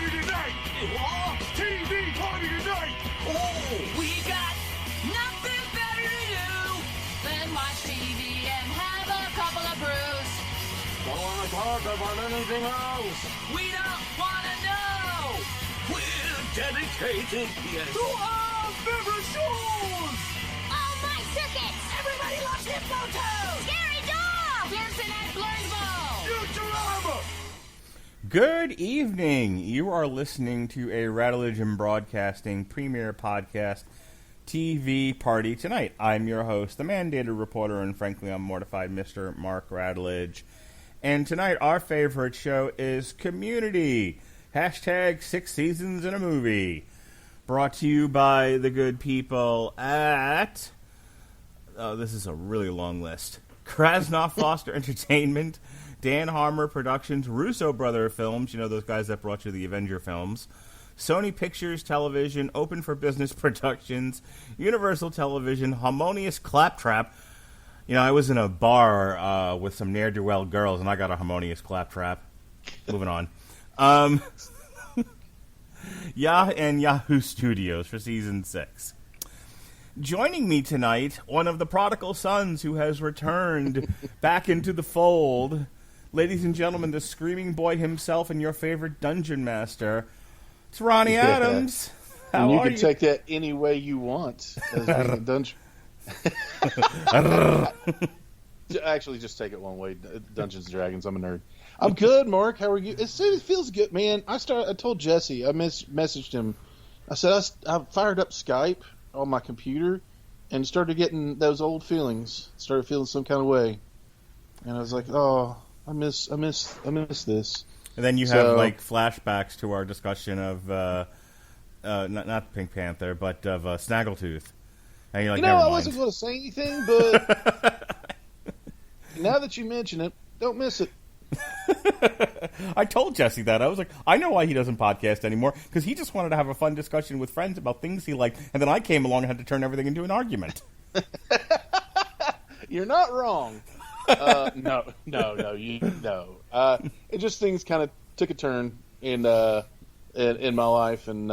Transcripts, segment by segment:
party tonight! TV party tonight! Oh, we got nothing better to do than watch TV and have a couple of brews. Don't want to talk about anything else! We don't want to know. We're dedicated, yes! To our favorite shows. Oh, my circuits! Everybody loves Hypnotoad. Scary dog! Pearson and Blurnsville. Futurama! Good evening. You are listening to a Radulich and Broadcasting premiere podcast TV party tonight. I'm your host, the mandated reporter, and frankly, I'm mortified, Mr. Mark Radulich. And tonight, our favorite show is Community. Hashtag 6 seasons in a movie. Brought to you by the good people at... Oh, this is a really long list. Krasnoff Foster Entertainment, Dan Harmer Productions, Russo Brother Films, you know those guys that brought you the Avenger films, Sony Pictures Television, Open for Business Productions, Universal Television, Harmonious Claptrap. You know, I was in a bar with some ne'er-do-well girls, and I got a Harmonious Claptrap. Moving on. And Yahoo Studios for Season 6. Joining me tonight, one of the prodigal sons who has returned back into the fold. Ladies and gentlemen, the screaming boy himself and your favorite dungeon master. It's Ronnie Adams. How and you are can you? take that any way you want. As being a dungeon. Actually, just take it one way. Dungeons and Dragons. I'm a nerd. I'm good, Mark. How are you? It feels good, man. I told Jesse. I messaged him. I said I fired up Skype on my computer and started getting those old feelings. Started feeling some kind of way, and I was like, "Oh, I miss this." And then you have like flashbacks to our discussion of not Pink Panther, but of Snaggletooth. And you're like, never I mind. wasn't going to say anything, but now that you mention it, don't miss it. I told Jesse that. I was like, I know why he doesn't podcast anymore, because he just wanted to have a fun discussion with friends about things he liked, and then I came along and had to turn everything into an argument. You're not wrong. No. It just things kind of took a turn in my life, and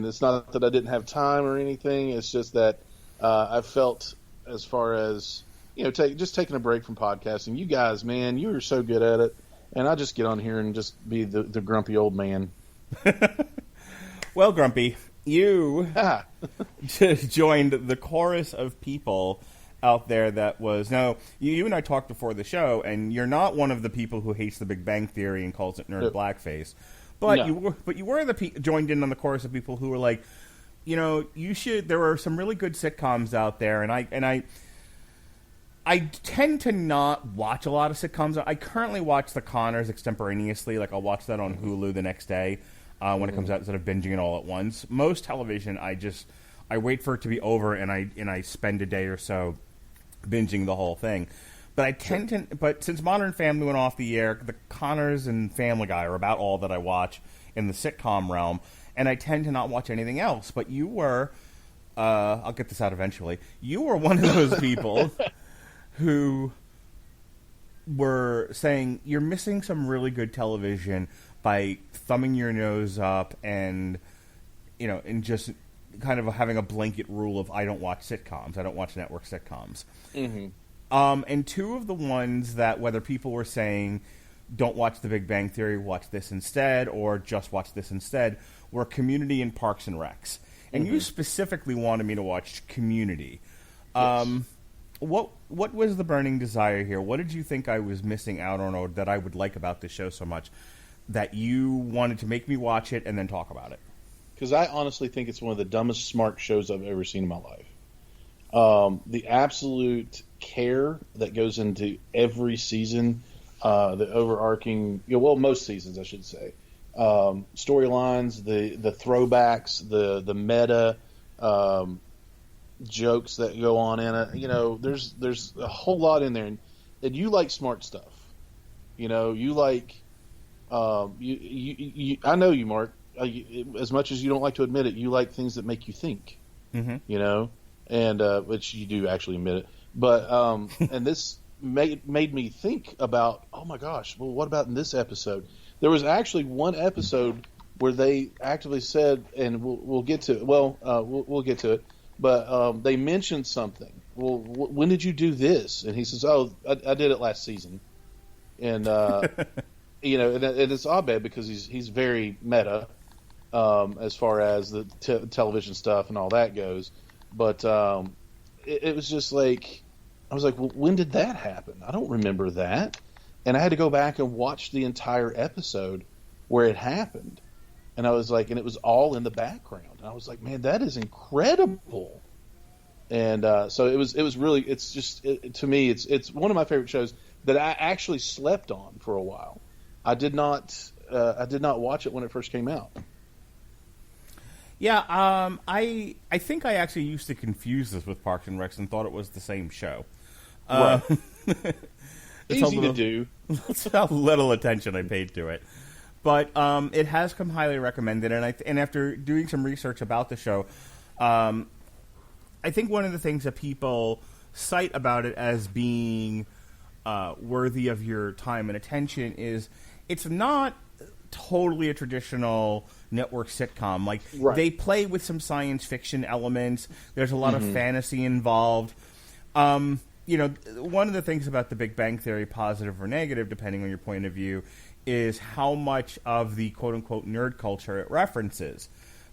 it's not that I didn't have time or anything. It's just that I felt, as far as just taking a break from podcasting. You guys, man, you are so good at it, and I just get on here and just be the grumpy old man. Well, Grumpy, you joined the chorus of people out there that was... Now, you and I talked before the show, and you're not one of the people who hates the Big Bang Theory and calls it nerd blackface. But No. you were joined in on the chorus of people who were like, you should... There are some really good sitcoms out there, and I tend to not watch a lot of sitcoms. I currently watch The Conners extemporaneously. Like, I'll watch that on Hulu the next day when it comes out, instead of binging it all at once. Most television, I wait for it to be over, and I spend a day or so binging the whole thing. But but since Modern Family went off the air, The Conners and Family Guy are about all that I watch in the sitcom realm, and I tend to not watch anything else. But you were, I'll get this out eventually, you were one of those people who were saying you're missing some really good television by thumbing your nose up and just kind of having a blanket rule of I don't watch sitcoms. I don't watch network sitcoms. Mm-hmm. And two of the ones that, whether people were saying don't watch The Big Bang Theory, watch this instead, or just watch this instead, were Community and Parks and Recs. And you specifically wanted me to watch Community. Yes. What was the burning desire here? What did you think I was missing out on, or that I would like about this show so much that you wanted to make me watch it and then talk about it? Because I honestly think it's one of the dumbest smart shows I've ever seen in my life. The absolute care that goes into every season, the overarching, most seasons I should say, storylines, the throwbacks, the meta jokes that go on in it. There's a whole lot in there, and you like smart stuff. You like I know you, Mark. As much as you don't like to admit it, you like things that make you think. Mm-hmm. And which you do actually admit it. But and this made me think about, oh my gosh, well, what about in this episode? There was actually one episode where they actively said, and we'll get to it. Well, we'll get to it, but they mentioned something. Well, when did you do this? And he says, "Oh, I did it last season." And you know, and it's Abed because he's very meta as far as the television stuff and all that goes. But it was just like, I was like, well, when did that happen? I don't remember that. And I had to go back and watch the entire episode where it happened. And I was like, and it was all in the background. And I was like, man, that is incredible. And so it was really, it's just, to me, it's one of my favorite shows that I actually slept on for a while. I did not watch it when it first came out. Yeah, I think I actually used to confuse this with Parks and Rec and thought it was the same show. Right. Easy to do. That's how little attention I paid to it. But it has come highly recommended, and after doing some research about the show, I think one of the things that people cite about it as being worthy of your time and attention is it's not totally a traditional network sitcom. Like, right. They play with some science fiction elements. There's a lot of fantasy involved. You know, one of the things about the Big Bang Theory, positive or negative, depending on your point of view, is how much of the quote-unquote nerd culture it references.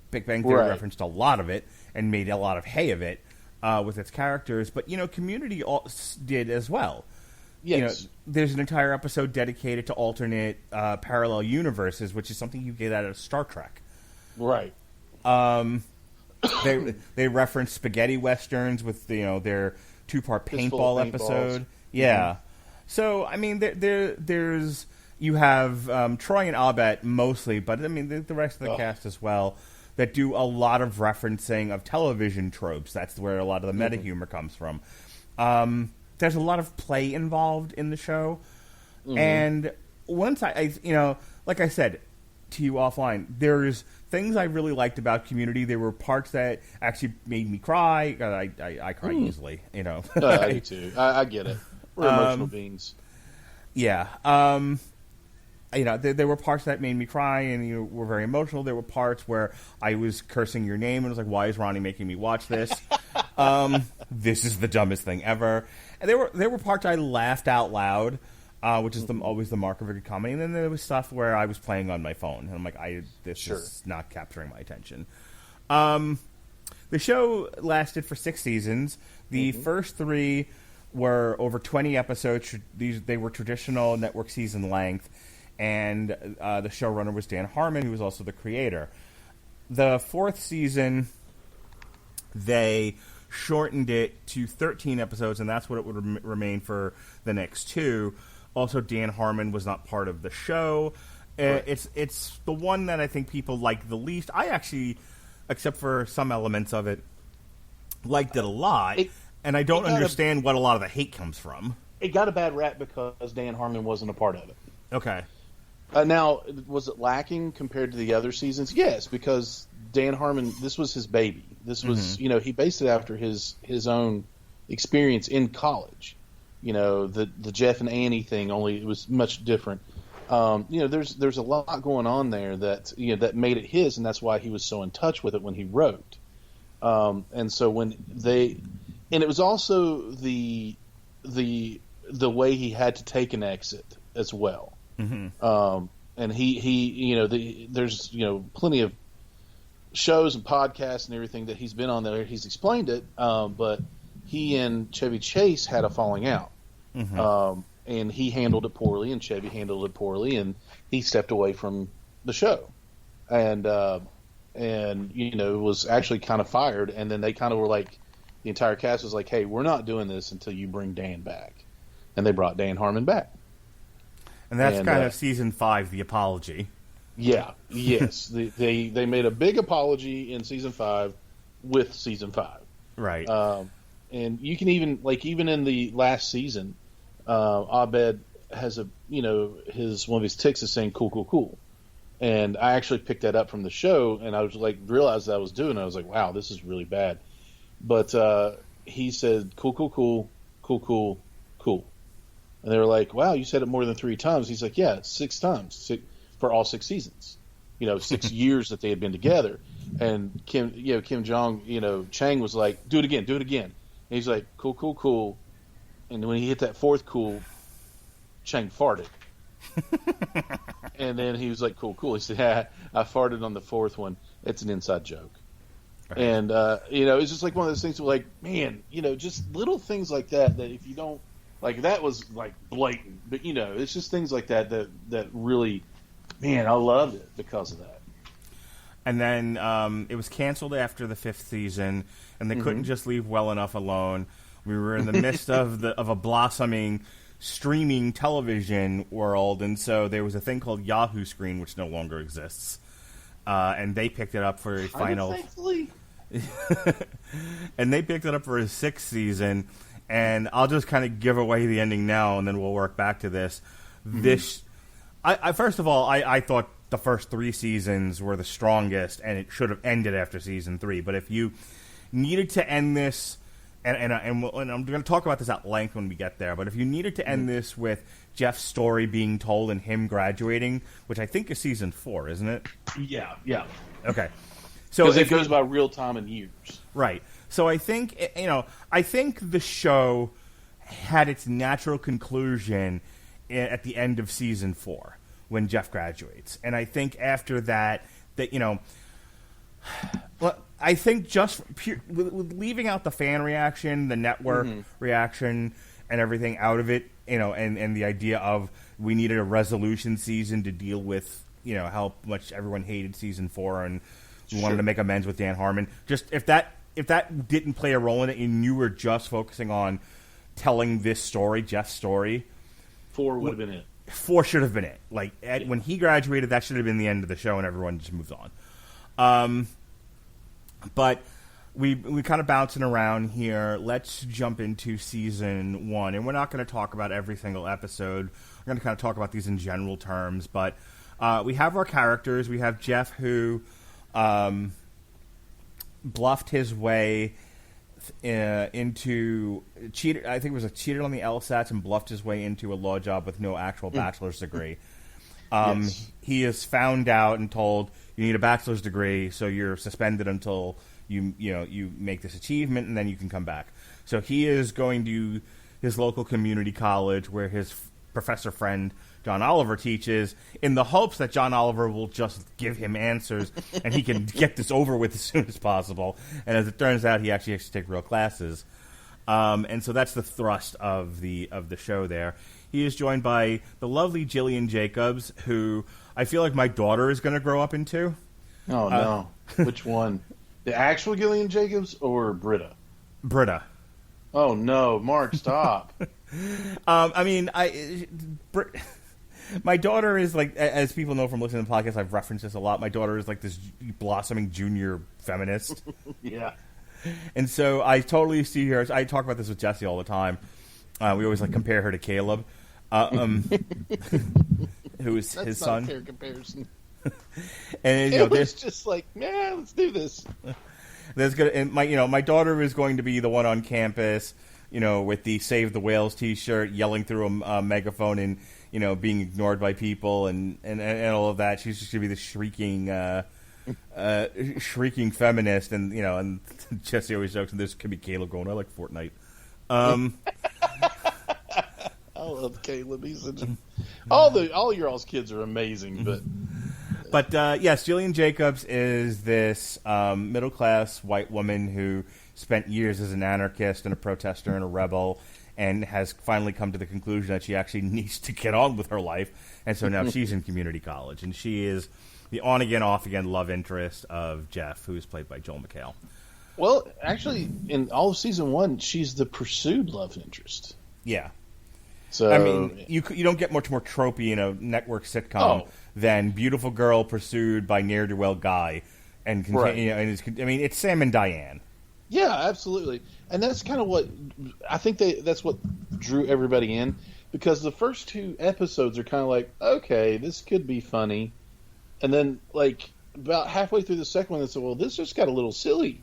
Big Bang Theory referenced a lot of it and made a lot of hay of it with its characters. But, you know, Community did as well. Yes. You know, there's an entire episode dedicated to alternate parallel universes, which is something you get out of Star Trek. Right. They reference spaghetti westerns with, you know, their 2-part paintball episode. Yeah. Mm-hmm. So, I mean, there's you have Troy and Abed mostly, but I mean the rest of the cast as well that do a lot of referencing of television tropes. That's where a lot of the meta humor comes from. There's a lot of play involved in the show, and once I you know, like I said to you offline, there's things I really liked about Community. There were parts that actually made me cry. I cry easily, you know. I do too. I get it. We're emotional beings. Yeah. You know, there were parts that made me cry and, you know, were very emotional. There were parts where I was cursing your name and was like, why is Ronnie making me watch this? This is the dumbest thing ever. And there were parts I laughed out loud, which is always the mark of a good comedy. And then there was stuff where I was playing on my phone. And I'm like, this is not capturing my attention. The show lasted for 6 seasons. The first 3 were over 20 episodes. They were traditional network season length. And the showrunner was Dan Harmon, who was also the creator. The 4th season, they shortened it to 13 episodes, and that's what it would remain for the next 2. Also, Dan Harmon was not part of the show. Right. It's the one that I think people like the least. I actually, except for some elements of it, liked it a lot, and I don't understand what a lot of the hate comes from. It got a bad rap because Dan Harmon wasn't a part of it. Okay. Now, was it lacking compared to the other seasons? Yes, because Dan Harmon, this was his baby. This was, you know, he based it after his own experience in college. You know, the Jeff and Annie thing, only it was much different. You know, there's a lot going on there that, you know, that made it his, and that's why he was so in touch with it when he wrote. And so when and it was also the way he had to take an exit as well. And he you know, there's, you know, plenty of shows and podcasts and everything that he's been on there. He's explained it, but he and Chevy Chase had a falling out, and he handled it poorly, and Chevy handled it poorly, and he stepped away from the show, and you know, was actually kind of fired. And then they kind of were like, the entire cast was like, "Hey, we're not doing this until you bring Dan back," and they brought Dan Harmon back. And that's kind of season 5, the apology. Yeah, yes. They made a big apology in season 5 with season 5. Right. And you can even, like, even in the last season, Abed has one of his tics is saying cool, cool, cool. And I actually picked that up from the show, and I was like, realized that I was doing it. I was like, wow, this is really bad. But he said cool, cool, cool, cool, cool, cool. And they were like, wow, you said it more than 3 times. He's like, yeah, 6 times for all 6 seasons. 6 years that they had been together. And Kim Jong, Chang was like, do it again. And he's like, cool, cool, cool. And when he hit that fourth cool, Chang farted. And then he was like, cool, cool. He said, I farted on the fourth one. It's an inside joke. Right. And, it's just like one of those things where, like, man, just little things like that if you don't, like, that was, like, blatant. But, it's just things like that really, man, I loved it because of that. And then it was canceled after the 5th season, and they couldn't just leave well enough alone. We were in the midst of a blossoming streaming television world, and so there was a thing called Yahoo Screen, which no longer exists. And they picked it up for a final. And they picked it up for a 6th season. And I'll just kind of give away the ending now, and then we'll work back to this. First of all, I thought the first 3 seasons were the strongest, and it should have ended after season 3. But if you needed to end this, and I'm going to talk about this at length when we get there, but if you needed to end this with Jeff's story being told and him graduating, which I think is season 4, isn't it? Yeah. Okay. So because it goes by real time and years. Right. So I think, the show had its natural conclusion at the end of season 4 when Jeff graduates. And I think after that, I think just with leaving out the fan reaction, the network reaction, and everything out of it, and the idea of we needed a resolution season to deal with, how much everyone hated season 4 and we wanted to make amends with Dan Harmon. Just if that didn't play a role in it and you were just focusing on telling this story, Jeff's story, 4 would have been it. 4 should have been it. Like, when he graduated, that should have been the end of the show and everyone just moved on. But we kind of bouncing around here. Let's jump into season 1. And we're not going to talk about every single episode. We're going to kind of talk about these in general terms. But we have our characters. We have Jeff, who bluffed his way into cheated. I think it was cheated on the LSATs and bluffed his way into a law job with no actual bachelor's degree. Yes. He is found out and told you need a bachelor's degree, so you're suspended until you make this achievement, and then you can come back. So he is going to his local community college where his professor friend John Oliver teaches, in the hopes that John Oliver will just give him answers and he can get this over with as soon as possible. And as it turns out, he actually has to take real classes. And so that's the thrust of the show there. He is joined by the lovely Jillian Jacobs, who I feel like my daughter is going to grow up into. Oh, no. Which one? The actual Gillian Jacobs or Britta? Britta. Oh, no. Mark, stop. My daughter is like, as people know from listening to the podcast, I've referenced this a lot. My daughter is like this blossoming junior feminist. Yeah. And so I totally see her. I talk about this with Jesse all the time. We always compare her to Caleb, who is his son. That's not a fair comparison. And Caleb's just like, man, let's do this. There's gonna, and my daughter is going to be the one on campus, with the Save the Whales T-shirt, yelling through a megaphone and being ignored by people and all of that. She's just gonna be the shrieking feminist, and Jesse always jokes, and this could be Caleb going, I like Fortnite. I love Caleb. He's such all your all's kids are amazing, but yes, Jillian Jacobs is this middle class white woman who spent years as an anarchist and a protester and a rebel, and has finally come to the conclusion that she actually needs to get on with her life, and so now she's in community college, and she is the on again, off again love interest of Jeff, who is played by Joel McHale. Well, actually, in all of season 1, she's the pursued love interest. Yeah. So I mean, you don't get much more tropey in a network sitcom than beautiful girl pursued by ne'er-do-well guy, and it's Sam and Diane. Yeah, absolutely, and that's kind of what I think that's what drew everybody in, because the first 2 episodes are kind of like, okay, this could be funny, and then about halfway through the second one, they said, well, this just got a little silly.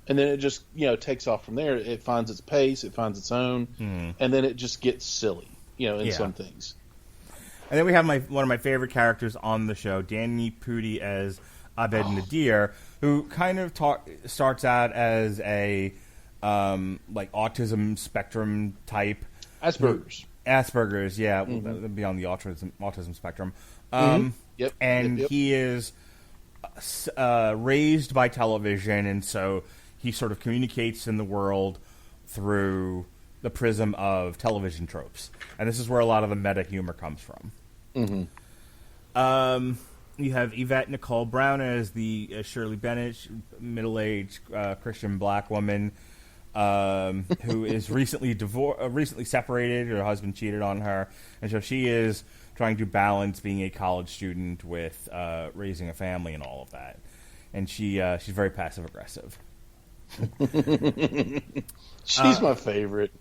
And then it just, takes off from there. It finds its pace, it finds its own, and then it just gets silly, in some things. And then we have one of my favorite characters on the show, Danny Pudi as Abed Nadir, who kind of starts out as a like autism spectrum type. Asperger's, yeah, that would be on the autism spectrum. Yep. And he is raised by television, and so he sort of communicates in the world through the prism of television tropes. And this is where a lot of the meta humor comes from. You have Yvette Nicole Brown as the Shirley Bennett, middle-aged Christian black woman who is recently separated. Her husband cheated on her, and so she is trying to balance being a college student with raising a family and all of that. And she's very passive-aggressive. She's my favorite.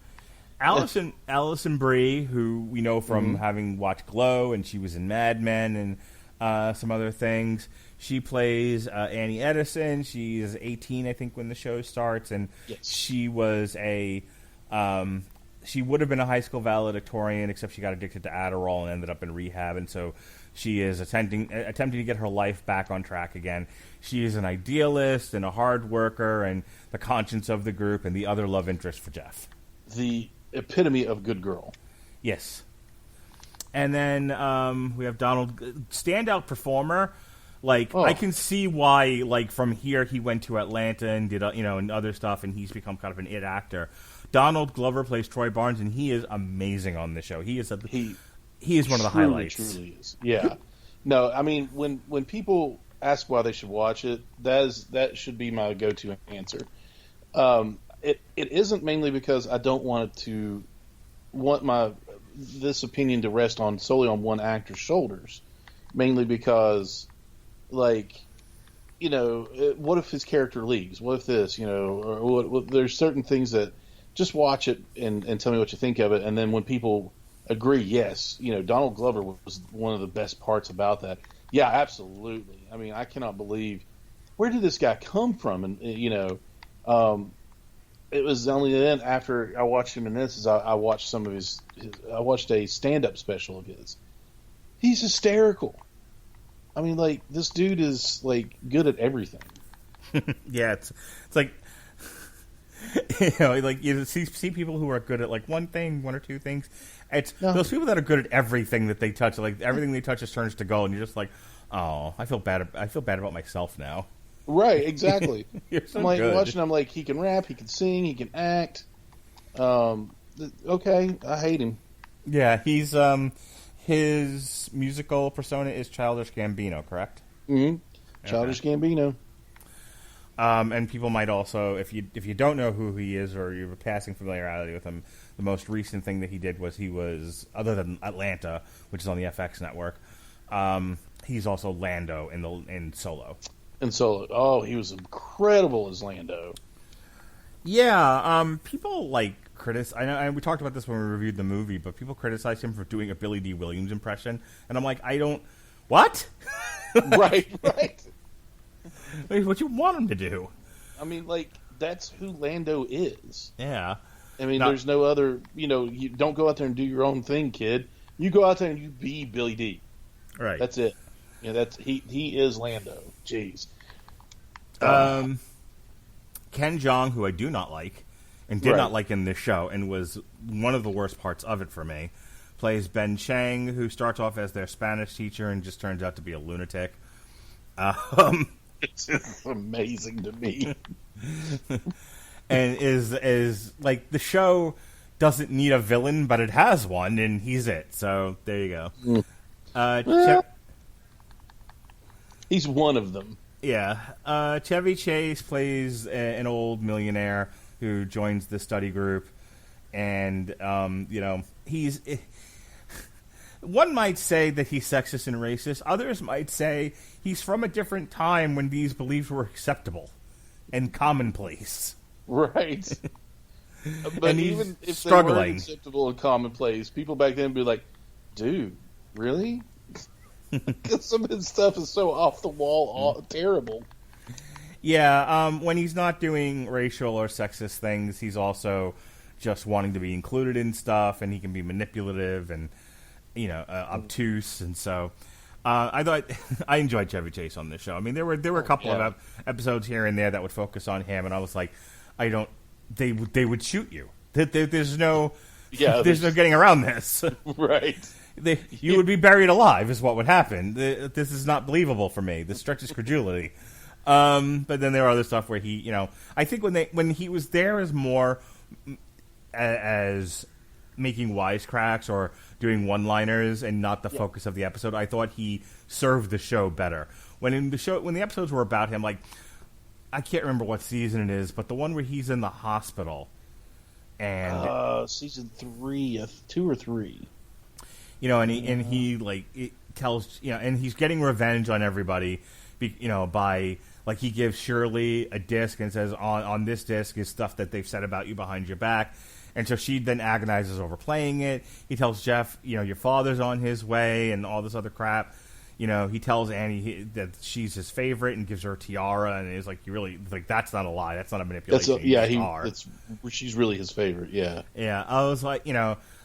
Allison Brie, who we know from having watched Glow, and she was in Mad Men and some other things. She plays Annie Edison. She's 18, I think, when the show starts, and she was she would have been a high school valedictorian, except she got addicted to Adderall and ended up in rehab, and so she is attempting to get her life back on track again. She is an idealist and a hard worker and the conscience of the group and the other love interest for Jeff. The epitome of good girl. Yes. And then we have Donald, standout performer. Like, I can see why, like, from here he went to Atlanta and did, and other stuff, and he's become kind of an it actor. Donald Glover plays Troy Barnes, and he is amazing on the show. He is one of the highlights. Truly is. Yeah. No, I mean, when people ask why they should watch it, that should be my go-to answer. It isn't mainly because I don't want this opinion to rest solely on one actor's shoulders. Mainly because, like, what if his character leaves? What if this? Or what, there's certain things that just watch it and tell me what you think of it. And then when people agree, yes, Donald Glover was one of the best parts about that. Yeah, absolutely. I mean, I cannot believe, where did this guy come from? And it was only then after I watched him in this, I watched some of I watched a stand-up special of his. He's hysterical. I mean, like, this dude is, like, good at everything. Yeah, it's like, like, you see people who are good at, like, one or two things. It's those people that are good at everything that they touch. Like, everything they touch just turns to gold, and you're just like, oh, I feel bad about myself now. Right, exactly. So I'm like good. watching. I'm like, he can rap, he can sing, he can act. Okay, I hate him. Yeah, he's his musical persona is Childish Gambino, correct? Mm-hmm. Childish Gambino. And people might also, if you don't know who he is or you're passing familiarity with him, the most recent thing that he did was other than Atlanta, which is on the FX network, he's also Lando in Solo. And Solo, he was incredible as Lando. Yeah, people like I know we talked about this when we reviewed the movie, but people criticize him for doing a Billy D. Williams impression, and I'm like, what? Right. What you want him to do? I mean, like, that's who Lando is. Yeah. I mean, there's no other, you don't go out there and do your own thing, kid. You go out there and you be Billy D. Right. That's it. He is Lando. Jeez. Ken Jeong, who I do not like, and did not like in this show, and was one of the worst parts of it for me, plays Ben Chang, who starts off as their Spanish teacher and just turns out to be a lunatic. It's just amazing to me. And is like, the show doesn't need a villain, but it has one, and he's it. So there you go. He's one of them. Yeah. Chevy Chase plays an old millionaire who joins the study group, and he's. One might say that he's sexist and racist. Others might say he's from a different time when these beliefs were acceptable and commonplace. Right. But and even if struggling. they weren't acceptable and commonplace, people back then would be like, dude, really? Because some of his stuff is so off the wall, terrible. Yeah, when he's not doing racial or sexist things, he's also just wanting to be included in stuff, and he can be manipulative, and obtuse, and so I thought I enjoyed Chevy Chase on this show. I mean, there were a couple of episodes here and there that would focus on him, and I was like, they would shoot you. There's no getting around this. Right. You would be buried alive, is what would happen. This is not believable for me. This stretches credulity. But then there are other stuff where he, I think when he was there as more as making wisecracks or doing one-liners and not the focus of the episode, I thought he served the show better. When the episodes were about him, like, I can't remember what season it is, but the one where he's in the hospital and season 3, 2 or 3. And he like it tells and he's getting revenge on everybody, by like he gives Shirley a disc and says on this disc is stuff that they've said about you behind your back, and so she then agonizes over playing it. He tells Jeff, your father's on his way and all this other crap. He tells Annie that she's his favorite and gives her a tiara, and is like, you really like that's not a lie, that's not a manipulation. She's really his favorite. Yeah. I was like,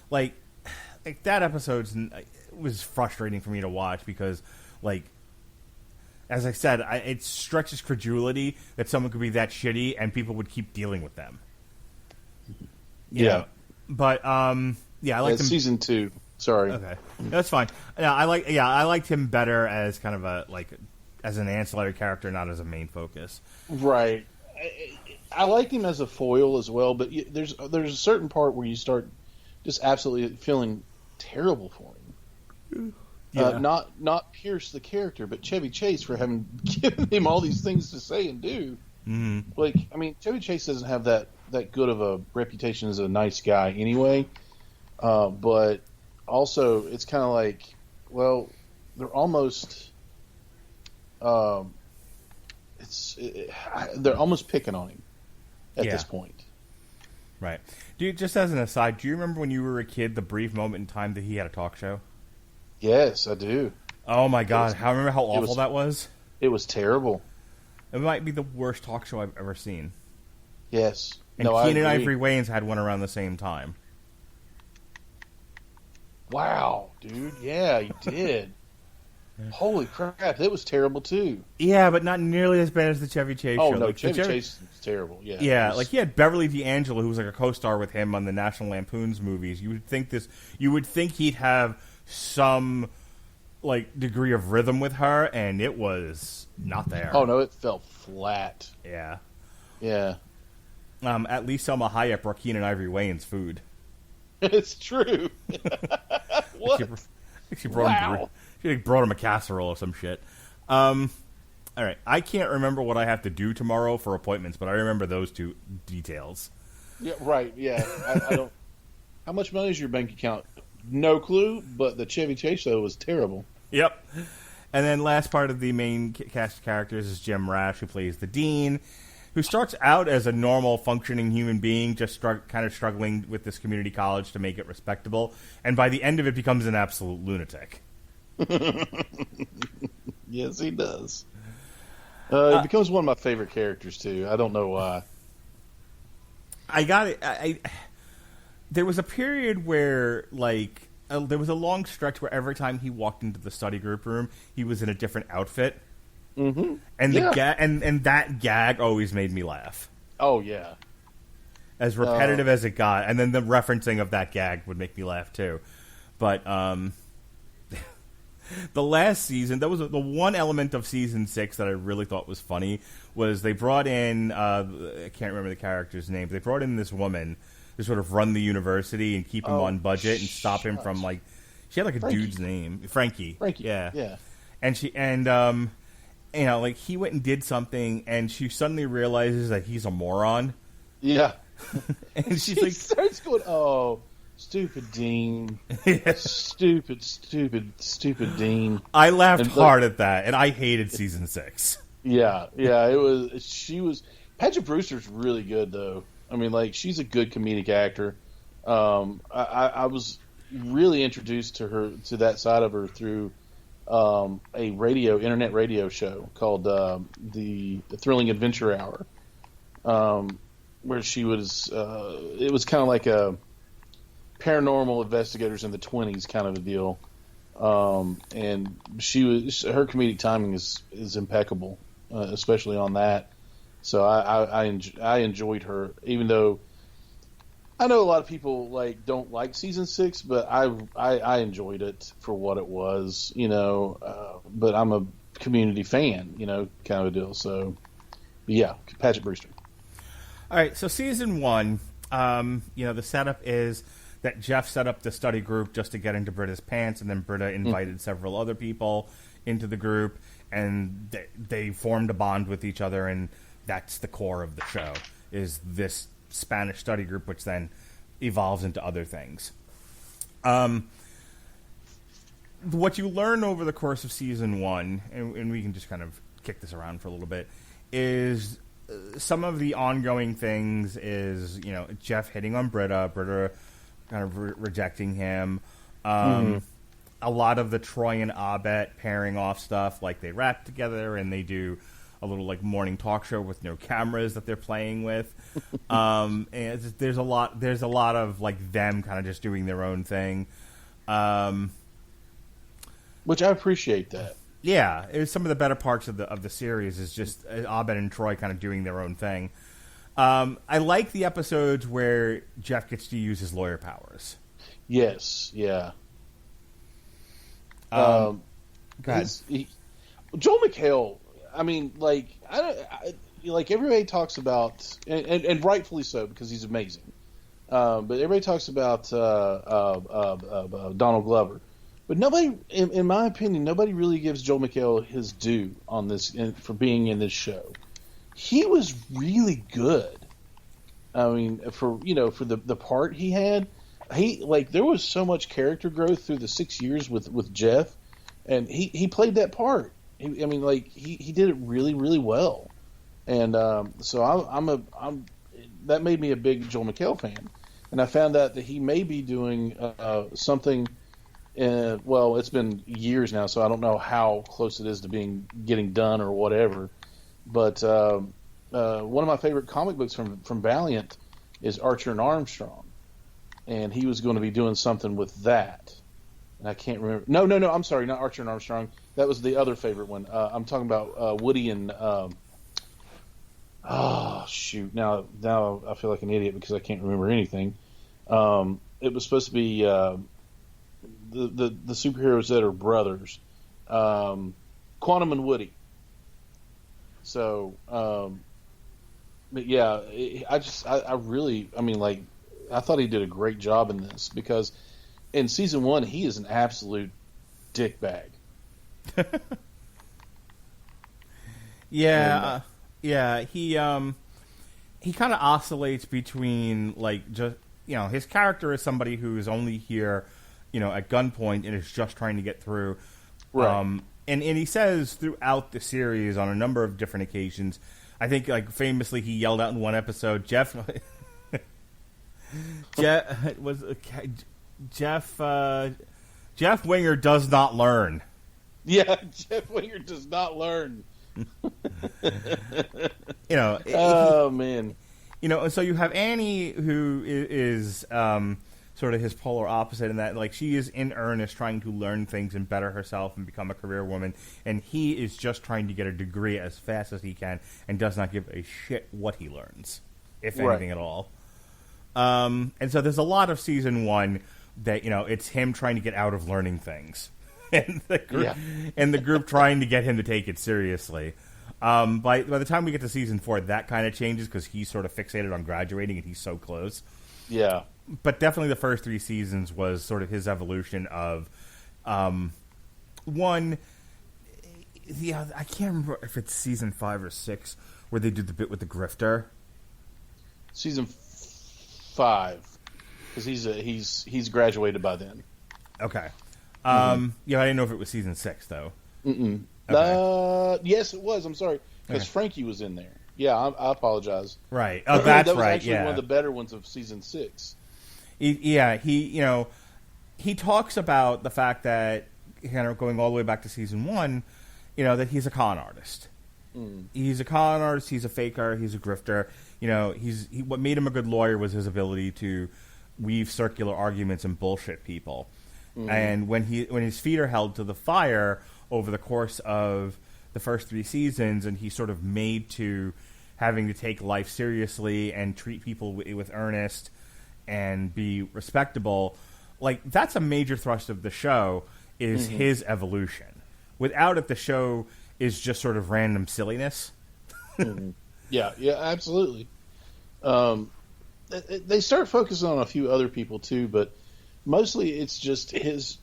like that episode was frustrating for me to watch because, like, as I said, it stretches credulity that someone could be that shitty and people would keep dealing with them. You know? But I like him. Season 2. Sorry. Okay, that's fine. I liked him better as kind of as an ancillary character, not as a main focus. Right. I liked him as a foil as well, but there's a certain part where you start just absolutely feeling terrible for him. Not Pierce the character, but Chevy Chase for having given him all these things to say and do. Mm-hmm. Like, I mean, Chevy Chase doesn't have that good of a reputation as a nice guy anyway. But also, it's kind of like, well, they're almost, they're almost picking on him at this point. Right. Just as an aside, do you remember when you were a kid, the brief moment in time that he had a talk show? Yes, I do. Oh my God! Remember how awful that was? It was terrible. It might be the worst talk show I've ever seen. Yes. And Keenan Ivory Wayans had one around the same time. Wow, dude. Yeah, he did. Holy crap, it was terrible too. Yeah, but not nearly as bad as the Chevy Chase show. Oh, no, Chevy Chase was terrible, yeah. Yeah, like he had Beverly D'Angelo, who was like a co-star with him on the National Lampoon's movies. You would think he'd have some like degree of rhythm with her, and it was not there. Oh, no, it fell flat. Yeah. Yeah. At least Selma Hayek brought Keenan Ivory Wayans food. It's true. What? She brought him a casserole or some shit. All right, I can't remember what I have to do tomorrow for appointments, but I remember those two details. Yeah, right. Yeah, I don't. How much money is your bank account? No clue. But the Chevy Chase show was terrible. Yep. And then last part of the main cast of characters is Jim Rash, who plays the dean, who starts out as a normal, functioning human being, just kind of struggling with this community college to make it respectable, and by the end of it becomes an absolute lunatic. Yes, he does. He becomes one of my favorite characters, too. I don't know why. I got it. There was a period where, like, there was a long stretch where every time he walked into the study group room, he was in a different outfit. Mm-hmm. And and that gag always made me laugh. Oh, yeah. As repetitive as it got. And then the referencing of that gag would make me laugh, too. But, the last season, that was the one element of season 6 that I really thought was funny, was they brought in, I can't remember the character's name, but they brought in this woman to sort of run the university and keep him on budget and stop him from, like, she had like a dude's name. Frankie. Yeah. And like he went and did something and she suddenly realizes that he's a moron. Yeah. And she starts going, oh, stupid Dean. Yeah. Stupid Dean. I laughed hard at that, and I hated season 6. Yeah, she was Paget Brewster's really good though. I mean, like, she's a good comedic actor. I was really introduced to that side of her through a internet radio show called the Thrilling Adventure Hour, where she was. It was kind of like a paranormal investigators in the 20s kind of a deal. And her comedic timing is impeccable, especially on that. So I enjoyed her, even though I know a lot of people don't like season 6, but I enjoyed it for what it was, but I'm a community fan, kind of a deal. So, but yeah, Paget Brewster. All right, so season 1, the setup is that Jeff set up the study group just to get into Britta's pants, and then Britta invited several other people into the group, and they formed a bond with each other, and that's the core of the show, is this Spanish study group, which then evolves into other things. What you learn over the course of season 1, and we can just kind of kick this around for a little bit, is some of the ongoing things is, Jeff hitting on Britta kind of rejecting him. A lot of the Troy and Abed pairing off stuff, like they rap together and they do a little morning talk show with no cameras that they're playing with. And there's a lot of them kind of just doing their own thing. Which I appreciate that. Yeah, it was some of the better parts of the series is just Abed and Troy kind of doing their own thing. I like the episodes where Jeff gets to use his lawyer powers. Yes, yeah. Go ahead. Joel McHale. I mean, everybody talks about, and rightfully so because he's amazing. But everybody talks about Donald Glover. But nobody, in my opinion, nobody really gives Joel McHale his due on this for being in this show. He was really good. I mean, for the part he had, there was so much character growth through the 6 years with Jeff, and he played that part. He did it really, really well, and so that made me a big Joel McHale fan, and I found out that he may be doing something. Well, it's been years now, so I don't know how close it is to getting done or whatever. But one of my favorite comic books from Valiant is Archer and Armstrong, and he was going to be doing something with that. And I can't remember. No, I'm sorry, not Archer and Armstrong. That was the other favorite one. I'm talking about Woody and. Shoot! Now I feel like an idiot because I can't remember anything. It was supposed to be. The superheroes that are brothers, Quantum and Woody. So, but yeah, I thought he did a great job in this because in season 1 he is an absolute dickbag. Yeah, he kind of oscillates between his character is somebody who is only here. At gunpoint and is just trying to get through. Right. And he says throughout the series on a number of different occasions, I think famously he yelled out in one episode, Jeff Winger does not learn. Yeah, Jeff Winger does not learn. Oh man. And so you have Annie who is sort of his polar opposite in that, she is in earnest trying to learn things and better herself and become a career woman, and he is just trying to get a degree as fast as he can and does not give a shit what he learns, if anything at all. And so there's a lot of season 1 that, it's him trying to get out of learning things, and the group trying to get him to take it seriously. By the time we get to season 4, that kind of changes because he's sort of fixated on graduating and he's so close. Yeah. But definitely the first 3 seasons was sort of his evolution of one. Yeah, I can't remember if it's season 5 or 6 where they do the bit with the grifter. Season 5, because he's graduated by then. Okay. Yeah, I didn't know if it was season 6 though. Okay. Yes, it was. I'm sorry, because Frankie was in there. Yeah, I apologize. Right. Oh, that's that was right. Actually, one of the better ones of season 6. He talks about the fact that, going all the way back to season 1, that he's a con artist. He's a con artist. He's a faker. He's a grifter. What made him a good lawyer was his ability to weave circular arguments and bullshit people. And when his feet are held to the fire over the course of the first 3 seasons, and he's sort of made to having to take life seriously and treat people with earnest and be respectable, like, that's a major thrust of the show, is his evolution. Without it, the show is just sort of random silliness. Yeah, absolutely. They start focusing on a few other people too, but mostly it's just his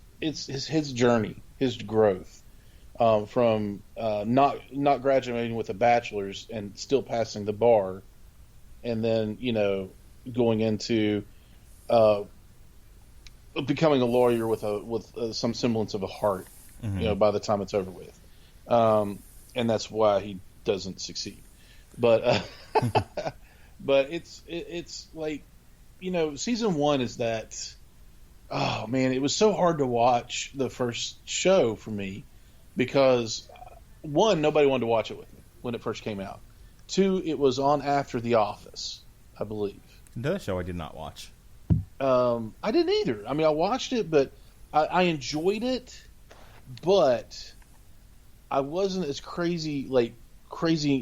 journey, his growth, from not graduating with a bachelor's and still passing the bar, and then going into becoming a lawyer with some semblance of a heart, by the time it's over with, and that's why he doesn't succeed. But but it's like, season 1 is that. Oh man, it was so hard to watch the first show for me because 1, nobody wanted to watch it with me when it first came out. 2, it was on after The Office, I believe. Another show I did not watch. I didn't either. I mean, I watched it, but I enjoyed it, but I wasn't as crazy,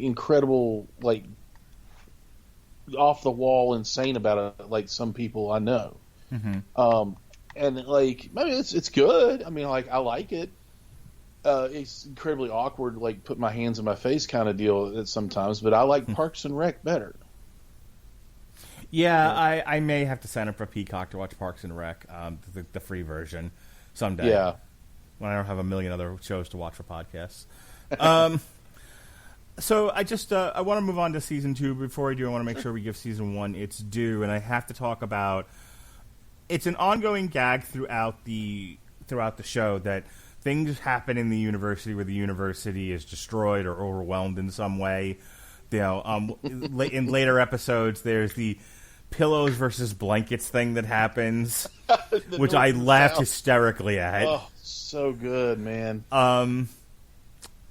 incredible, like off the wall, insane about it like some people I know. And like, I mean, it's good. I mean, like, I like it. It's incredibly awkward, like put my hands in my face kind of deal sometimes. But I like Parks and Rec better. Yeah, I may have to sign up for Peacock to watch Parks and Rec, the free version, someday. Yeah, when I don't have a million other shows to watch for podcasts. So I just I want to move on to season 2. Before I do, I want to make sure we give season 1 its due, and I have to talk about. It's an ongoing gag throughout the show that things happen in the university where the university is destroyed or overwhelmed in some way. In later episodes, there's the pillows versus blankets thing that happens, which I laughed hysterically at. Oh, so good, man.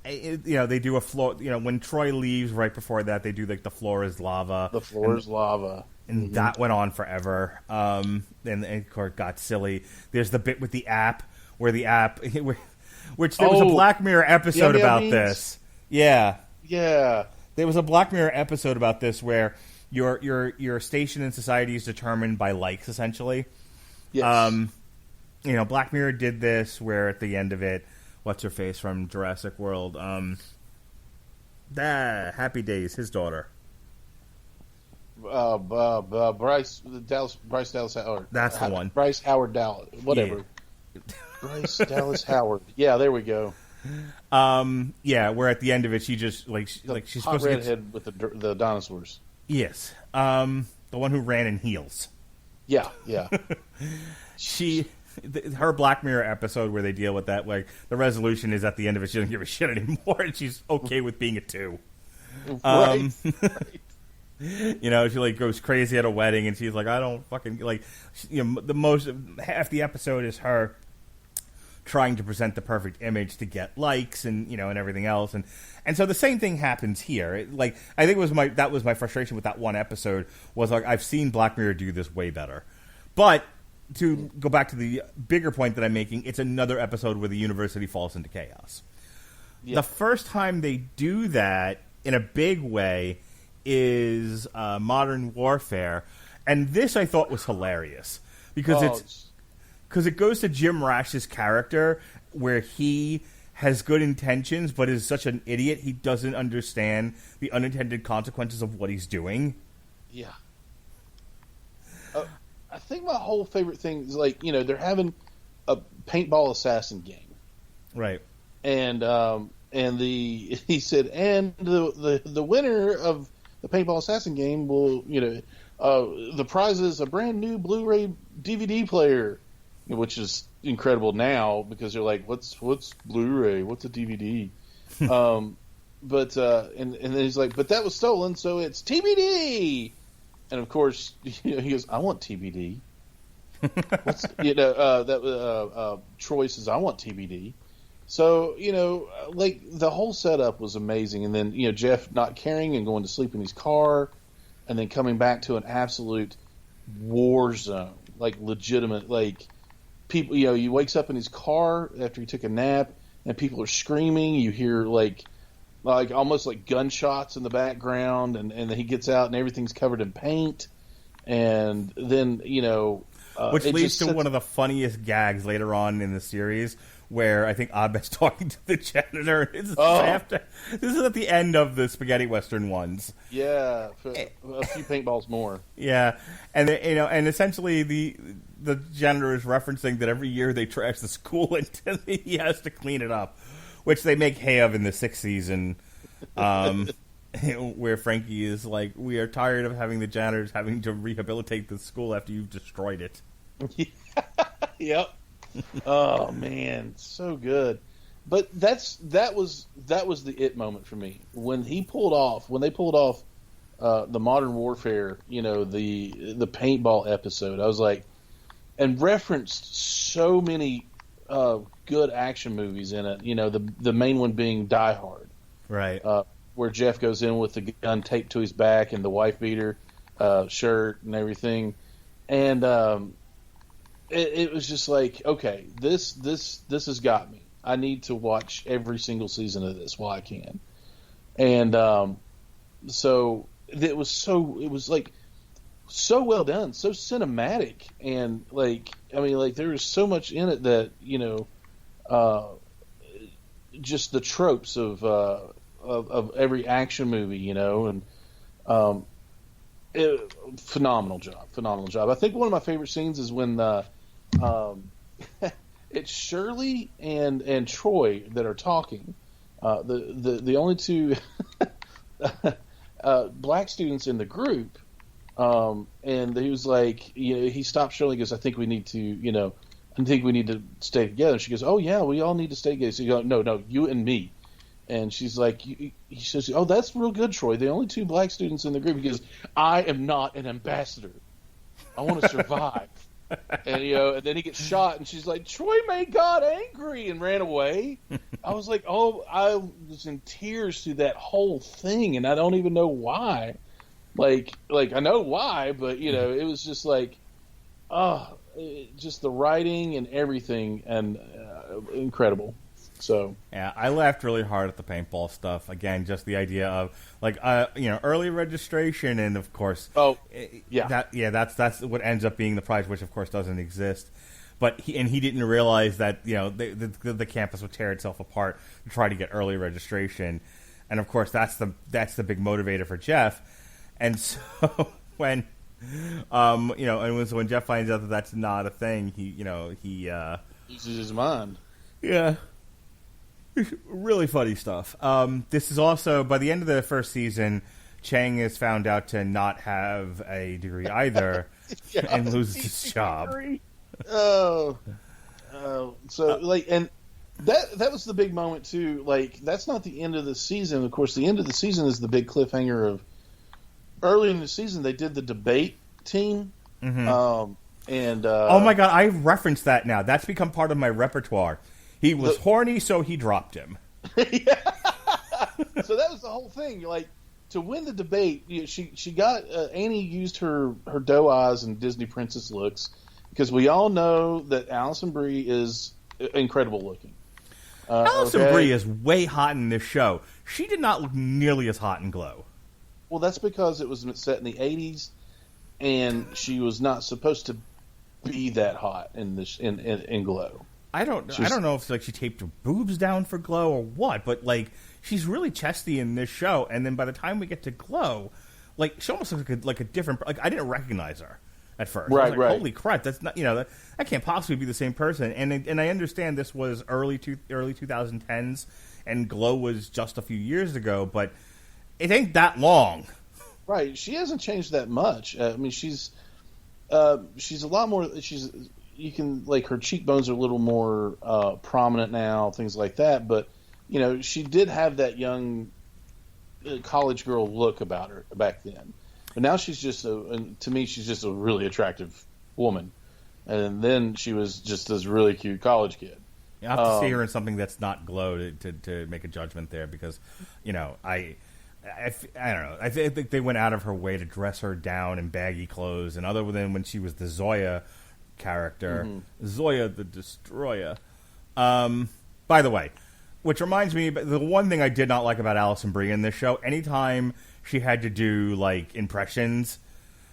They do a floor. When Troy leaves, right before that, they do like the floor is lava. The floor is lava. And that went on forever. And of course, it got silly. There's the bit with the app, where the app, which there was a Black Mirror episode about this. Yeah. Yeah. There was a Black Mirror episode about this where your station in society is determined by likes, essentially. Yes. Black Mirror did this where at the end of it, what's her face from Jurassic World? Happy Days, his daughter. Bryce Dallas Howard. That's the one. Bryce Howard Dallas. Whatever. Yeah. Bryce Dallas Howard. Yeah, there we go. Where at the end of it, she just she's supposed to redhead with the dinosaurs. Yes. The one who ran in heels. Yeah. Her Black Mirror episode where they deal with that, like the resolution is at the end of it, she doesn't give a shit anymore, and she's okay with being a 2. Right. She goes crazy at a wedding, and she's like, I don't fucking half the episode is her trying to present the perfect image to get likes and and everything else, and so the same thing happens here. I think that was my frustration with that one episode was like I've seen Black Mirror do this way better, but to go back to the bigger point that I'm making, it's another episode where the university falls into chaos. Yeah. The first time they do that in a big way is Modern Warfare, and this I thought was hilarious because it goes to Jim Rash's character where he has good intentions but is such an idiot he doesn't understand the unintended consequences of what he's doing. Yeah. I think my whole favorite thing is they're having a paintball assassin game, right? And he said, and the winner of the paintball assassin game will the prize is a brand new Blu-ray DVD player, which is incredible now because they're like, what's Blu-ray? What's a DVD? But then he's like, but that was stolen, so it's TBD. And of course, he goes, I want TBD. Troy says, I want TBD. So, the whole setup was amazing. And then, Jeff not caring and going to sleep in his car and then coming back to an absolute war zone like legitimate, like people. He wakes up in his car after he took a nap, and people are screaming. You hear like almost like gunshots in the background, and then he gets out and everything's covered in paint, and then which leads to one of the funniest gags later on in the series, where I think Abed's talking to the janitor. This is at the end of the spaghetti western ones. Yeah, a few paintballs more. Yeah, and and essentially the janitor is referencing that every year they trash the school until he has to clean it up, which they make hay of in the 6th season, where Frankie is like, "We are tired of having the janitors having to rehabilitate the school after you've destroyed it." Yep. Oh man, so good. But that was the it moment for me when they pulled off the Modern Warfare, the paintball episode. I was like, and referenced so many good action movies in it. The main one being Die Hard, right? Where Jeff goes in with the gun taped to his back and the wife beater shirt and everything, and it was just like, okay, this has got me. I need to watch every single season of this while I can. And so it was like so well done, so cinematic, and there was so much in it that just the tropes of every action movie, and phenomenal job. I think one of my favorite scenes is when it's Shirley and Troy that are talking. The only two black students in the group, and he was like, he stopped Shirley and goes, I think we need to stay together. And she goes, oh yeah, we all need to stay together. So you go, no, you and me. And she's like, he says, oh, that's real good, Troy. The only 2 black students in the group, because I am not an ambassador. I want to survive. And and then he gets shot, and she's like, Troy made God angry, and ran away. I was like, I was in tears through that whole thing, and I don't even know why. Like I know why, but it was just like, just the writing and everything, and incredible. So yeah, I laughed really hard at the paintball stuff. Again, just the idea of early registration, and of course, that's what ends up being the prize, which of course doesn't exist. But he didn't realize that the campus would tear itself apart to try to get early registration, and of course that's the big motivator for Jeff. And so when when Jeff finds out that that's not a thing, he loses his mind. Yeah. Really funny stuff. This is also, by the end of the first season, Chang is found out to not have a degree either, and loses his job. So and that was the big moment too. Like, that's not the end of the season. Of course, the end of the season is the big cliffhanger of early in the season. They did the debate team, mm-hmm. Oh my god, I referenced that now. That's become part of my repertoire. He was horny, so he dropped him. Yeah. So that was the whole thing. Like, to win the debate, she got Annie used her doe eyes and Disney princess looks, because we all know that Alison Brie is incredible looking. Alison Brie is way hot in this show. She did not look nearly as hot in Glow. Well, that's because it was set in the 80s, and she was not supposed to be that hot in Glow. I don't know if she taped her boobs down for Glow or what, but she's really chesty in this show, and then by the time we get to Glow, she almost looks like a different. I didn't recognize her at first. Right, right. Holy crap! That's not that can't possibly be the same person. And I understand this was early 2010s, and Glow was just a few years ago, but it ain't that long. Right. She hasn't changed that much. I mean, she's a lot more. You can her cheekbones are a little more prominent now, things like that. But she did have that young college girl look about her back then. But now she's just to me, she's just a really attractive woman. And then she was just this really cute college kid. You have to see her in something that's not Glow to make a judgment there, because I don't know. I think they went out of her way to dress her down in baggy clothes, and other than when she was the Zoya character, Zoya the Destroyer. By the way, which reminds me, the one thing I did not like about Alison Brie in this show, anytime she had to do like impressions,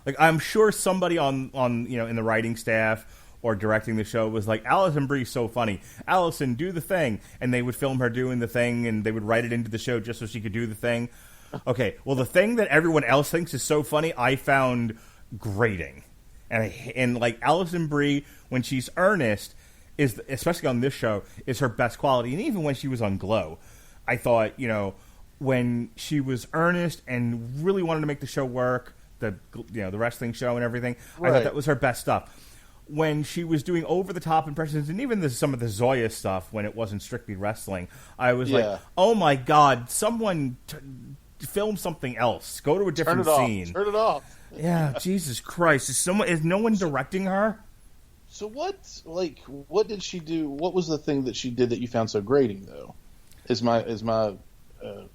like I'm sure somebody on in the writing staff or directing the show was like, Alison Brie's so funny. Alison, do the thing. And they would film her doing the thing, and they would write it into the show just so she could do the thing. Okay, well, the thing that everyone else thinks is so funny, I found grating. And like, Alison Brie, when she's earnest, is, especially on this show, is her best quality. And even when she was on Glow, I thought, when she was earnest and really wanted to make the show work, the wrestling show and everything, right. I thought that was her best stuff. When she was doing over-the-top impressions, and even some of the Zoya stuff, when it wasn't strictly wrestling, I was like, oh my God, someone film something else. Go to a different scene. Turn it off. Yeah, Jesus Christ. Is no one directing her? So what did she do? What was the thing that she did that you found so grating, though? Is my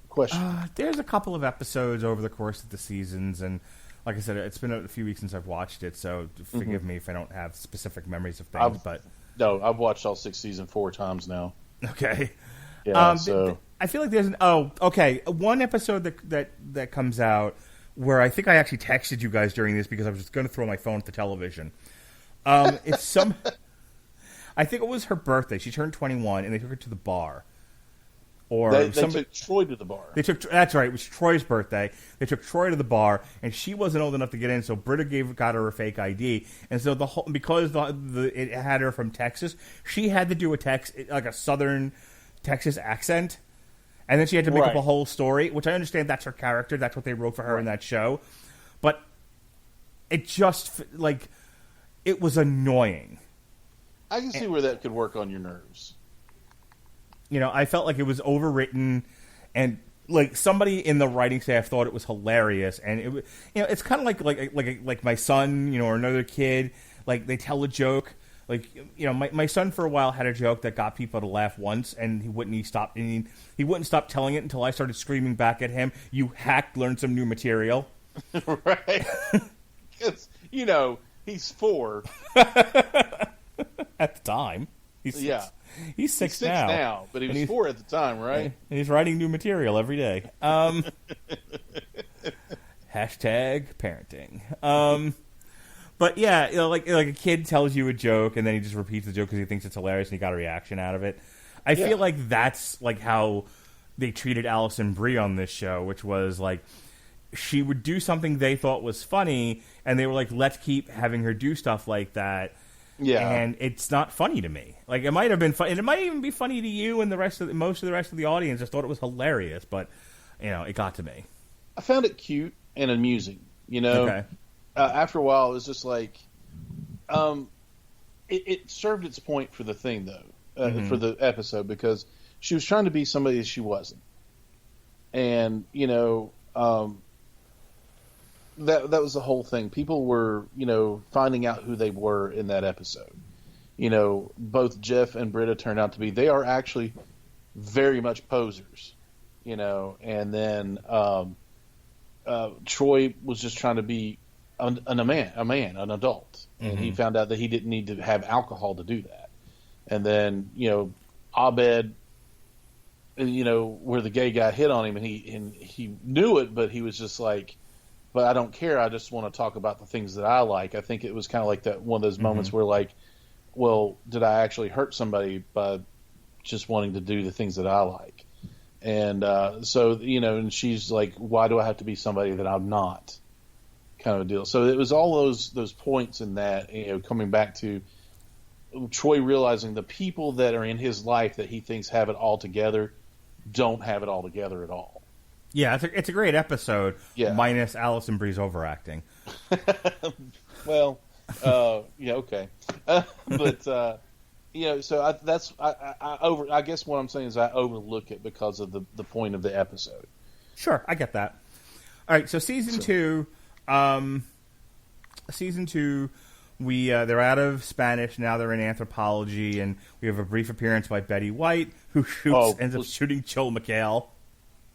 question. There's a couple of episodes over the course of the seasons, and like I said, it's been a few weeks since I've watched it, so forgive me if I don't have specific memories of things. I've watched all 6 seasons 4 times now. Okay. Yeah. I feel like there's one episode that comes out where I think I actually texted you guys during this because I was just going to throw my phone at the television. It's I think it was her birthday. She turned 21, and they took her to the bar. Or they took Troy to the bar. That's right. It was Troy's birthday. They took Troy to the bar, and she wasn't old enough to get in, so Britta got her a fake ID, and so because it had her from Texas, she had to do a Southern Texas accent, and then she had to make up a whole story. Which I understand that's her character. That's what they wrote for her in that show, but it just it was annoying. I can see where that could work on your nerves. I felt like it was overwritten, and like somebody in the writing staff thought it was hilarious, and it, it's kind of like my son, or another kid, like they tell a joke, my son for a while had a joke that got people to laugh once, and he wouldn't stop telling it until I started screaming back at him, "You hack! Learn some new material." Right? Because he's 4 at the time. He's six now, but he was 4 at the time, right? And he's writing new material every day. Hashtag parenting. But yeah, like a kid tells you a joke and then he just repeats the joke because he thinks it's hilarious and he got a reaction out of it. I feel like that's like how they treated Alison Brie on this show, which was like she would do something they thought was funny, and they were like, let's keep having her do stuff like that. Yeah, and it's not funny to me. Like, it might have been funny, and it might even be funny to you and most of the rest of the audience. Just thought it was hilarious, but it got to me. I found it cute and amusing. Okay. After a while, it was just like, it served its point for the thing though, for the episode, because she was trying to be somebody that she wasn't, and that was the whole thing. People were, finding out who they were in that episode. Both Jeff and Britta turned out to be, they are actually very much posers, and then Troy was just trying to be an adult, and he found out that he didn't need to have alcohol to do that. And then, Abed, where the gay guy hit on him, and he knew it, but he was just like, but I don't care. I just want to talk about the things that I like. I think it was kind of like that one of those moments where, like, well, did I actually hurt somebody by just wanting to do the things that I like? And so, and she's like, why do I have to be somebody that I'm not? Kind of a deal. So it was all those points in that, coming back to Troy realizing the people that are in his life that he thinks have it all together don't have it all together at all. Yeah, it's a great episode, minus Alison Brie's overacting. Well, okay. But, so I guess what I'm saying is I overlook it because of the point of the episode. Sure, I get that. All right, so season two, they're out of Spanish, now they're in anthropology, and we have a brief appearance by Betty White, who ends up shooting Joel McHale.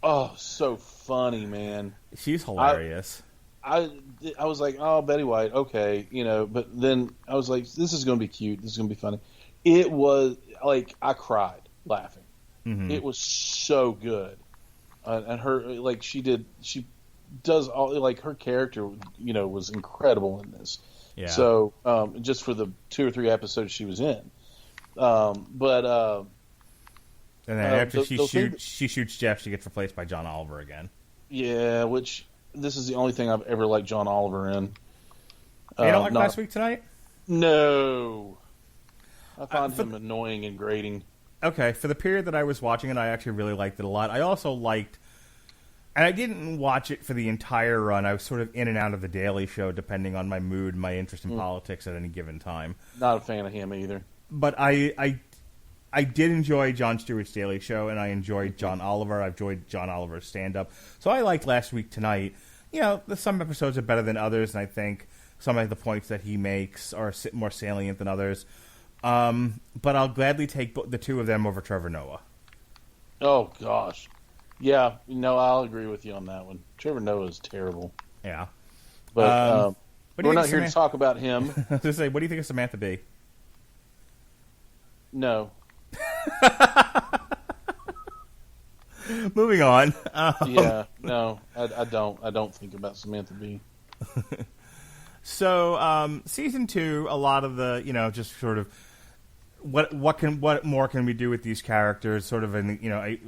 Oh, so funny, man. She's hilarious. I was like, oh, Betty White, okay, but then I was like, this is going to be cute. This is going to be funny. It was like I cried laughing. Mm-hmm. It was so good, and her she does all her character was incredible in this. Yeah. So just for the 2 or 3 episodes she was in, and then after she shoots Jeff, she gets replaced by John Oliver again. Yeah, which this is the only thing I've ever liked John Oliver in. You don't like Last Week Tonight? No. I found him annoying and grating. Okay, for the period that I was watching it, I actually really liked it a lot. I also liked, and I didn't watch it for the entire run. I was sort of in and out of The Daily Show, depending on my mood, my interest in politics at any given time. Not a fan of him either. But I did enjoy Jon Stewart's Daily Show, and I enjoyed John Oliver. I enjoyed John Oliver's stand-up. So I liked Last Week Tonight. Some episodes are better than others, and I think some of the points that he makes are more salient than others. But I'll gladly take the two of them over Trevor Noah. Oh, gosh. Yeah, I'll agree with you on that one. Trevor Noah is terrible. Yeah. But we're not here to talk about him. I was going to say, what do you think of Samantha Bee? No. Moving on. Yeah, no, I don't. I don't think about Samantha Bee. So, season 2, a lot of the, just sort of what more can we do with these characters? Sort of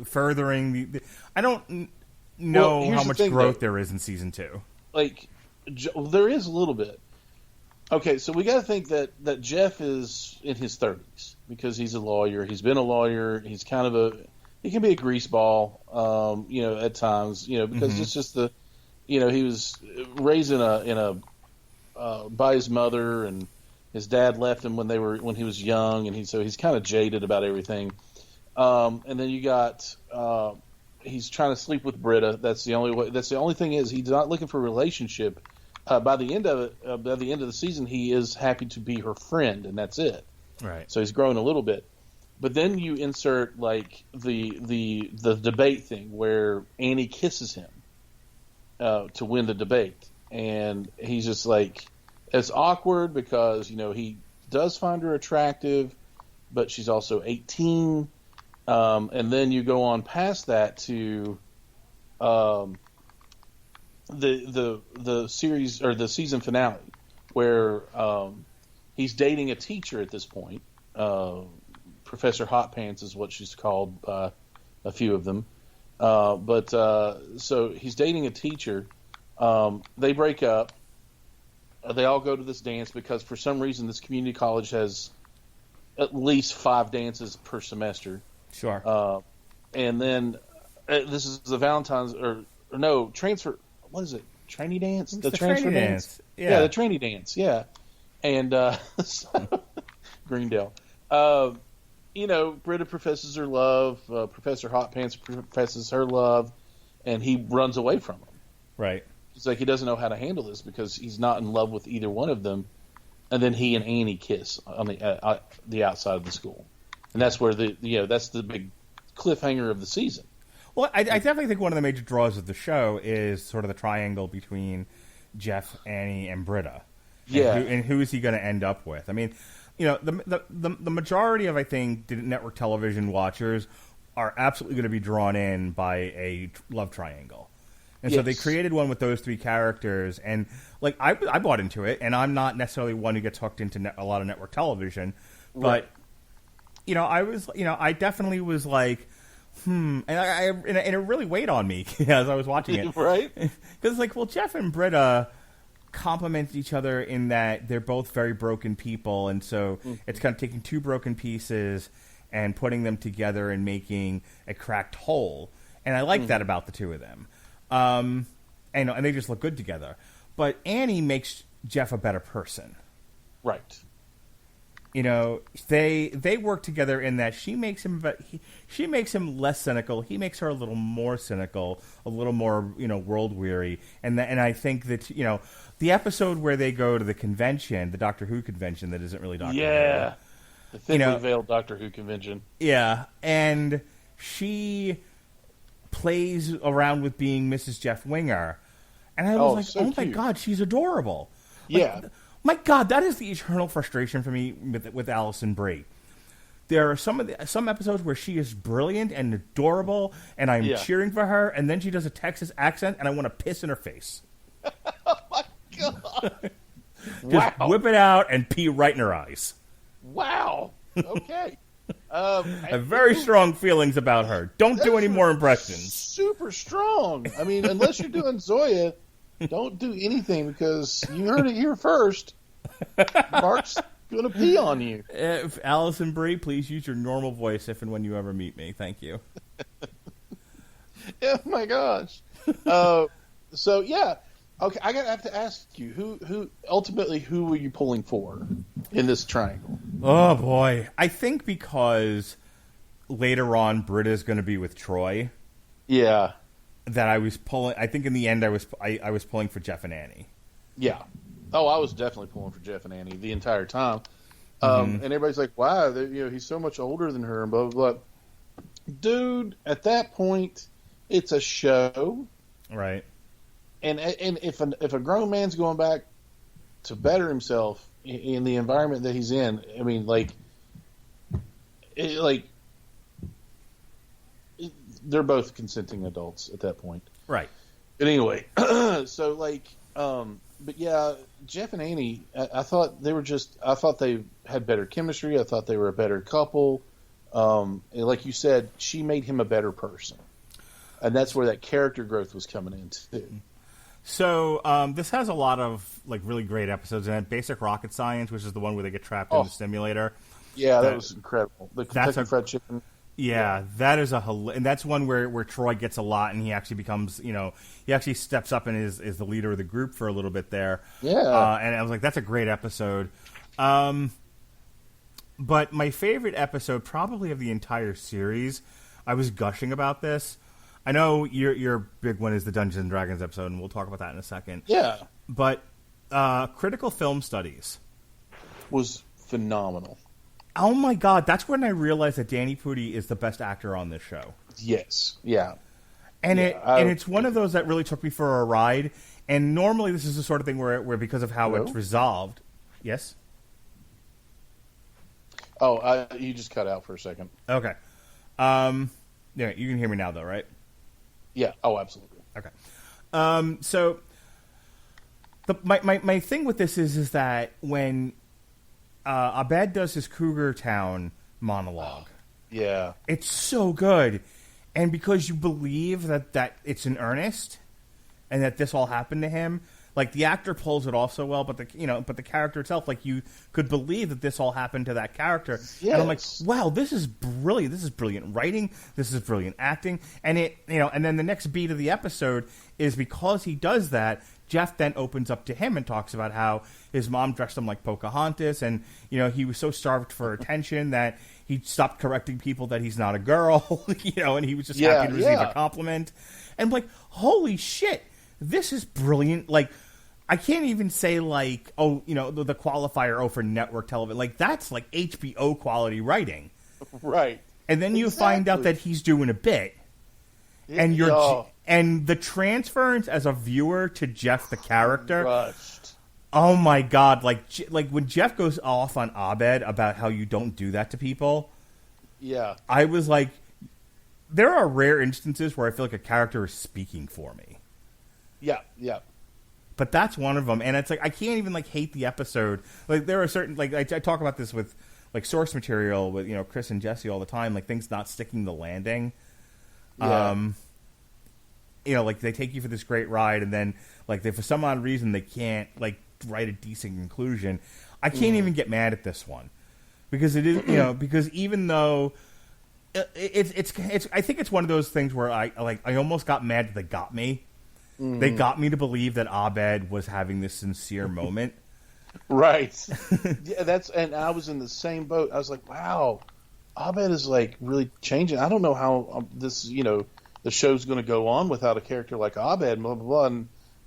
furthering the I don't know how much growth there is in season 2. There is a little bit. Okay, so we got to think that Jeff is in his 30s because he's a lawyer. He's been a lawyer. He's kind of he can be a greaseball, at times, because it's just he was raised by his mother, and his dad left him when he was young, and so he's kind of jaded about everything. And then you got he's trying to sleep with Britta. That's the only way. That's the only thing is he's not looking for a relationship. By the end of the season, he is happy to be her friend, and that's it. Right. So he's grown a little bit. But then you insert the debate thing where Annie kisses him to win the debate, and he's just it's awkward because he does find her attractive, but she's also 18, and then you go on past that to the series or the season finale where he's dating a teacher at this point. Professor Hot Pants is what she's called by a few of them. So he's dating a teacher. They break up. They all go to this dance because for some reason this community college has at least 5 dances per semester. Sure. And then this is the Valentine's transfer. What is it? Trainee dance? The transfer dance. Yeah, the trainee dance. Yeah. And Greendale. Britta professes her love. Professor Hot Pants professes her love, and he runs away from him. Right. It's like he doesn't know how to handle this because he's not in love with either one of them. And then he and Annie kiss on the outside of the school, and that's where that's the big cliffhanger of the season. Well, I definitely think one of the major draws of the show is sort of the triangle between Jeff, Annie, and Britta. Yeah. And who is he going to end up with? I mean, the majority of, I think, network television watchers are absolutely going to be drawn in by a love triangle. And so they created one with those 3 characters. And, I bought into it, and I'm not necessarily one who gets hooked into a lot of network television. But, I definitely was like, and it really weighed on me as I was watching it. Right? Because, Jeff and Britta complement each other in that they're both very broken people, and so it's kind of taking 2 broken pieces and putting them together and making a cracked whole. And I like that about the 2 of them. And they just look good together. But Annie makes Jeff a better person. Right. They work together in that she makes him less cynical. He makes her a little more cynical, a little more world weary. And I think that the episode where they go to the convention, the Doctor Who convention that isn't really Doctor Who. Yeah, the thinly veiled Doctor Who convention. Yeah, and she plays around with being Mrs. Jeff Winger, And I was like, so oh my cute. God, she's adorable. Like, Yeah. my God, that is the eternal frustration for me with Allison Brie. There are some episodes where she is brilliant and adorable, and I'm cheering for her, and then she does a Texas accent, and I want to piss in her face. Oh my God! Just whip it out and pee right in her eyes. Wow. Okay. I have very strong feelings about her. Don't do any more impressions. Super strong. I mean, unless you're doing Zoya, don't do anything because you heard it here first. Mark's gonna pee on you. If Allison Brie, please use your normal voice if and when you ever meet me. Thank you. Oh my gosh. So yeah. Okay, have to ask you who ultimately who were you pulling for in this triangle? Oh boy, I think because later on Britta's going to be with Troy. Yeah. That I was pulling. I think in the end I was pulling for Jeff and Annie. Yeah. Oh, I was definitely pulling for Jeff and Annie the entire time. And everybody's like, "Wow, he's so much older than her," and blah blah blah. Dude, at that point, it's a show, right? And if a grown man's going back to better himself in the environment that he's in, I mean, they're both consenting adults at that point, right? But anyway, but yeah, Jeff and Annie, I thought they had better chemistry. I thought they were a better couple. And like you said, she made him a better person, and that's where that character growth was coming in too. So this has a lot of really great episodes in it. Basic Rocket Science, which is the one where they get trapped in the simulator. Yeah, that was incredible. The Kentucky Fried Chicken. Yeah, that is and that's one where Troy gets a lot, and he actually becomes, he actually steps up and is the leader of the group for a little bit there. Yeah, and I was like, that's a great episode. But my favorite episode, probably of the entire series, I was gushing about this. I know your big one is the Dungeons and Dragons episode, and we'll talk about that in a second. Yeah. But Critical Film Studies was phenomenal. Oh my God, that's when I realized that Danny Pudi is the best actor on this show. Yes. Yeah. And it's one of those that really took me for a ride. And normally this is the sort of thing where because of how it's resolved. Yes? Oh, you just cut out for a second. Okay. Yeah, you can hear me now, though, right? Yeah. Oh, absolutely. Okay. So my thing with this is that when Abed does his Cougar Town monologue, yeah, it's so good, and because you believe that it's in earnest, and that this all happened to him. Like, the actor pulls it off so well, but the character itself, like, you could believe that this all happened to that character. Yes. And I'm like, wow, this is brilliant. This is brilliant writing. This is brilliant acting. And and then the next beat of the episode is because he does that, Jeff then opens up to him and talks about how his mom dressed him like Pocahontas, and he was so starved for attention that he stopped correcting people that he's not a girl, and he was just happy to receive a compliment. And I'm like, holy shit, this is brilliant. Like, I can't even say the qualifier for network television. Like, that's like HBO quality writing, right? And then you find out that he's doing a bit, and and the transference as a viewer to Jeff the character. Rushed. Oh my God! Like when Jeff goes off on Abed about how you don't do that to people. Yeah, I was like, there are rare instances where I feel like a character is speaking for me. Yeah, yeah. But that's one of them, and it's like I can't even hate the episode. Like, there are certain I talk about this with source material with Chris and Jesse all the time. Like, things not sticking the landing. Yeah. They take you for this great ride, and then they, for some odd reason they can't write a decent conclusion. I can't even get mad at this one because it is because even though it's I think it's one of those things where I almost got mad that they got me. They got me to believe that Abed was having this sincere moment. Right. Yeah, and I was in the same boat. I was like, wow, Abed is really changing. I don't know how this, the show's going to go on without a character like Abed, blah, blah, blah.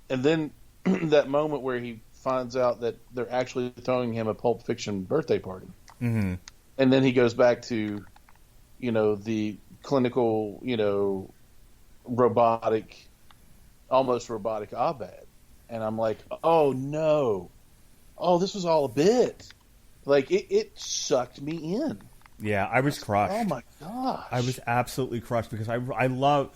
And then that moment where he finds out that they're actually throwing him a Pulp Fiction birthday party. Mm-hmm. And then he goes back to, the clinical, robotic almost robotic Abed, and I'm like, oh no, oh this was all a bit. Like it sucked me in. Yeah, I was crushed. Oh my gosh, I was absolutely crushed because I love,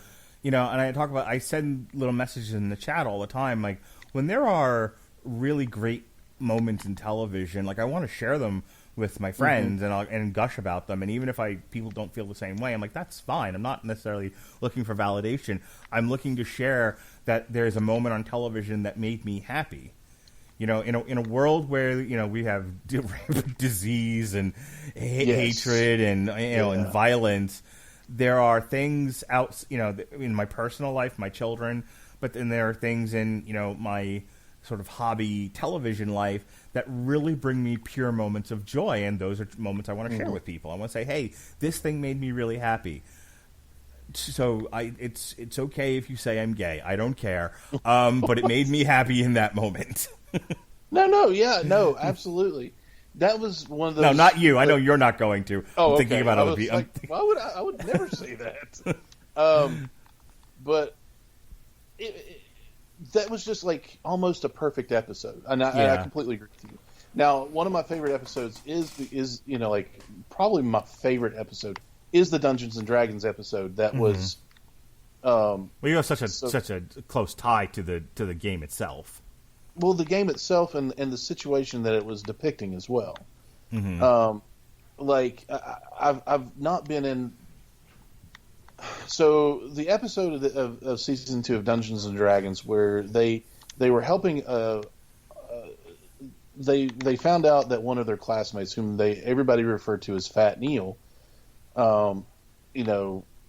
and I send little messages in the chat all the time. Like when there are really great moments in television, like I want to share them with my friends and gush about them. And even if people don't feel the same way, I'm like, that's fine. I'm not necessarily looking for validation. I'm looking to share that there's a moment on television that made me happy. In a world where we have disease and hatred and and violence, there are things out in my personal life, my children, but then there are things in my sort of hobby television life that really bring me pure moments of joy, and those are moments I want to share with people. I want to say, hey, this thing made me really happy. So it's okay if you say I'm gay. I don't care, but it made me happy in that moment. No, absolutely. That was one of those. No, not you. I know you're not going to. Oh, I'm thinking about other people. Like, why would I would never say that. But that was just like almost a perfect episode, and I completely agree with you. Now, one of my favorite episodes is like probably my favorite episode is the Dungeons and Dragons episode. That was. Well, you have such a close tie to the game itself. Well, the game itself and the situation that it was depicting as well. Like I've not been in. So the episode of season 2 of Dungeons and Dragons where they were helping. They found out that one of their classmates, whom everybody referred to as Fat Neil,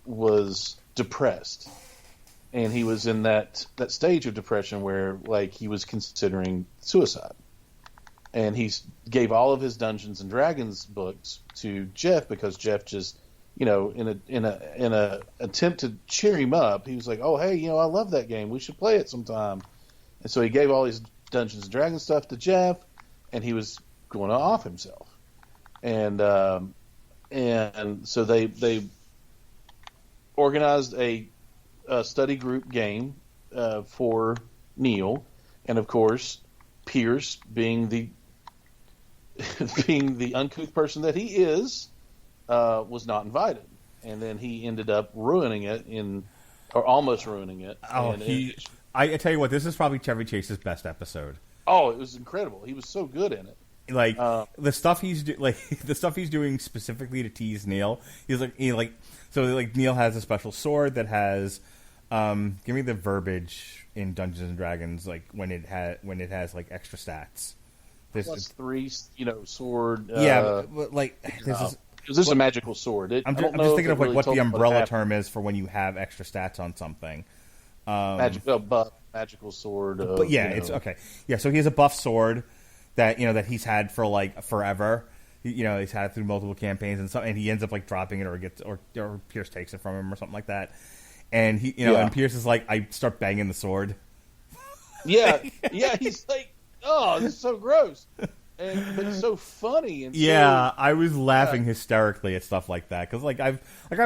was depressed. And he was in that stage of depression where, like, he was considering suicide. And he gave all of his Dungeons and Dragons books to Jeff because Jeff just, in a attempt to cheer him up, he was like, "Oh, hey, I love that game. We should play it sometime." And so he gave all his Dungeons and Dragons stuff to Jeff, and he was going to off himself. And so they organized a study group game for Neil, and of course, Pierce, being the uncouth person that he is, was not invited, and then he ended up ruining it or almost ruining it. Oh, I tell you what, this is probably Chevy Chase's best episode. Oh, it was incredible. He was so good in it. Like the stuff he's doing specifically to tease Neil. So Neil has a special sword that has. Give me the verbiage in Dungeons and Dragons, like when it has like extra stats. +3, sword. But like this is a magical sword. I'm just thinking of like what the umbrella term is for when you have extra stats on something. Magical sword. But yeah, it's okay. Yeah, so he has a buff sword that that he's had for like forever. He's had it through multiple campaigns and he ends up like dropping it or Pierce takes it from him or something like that. And he, and Pierce is like, I start banging the sword. Yeah, he's like, oh, this is so gross, but it's so funny. And I was laughing hysterically at stuff like that because I've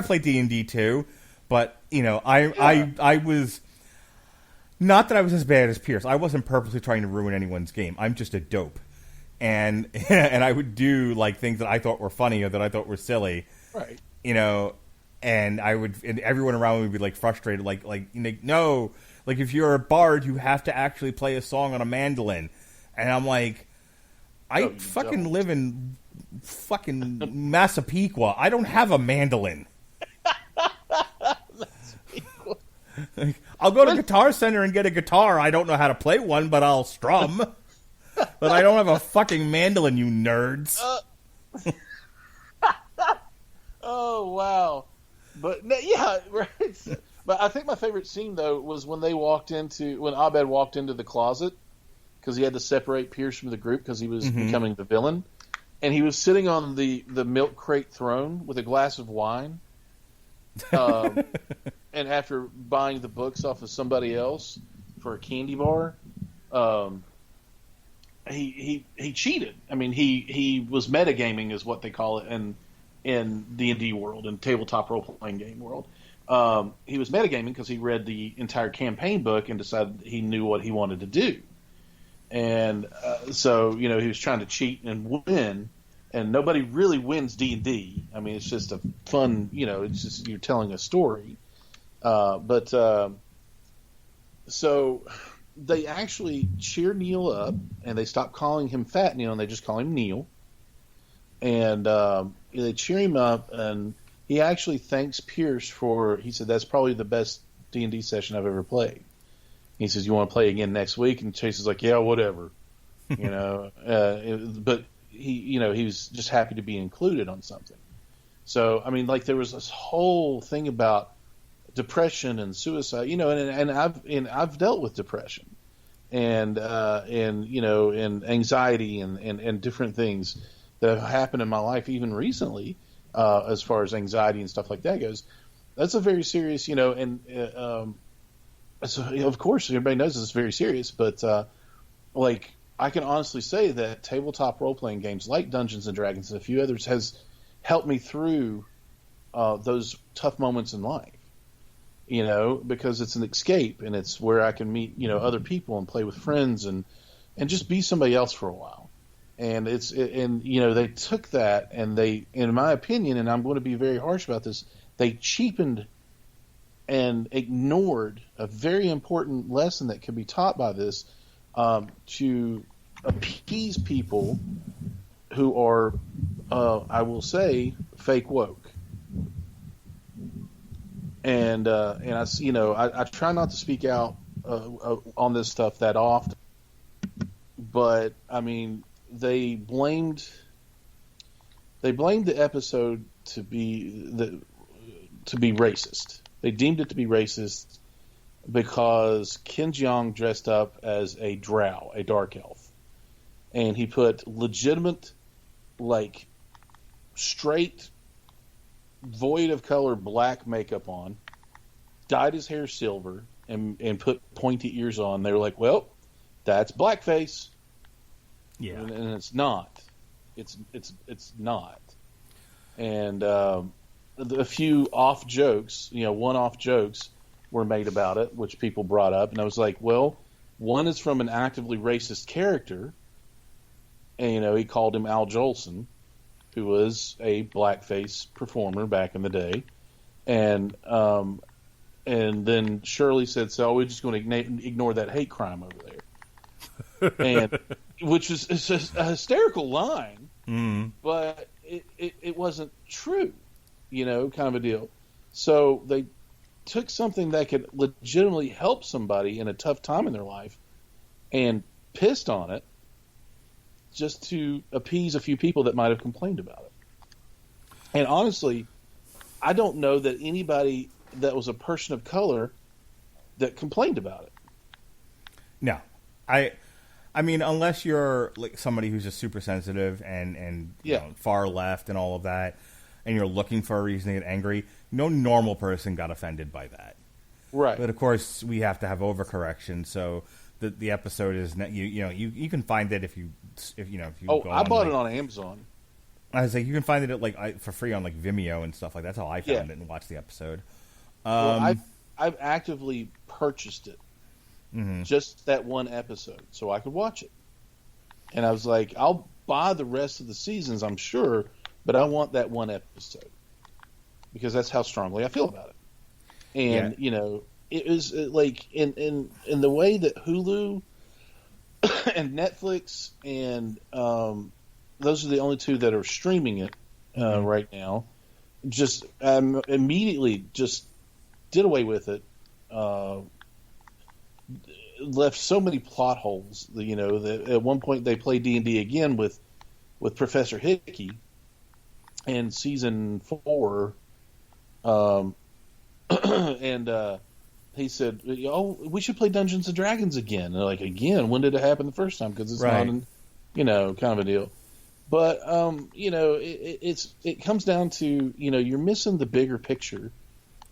played D&D too, but I was not that I was as bad as Pierce. I wasn't purposely trying to ruin anyone's game. I'm just a dope, and I would do like things that I thought were funny or that I thought were silly, right? And everyone around me would be like frustrated, no, like if you're a bard, you have to actually play a song on a mandolin, and I'm like, I live in fucking Massapequa. I don't have a mandolin. I'll go to Guitar Center and get a guitar. I don't know how to play one, but I'll strum. But I don't have a fucking mandolin, you nerds. Oh wow. But yeah, right. But I think my favorite scene though was when Abed walked into the closet because he had to separate Pierce from the group because he was becoming the villain, and he was sitting on the milk crate throne with a glass of wine, and after buying the books off of somebody else for a candy bar, he cheated. I mean, he was metagaming is what they call it in D&D world, in tabletop role playing game world. he was metagaming because he read the entire campaign book and decided he knew what he wanted to do. And so, he was trying to cheat and win, and nobody really wins D&D. I mean, it's just a fun, it's just you're telling a story. So they actually cheer Neil up, and they stop calling him Fat Neil, and they just call him Neil. And they cheer him up, and he actually thanks Pierce he said, that's probably the best D&D session I've ever played. He says, you want to play again next week? And Chase is like, yeah, whatever. But he was just happy to be included on something. So, I mean, like there was this whole thing about depression and suicide, and I've dealt with depression and anxiety and different things that have happened in my life, even recently, as far as anxiety and stuff like that goes. That's a very serious, so, of course, everybody knows this is very serious, but I can honestly say that tabletop role-playing games like Dungeons and Dragons and a few others has helped me through those tough moments in life. Because it's an escape, and it's where I can meet other people and play with friends and just be somebody else for a while. And they took that and they, in my opinion, and I'm going to be very harsh about this, they cheapened and ignored a very important lesson that could be taught by this to appease people who are, I will say, fake woke. And I try not to speak out on this stuff that often, but I mean they blamed the episode to be racist. They deemed it to be racist because Ken Jeong dressed up as a drow, a dark elf, and he put legitimate, like, straight, void of color black makeup on, dyed his hair silver, and put pointy ears on. They were like, well, that's blackface. Yeah. And it's not. It's not. And a few off jokes, one-off jokes were made about it, which people brought up. And I was like, well, one is from an actively racist character. And, he called him Al Jolson, who was a blackface performer back in the day. And then Shirley said, so we're just going to ignore that hate crime over there. And which is a hysterical line, but it wasn't true, kind of a deal. So they took something that could legitimately help somebody in a tough time in their life and pissed on it just to appease a few people that might have complained about it. And honestly, I don't know that anybody that was a person of color that complained about it. No. I mean, unless you're like somebody who's just super sensitive and far left and all of that, and you're looking for a reason to get angry, no normal person got offended by that. Right. But of course, we have to have overcorrection. So the episode is you can find it if you Oh, go I on, bought like, it on Amazon. I was like, you can find it for free on like Vimeo and stuff like that. That's how I found it and watched the episode. Well, I've actively purchased it. Mm-hmm. Just that one episode, so I could watch it. And I was like, I'll buy the rest of the seasons, I'm sure, but I want that one episode because that's how strongly I feel about it. And it was like in the way that Hulu and Netflix and those are the only two that are streaming it right now. Just immediately just did away with it. Left so many plot holes. That at one point they played D&D again with Professor Hickey in season 4, and he said, "Oh, we should play Dungeons and Dragons again." And they're like, "Again? When did it happen the first time? Because it's right. not, kind of a deal." But it comes down to you're missing the bigger picture.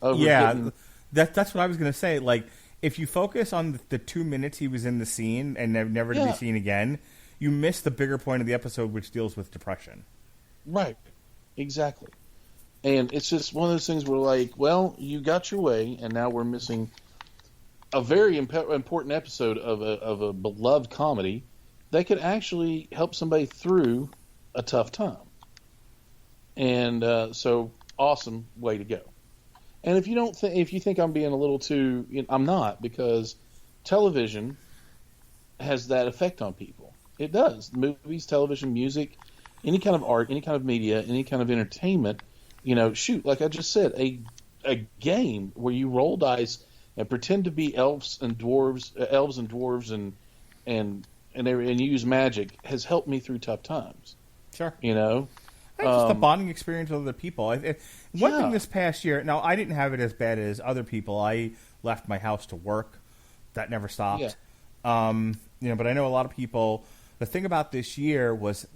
That's what I was going to say. Like, if you focus on the 2 minutes he was in the scene and never to be seen again, you miss the bigger point of the episode, which deals with depression. Right. Exactly. And it's just one of those things where, like, well, you got your way, and now we're missing a very important episode of a beloved comedy that could actually help somebody through a tough time. And so, awesome way to go. And if you think I'm being a little too, I'm not, because television has that effect on people. It does. Movies, television, music, any kind of art, any kind of media, any kind of entertainment. Shoot, like I just said, a game where you roll dice and pretend to be elves and dwarves, and use magic has helped me through tough times. Sure. I think just the bonding experience with other people. One thing this past year, now I didn't have it as bad as other people. I left my house to work. That never stopped. Yeah. But I know a lot of people. The thing about this year was,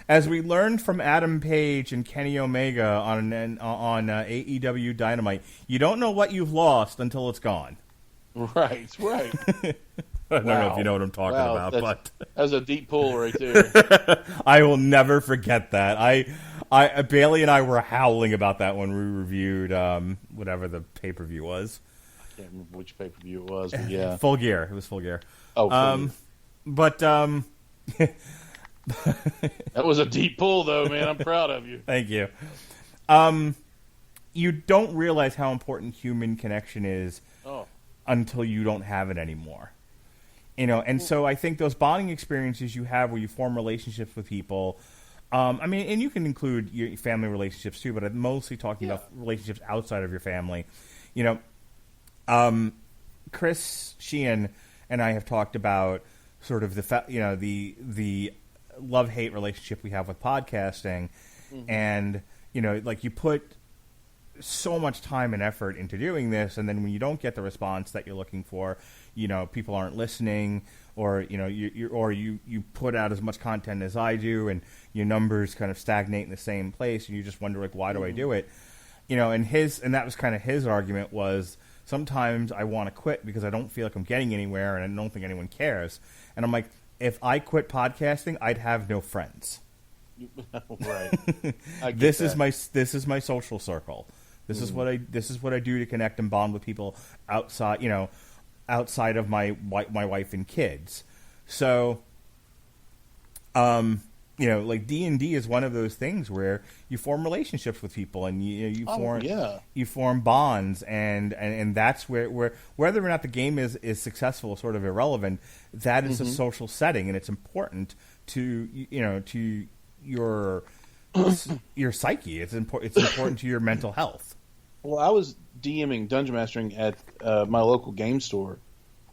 as we learned from Adam Page and Kenny Omega on AEW Dynamite, you don't know what you've lost until it's gone. Right. I don't know if you know what I'm talking about, but that was a deep pull right there. I will never forget that. I Bailey and I were howling about that when we reviewed whatever the pay-per-view was. I can't remember which pay-per-view it was, but yeah. Full Gear. It was Full Gear. Oh, Full Gear. But that was a deep pull, though, man. I'm proud of you. Thank you. You don't realize how important human connection is until you don't have it anymore. And so I think those bonding experiences you have where you form relationships with people, and you can include your family relationships too, but I'm mostly talking about relationships outside of your family. Chris Sheehan and I have talked about sort of the love-hate relationship we have with podcasting, and like you put so much time and effort into doing this, and then when you don't get the response that you're looking for, people aren't listening, or you put out as much content as I do, and your numbers kind of stagnate in the same place, and you just wonder, like, why do I do it? And that was kind of his argument was, sometimes I want to quit because I don't feel like I'm getting anywhere, and I don't think anyone cares. And I'm like, if I quit podcasting, I'd have no friends. Right. This is my social circle. This is what I do to connect and bond with people outside of my wife and kids. So, like D&D is one of those things where you form relationships with people, and you form bonds, and that's where whether or not the game is successful is sort of irrelevant. That is a social setting, and it's important to your psyche. It's important to your mental health. Well, I was DMing Dungeon Mastering at my local game store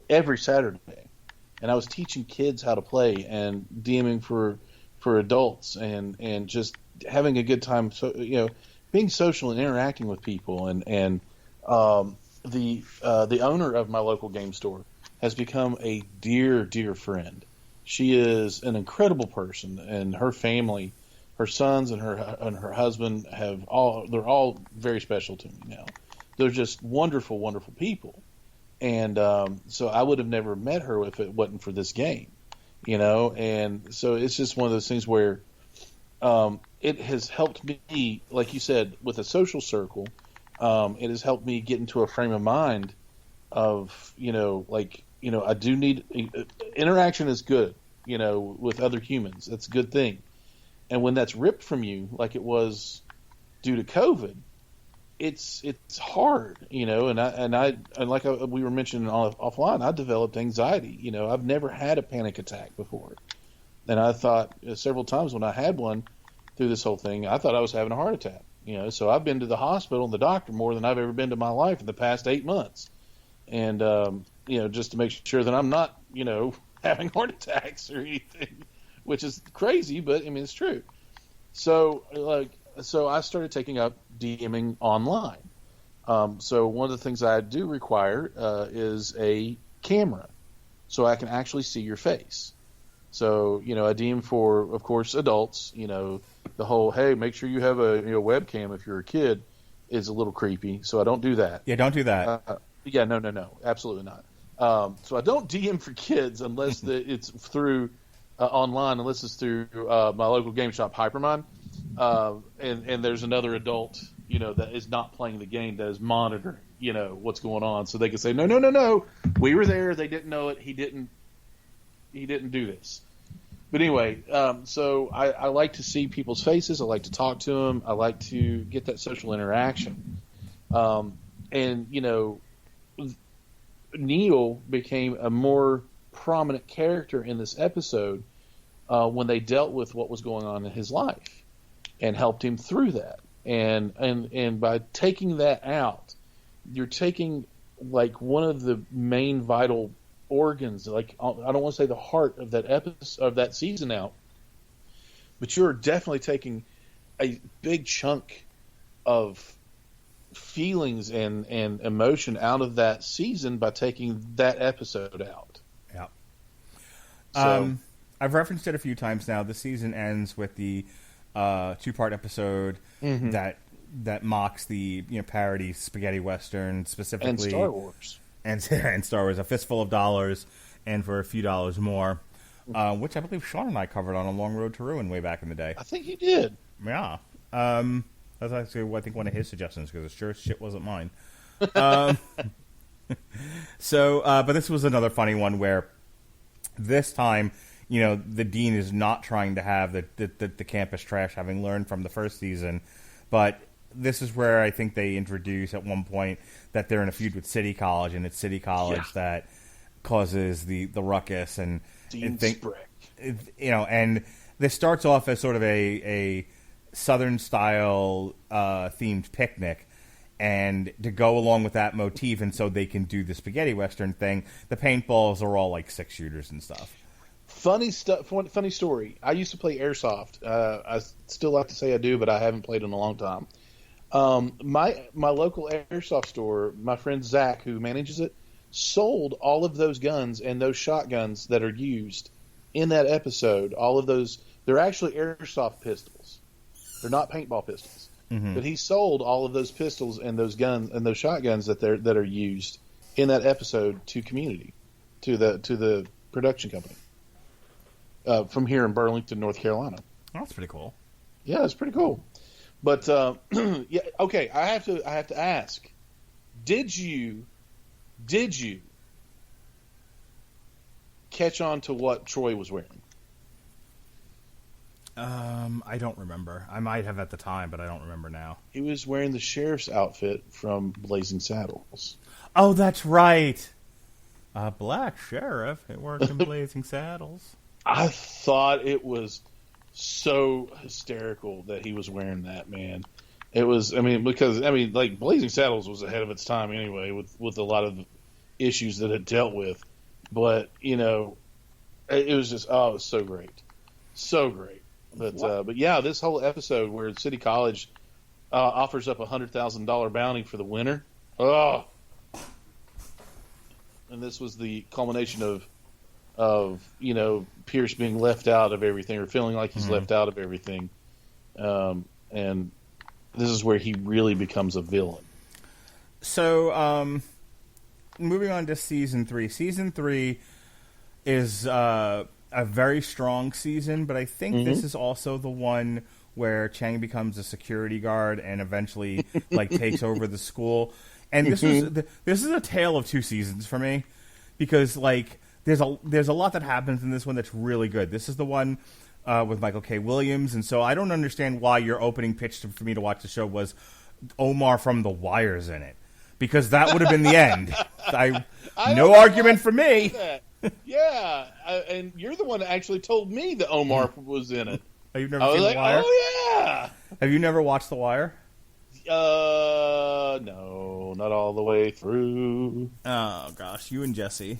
every Saturday, and I was teaching kids how to play and DMing for adults, and just having a good time. So being social and interacting with people, and the owner of my local game store has become a dear friend. She is an incredible person, and her family, her sons and her husband they're all very special to me now. They're just wonderful people, and so I would have never met her if it wasn't for this game, and so it's just one of those things where it has helped me, like you said, with a social circle. It has helped me get into a frame of mind of I do need interaction is good, with other humans. That's a good thing. And when that's ripped from you, like it was due to COVID, it's hard, and like we were mentioning offline, I developed anxiety. I've never had a panic attack before, and I thought several times when I had one through this whole thing, I thought I was having a heart attack. So I've been to the hospital and the doctor more than I've ever been to my life in the past 8 months, and just to make sure that I'm not having heart attacks or anything, which is crazy, but I mean it's true. So I started taking up DMing online. So one of the things I do require is a camera, so I can actually see your face. So I DM for, of course, adults. The whole hey, make sure you have a webcam if you're a kid is a little creepy, so I don't do that. Yeah, don't do that. No, absolutely not. So I don't DM for kids unless it's through online, unless it's through my local game shop, Hypermine. And there's another adult, that is not playing the game, that is monitoring, what's going on, so they can say, no, we were there, they didn't know it, he didn't do this. But anyway, so I like to see people's faces, I like to talk to them, I like to get that social interaction. And Neil became a more prominent character in this episode when they dealt with what was going on in his life and helped him through that. And by taking that out, you're taking like one of the main vital organs, like I don't want to say the heart of that episode, of that season out, but you're definitely taking a big chunk of feelings and emotion out of that season by taking that episode out. Yeah. So, I've referenced it a few times now. The season ends with the two-part episode that mocks the parody spaghetti western, specifically, and Star Wars, and Star Wars, A Fistful of Dollars, and For a Few Dollars More, which I believe Sean and I covered on A Long Road to Ruin way back in the day. I think you did. Yeah. That's actually, I think, one of his suggestions, because it sure as shit wasn't mine. But this was another funny one where this time, the dean is not trying to have the campus trash, having learned from the first season, but this is where I think they introduce at one point that they're in a feud with City College, and it's City College that causes the ruckus, and and this starts off as sort of a Southern style themed picnic, and to go along with that motif, and so they can do the spaghetti western thing, the paintballs are all like 6-shooters and stuff. Funny stuff. Funny story. I used to play airsoft. I still like to say I do, but I haven't played in a long time. My local airsoft store, my friend Zach, who manages it, sold all of those guns and those shotguns that are used in that episode. All of those, they're actually airsoft pistols. They're not paintball pistols. Mm-hmm. But he sold all of those pistols and those guns and those shotguns that are used in that episode to community, to the production company from here in Burlington, North Carolina. Oh, that's pretty cool. Yeah, it's pretty cool. But yeah, okay. I have to ask: Did you catch on to what Troy was wearing? I don't remember. I might have at the time, but I don't remember now. He was wearing the sheriff's outfit from Blazing Saddles. Oh, that's right. A black sheriff. It worked in Blazing Saddles. I thought it was so hysterical that he was wearing that, man. It was, because like Blazing Saddles was ahead of its time anyway, with a lot of issues that it dealt with. But, it was just, it was so great. So great. But yeah, this whole episode where City College offers up $100,000 bounty for the winner. Oh, and this was the culmination of Pierce being left out of everything, or feeling like he's left out of everything, and this is where he really becomes a villain. So, moving on to season 3. Season 3 is a very strong season, but I think this is also the one where Chang becomes a security guard and eventually takes over the school. And this is a tale of two seasons for me, because there's a lot that happens in this one that's really good. This is the one with Michael K. Williams, and so I don't understand why your opening pitch for me to watch the show was Omar from The Wire's in it, because that would have been the end. No argument for me. Yeah, and you're the one that actually told me that Omar was in it. Oh, you've never seen The Wire? Oh, yeah. Have you never watched The Wire? No, not all the way through. Oh, gosh, you and Jesse.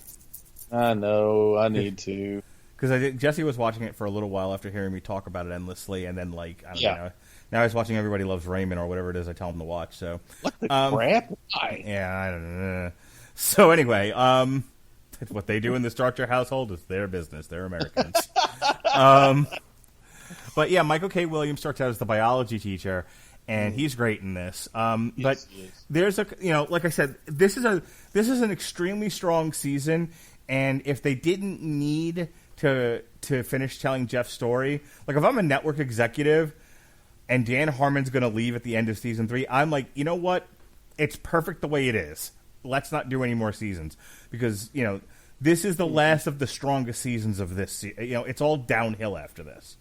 I know, I need to. Because Jesse was watching it for a little while after hearing me talk about it endlessly, and then, I don't know. Now he's watching Everybody Loves Raymond, or whatever it is I tell him to watch, so. What the crap? Why? Yeah, I don't know. So, anyway, what they do in the Starcher household is their business. They're Americans. But yeah, Michael K. Williams starts out as the biology teacher, and he's great in this. But there's like I said, this is an extremely strong season, and if they didn't need to finish telling Jeff's story. Like, if I'm a network executive and Dan Harmon's going to leave at the end of season 3, I'm like, you know what? It's perfect the way it is. Let's not do any more seasons because, you know, this is the last of the strongest seasons of this. You know, it's all downhill after this.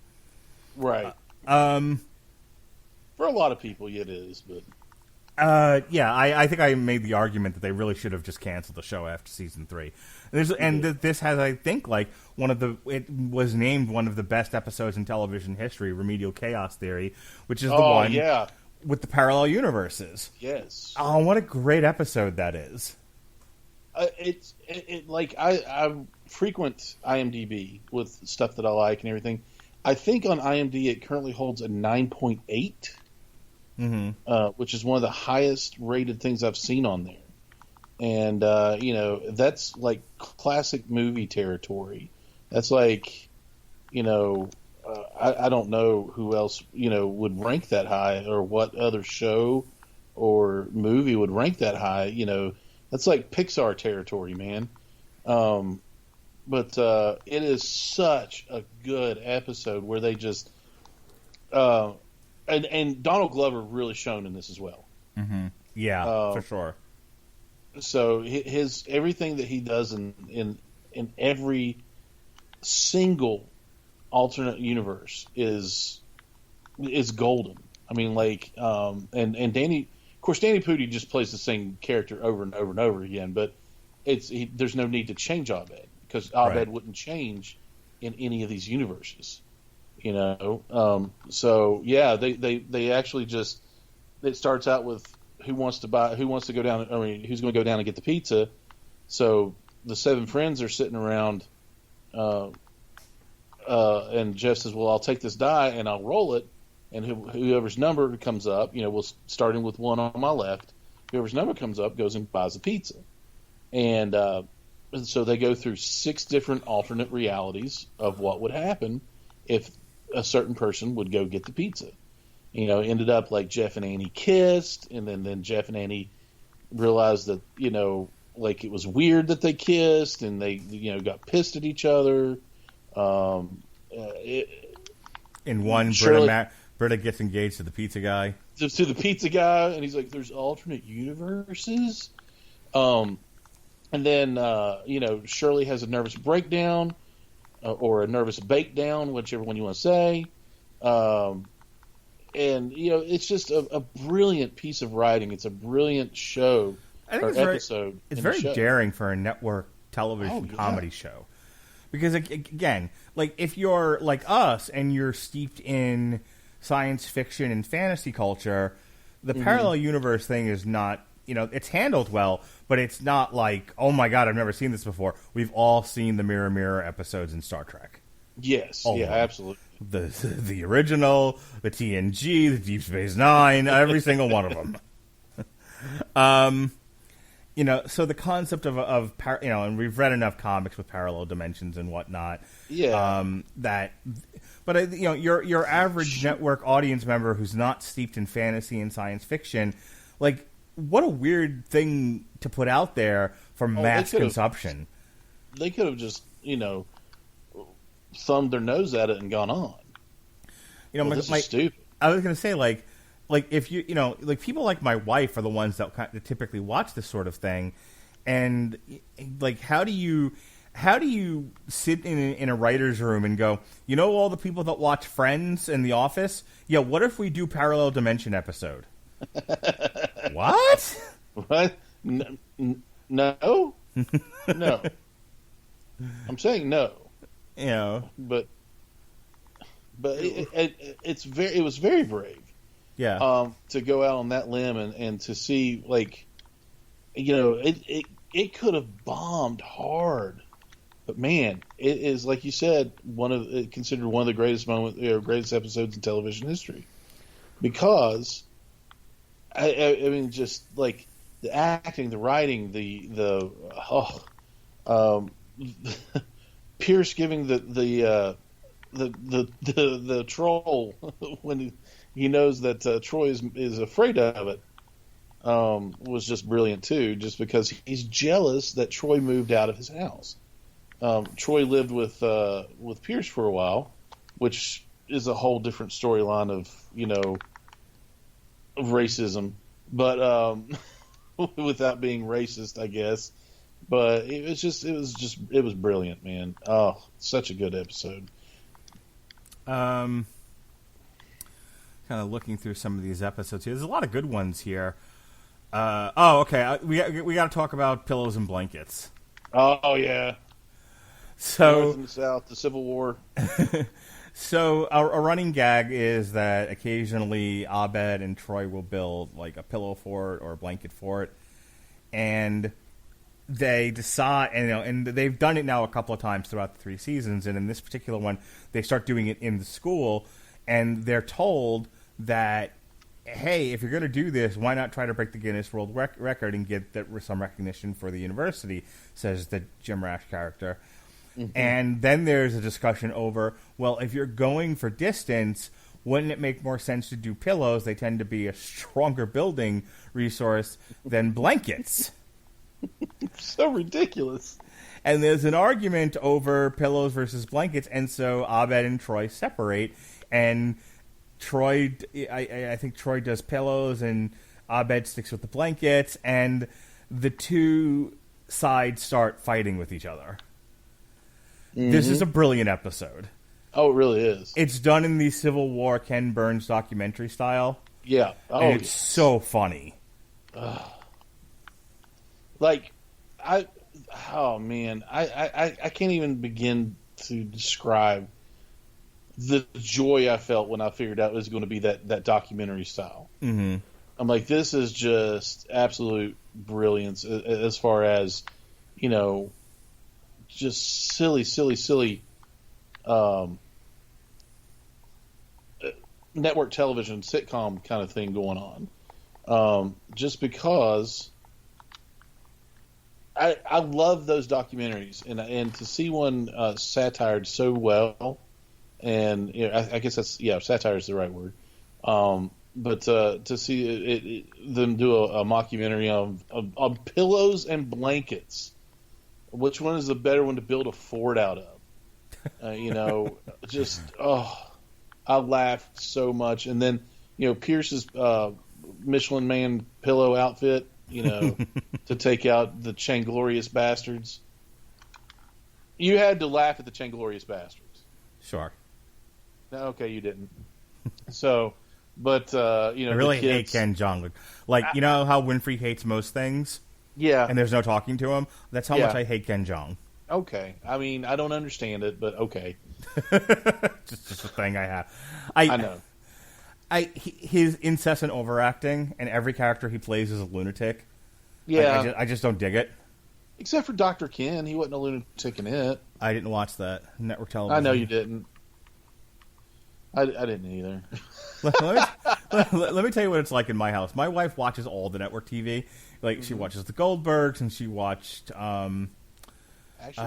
Right. For a lot of people, it is, but. Yeah, I think I made the argument that they really should have just canceled the show after season 3. This has, I think, like it was named one of the best episodes in television history, Remedial Chaos Theory, which is the one with the parallel universes. Yes. Oh, what a great episode that is. I frequent IMDb with stuff that I like and everything. I think on IMDb it currently holds a 9.8. Which is one of the highest rated things I've seen on there. And, you know, that's like classic movie territory. That's like, you know, I don't know who else, you know, would rank that high or what other show or movie would rank that high. You know, that's like Pixar territory, man. But it is such a good episode where they just, and Donald Glover really shone in this as well. Mm-hmm. Yeah, for sure. So his everything that he does in every single alternate universe is golden. I mean, like, and Danny, of course, Danny Pudi just plays the same character over and over and over again. But there's no need to change Abed because Abed wouldn't change in any of these universes. You know, so yeah, they actually just, it starts out with who wants to go down. I mean, who's going to go down and get the pizza? So the 7 friends are sitting around, and Jeff says, "Well, I'll take this die and I'll roll it, and whoever's number comes up, you know, we'll starting with one on my left. Whoever's number comes up goes and buys the pizza, and so they go through 6 different alternate realities of what would happen if a certain person would go get the pizza. You know, ended up like Jeff and Annie kissed, and then Jeff and Annie realized that, you know, like it was weird that they kissed, and they, you know, got pissed at each other. In one, Britta gets engaged to the pizza guy. To the pizza guy, and he's like, "There's alternate universes." And then, you know, Shirley has a nervous breakdown. Or a nervous breakdown, whichever one you want to say. And, you know, it's just a brilliant piece of writing. It's a brilliant show or episode. It's very daring for a network television comedy show. Because, again, like, if you're like us and you're steeped in science fiction and fantasy culture, the parallel universe thing is not, you know, it's handled well, but it's not like, oh my God, I've never seen this before. We've all seen the Mirror Mirror episodes in Star Trek. Yes, absolutely. The original, the TNG, the Deep Space Nine, every single one of them. You know, so the concept of you know, and we've read enough comics with parallel dimensions and whatnot. Yeah. But you know, your average network audience member who's not steeped in fantasy and science fiction, like, what a weird thing to put out there for mass consumption. They could have just, you know, thumbed their nose at it and gone on. You know, this is stupid. I was going to say, like if you know, like people like my wife are the ones that typically watch this sort of thing, and like, how do you sit in a writer's room and go, you know, all the people that watch Friends and The Office? Yeah, what if we do parallel dimension episode? What? What? No. No. I'm saying no. You know, but it was very brave. Yeah. To go out on that limb and to see, like, you know, it could have bombed hard, but man, it is, like you said, considered one of the greatest greatest episodes in television history, because I mean, just like the acting, the writing, Pierce giving the troll when he knows that Troy is afraid of it, was just brilliant too. Just because he's jealous that Troy moved out of his house, Troy lived with Pierce for a while, which is a whole different storyline of of racism, but without being racist, I guess. But it was brilliant, man. Oh, such a good episode. Kind of looking through some of these episodes here. There's a lot of good ones here. Okay. We got to talk about pillows and blankets. Oh yeah. So North and South, the Civil War. So a running gag is that occasionally Abed and Troy will build like a pillow fort or a blanket fort, and they decide, and they've done it now a couple of times throughout the 3 seasons, and in this particular one, they start doing it in the school, and they're told that, hey, if you're going to do this, why not try to break the Guinness World Record and get some recognition for the university, says the Jim Rash character. Mm-hmm. And then there's a discussion over, well, if you're going for distance, wouldn't it make more sense to do pillows? They tend to be a stronger building resource than blankets. So ridiculous. And there's an argument over pillows versus blankets, and so Abed and Troy separate, and Troy, I think Troy does pillows, and Abed sticks with the blankets, and the two sides start fighting with each other. Mm-hmm. This is a brilliant episode. Oh, it really is. It's done in the Civil War Ken Burns documentary style. Yeah. Oh, and it's so funny. Oh man, I can't even begin to describe the joy I felt when I figured out it was going to be that documentary style. Mm-hmm. I'm like, this is just absolute brilliance as far as, just silly network television sitcom kind of thing going on. Just because I love those documentaries, and to see one satired so well, and I guess satire is the right word. But to see them do a mockumentary on pillows and blankets, which one is the better one to build a fort out of? I laughed so much, and then Pierce's Michelin Man pillow outfit, to take out the Changlorious Bastards. You had to laugh at the Changlorious Bastards. Sure. No, okay, you didn't. So, but I really hate Ken Jeong. Like, you know how Winfrey hates most things? Yeah. And there's no talking to him? That's how much I hate Ken Jeong. Okay. I mean, I don't understand it, but okay. just a thing I have. I know. His incessant overacting, and every character he plays is a lunatic. Yeah. I just don't dig it. Except for Dr. Ken. He wasn't a lunatic in it. I didn't watch that. Network television. I know you didn't. I didn't either. let me tell you what it's like in my house. My wife watches all the network TV. Like, she watches the Goldbergs, and she watched... Actually,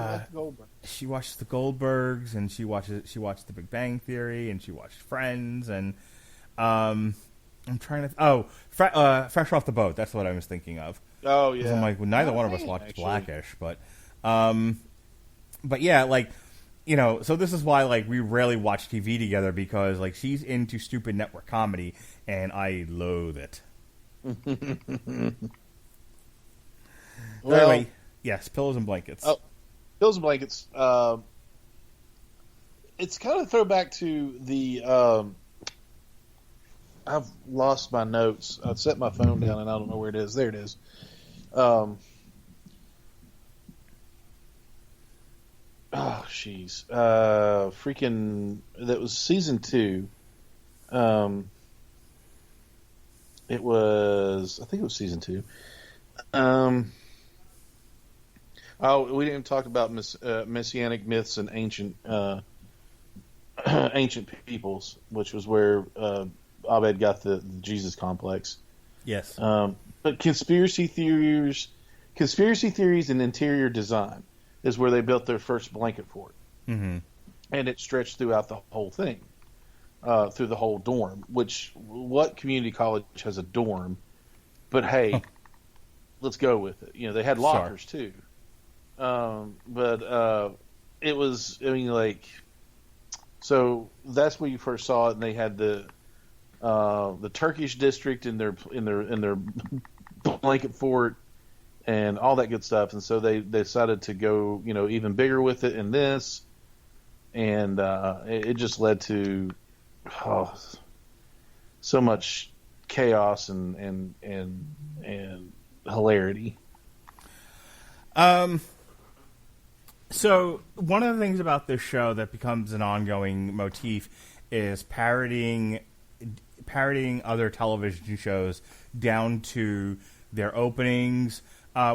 like the Goldbergs. She watches the Goldbergs, and she watched The Big Bang Theory, and she watched Friends, and I'm trying to... Fresh Off the Boat. That's what I was thinking of. Oh, yeah. I'm like, well, neither one of us watched Blackish, but yeah, like... so this is why, like, we rarely watch TV together, because, like, she's into stupid network comedy, and I loathe it. Well, anyway, yes, pillows and blankets. Oh, pillows and blankets. It's kind of a throwback to the... I've lost my notes. I set my phone down, and I don't know where it is. There it is. Oh, jeez. Freaking... That was season 2. It was... I think it was season 2. We didn't talk about messianic myths and ancient peoples, which was where Abed got the Jesus complex. Yes. But conspiracy theories and interior design is where they built their first blanket fort. Mm-hmm. And it stretched throughout the whole thing, through the whole dorm, what community college has a dorm? But hey, let's go with it. They had lockers too. But it was. I mean, like, so that's where you first saw it, and they had the Turkish district in their blanket fort and all that good stuff, and so they decided to go, even bigger with it in this, and it just led to so much chaos and hilarity. So one of the things about this show that becomes an ongoing motif is parodying other television shows down to their openings.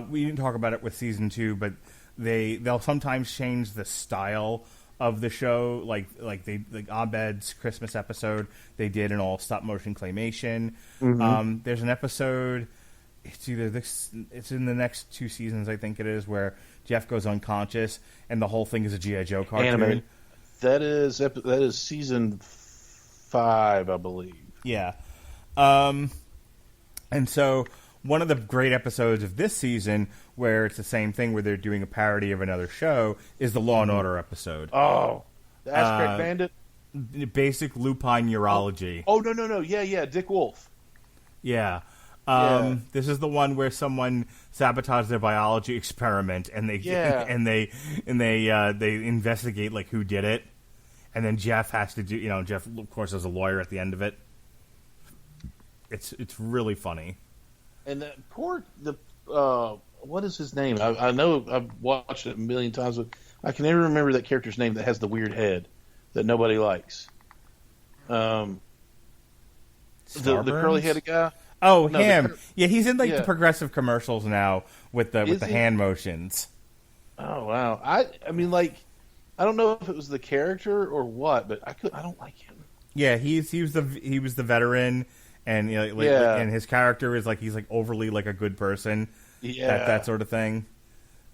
We didn't talk about it with season 2, but they'll sometimes change the style of the show, like Abed's Christmas episode. They did an all stop motion claymation. Mm-hmm. There's an episode. It's in the next 2 seasons, I think it is, where Jeff goes unconscious and the whole thing is a G.I. Joe cartoon. Animated. That is season 5, I believe. Yeah. And so one of the great episodes of this season, where it's the same thing, where they're doing a parody of another show, is the Law and Order episode. Oh, the Ass Bandit? Basic lupine urology. Oh, no. Yeah, Dick Wolf. Yeah. This is the one where someone sabotaged their biology experiment, and they they investigate like who did it, and then Jeff has to do. Jeff, of course, is a lawyer at the end of it. It's really funny. And what is his name? I know I've watched it a million times, but I can never remember that character's name that has the weird head that nobody likes. The curly-headed guy. Oh, no, him. Yeah, he's in the progressive commercials now with the hand motions. Oh wow! I mean, like, I don't know if it was the character or what, but I don't like him. Yeah, he was the veteran, and and his character is he's overly a good person. Yeah, that sort of thing.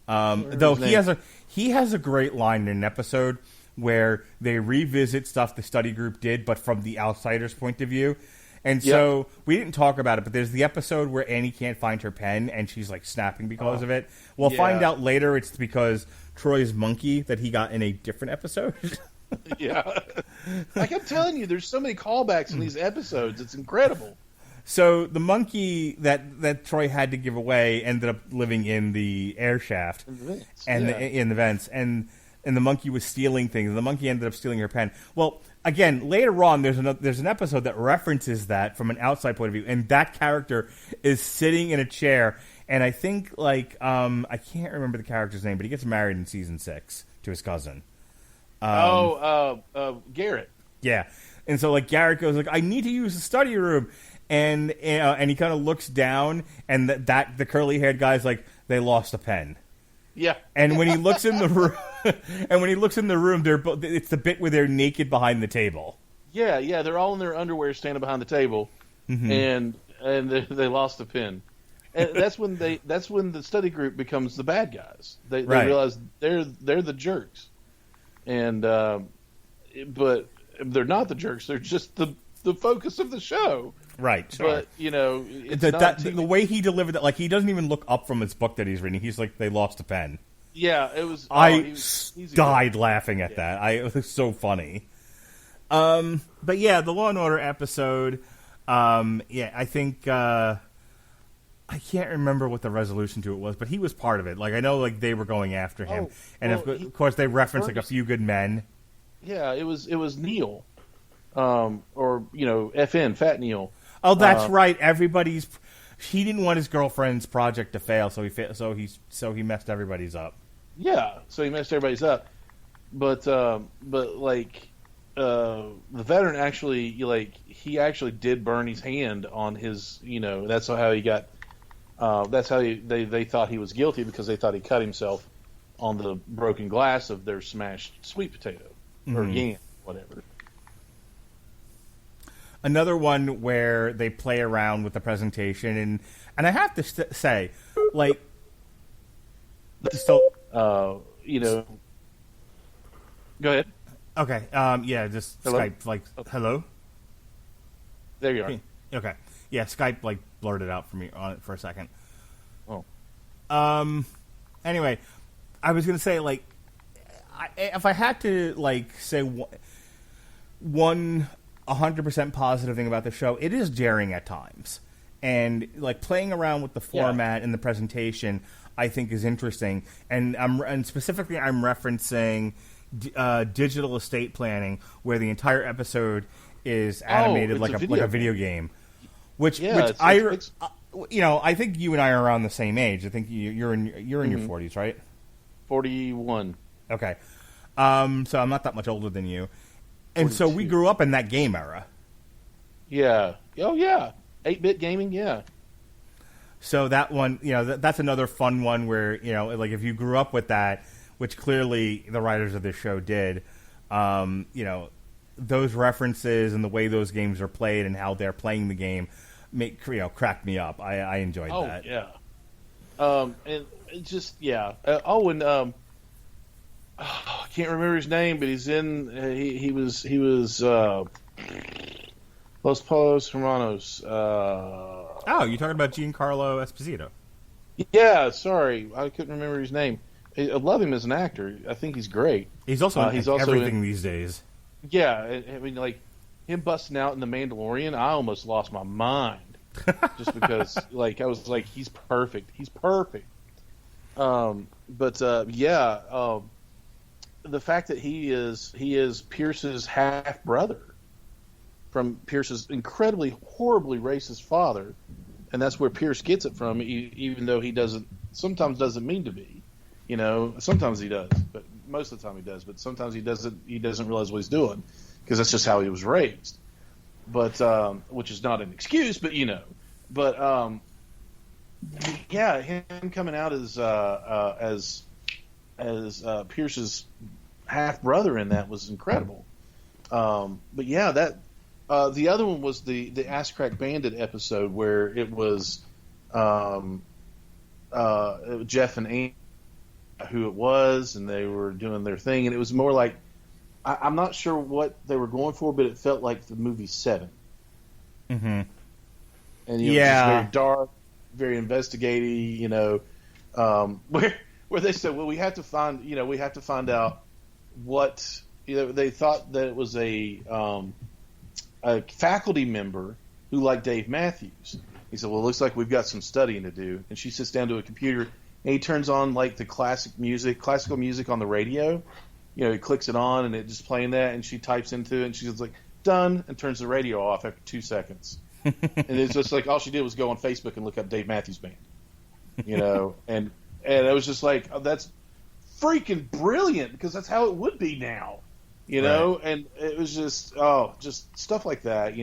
Though he has a great line in an episode where they revisit stuff the study group did, but from the outsider's point of view. And so we didn't talk about it, but there's the episode where Annie can't find her pen and she's snapping because of it. We'll find out later it's because Troy's monkey that he got in a different episode. Yeah. Like I'm telling you, there's so many callbacks in these episodes. It's incredible. So the monkey that Troy had to give away ended up living in the air shaft in the vents. And the monkey was stealing things. And the monkey ended up stealing her pen. Well, again, later on, there's an episode that references that from an outside point of view, and that character is sitting in a chair, and I think I can't remember the character's name, but he gets married in season 6 to his cousin. Garrett. Yeah, and so Garrett goes I need to use the study room, and he kind of looks down, and the curly haired guy's they lost a pen. Yeah. And when he looks in the room, it's the bit where they're naked behind the table. Yeah, they're all in their underwear standing behind the table, and they lost a pen. And that's when the study group becomes the bad guys. They realize they're the jerks, and but they're not the jerks. They're just the focus of the show. Right, but it's the way he delivered that, he doesn't even look up from his book that he's reading. He's they lost a pen. Yeah, it was. He's died laughing at that. It was so funny. But yeah, the Law and Order episode. I think I can't remember what the resolution to it was, but he was part of it. I know, they were going after him, of course they referenced A Few Good Men. Yeah, it was Neil, or FN Fat Neil. Oh, that's right. He didn't want his girlfriend's project to fail, so he messed everybody's up. Yeah, so he messed everybody's up. But the veteran actually he actually did burn his hand on his that's how he got. That's how they thought he was guilty, because they thought he cut himself on the broken glass of their smashed sweet potato or yam, whatever. Another one where they play around with the presentation, and I have to say, go ahead. Okay, just hello? Skype, hello? There you are. Okay. Yeah, Skype, blurted out for me on it for a second. Oh. Anyway, I was going to say, if I had to say one 100% positive thing about the show, it is jarring at times, and playing around with the format and the presentation, I think is interesting. And specifically, I'm referencing digital estate planning, where the entire episode is animated like a video game. Which I think you and I are around the same age. I think you're in your 40s, right? 41. Okay, so I'm not that much older than you, and 42. So we grew up in that game era. Yeah. Oh yeah. 8-bit gaming. Yeah. So that one, that's another fun one where if you grew up with that, which clearly the writers of this show did, those references and the way those games are played and how they're playing the game cracked me up. I enjoyed that. Oh yeah. And it just I can't remember his name, but he's in. He was Los Polos Hermanos. Oh, you're talking about Giancarlo Esposito? Yeah, sorry, I couldn't remember his name. I love him as an actor. I think he's great. He's also everything these days. Yeah, I mean, him busting out in The Mandalorian, I almost lost my mind. Just because, I was like, he's perfect. He's perfect. The fact that he is Pierce's half brother from Pierce's incredibly, horribly racist father, and that's where Pierce gets it from, even though he sometimes doesn't mean to be. Sometimes he does, but most of the time he does. But sometimes he doesn't realize what he's doing, because that's just how he was raised. But which is not an excuse, but him coming out as Pierce's half brother in that was incredible. The other one was the Ass Crack Bandit episode, where it was Jeff and Andy, who it was, and they were doing their thing, and it was more like, I'm not sure what they were going for, but it felt like the movie Seven. Mm-hmm. And it was just very dark, very investigative. Where they said, well, we have to find out what they thought that it was a faculty member who liked Dave Matthews. He said, well, it looks like we've got some studying to do. And she sits down to a computer, and he turns on the classical music on the radio. He clicks it on, and it just playing that, and she types into it, and she's like, done, and turns the radio off after 2 seconds. And it's just all she did was go on Facebook and look up Dave Matthews Band. And it was just like, oh, that's freaking brilliant, because that's how it would be now. Right. And it was just stuff like that,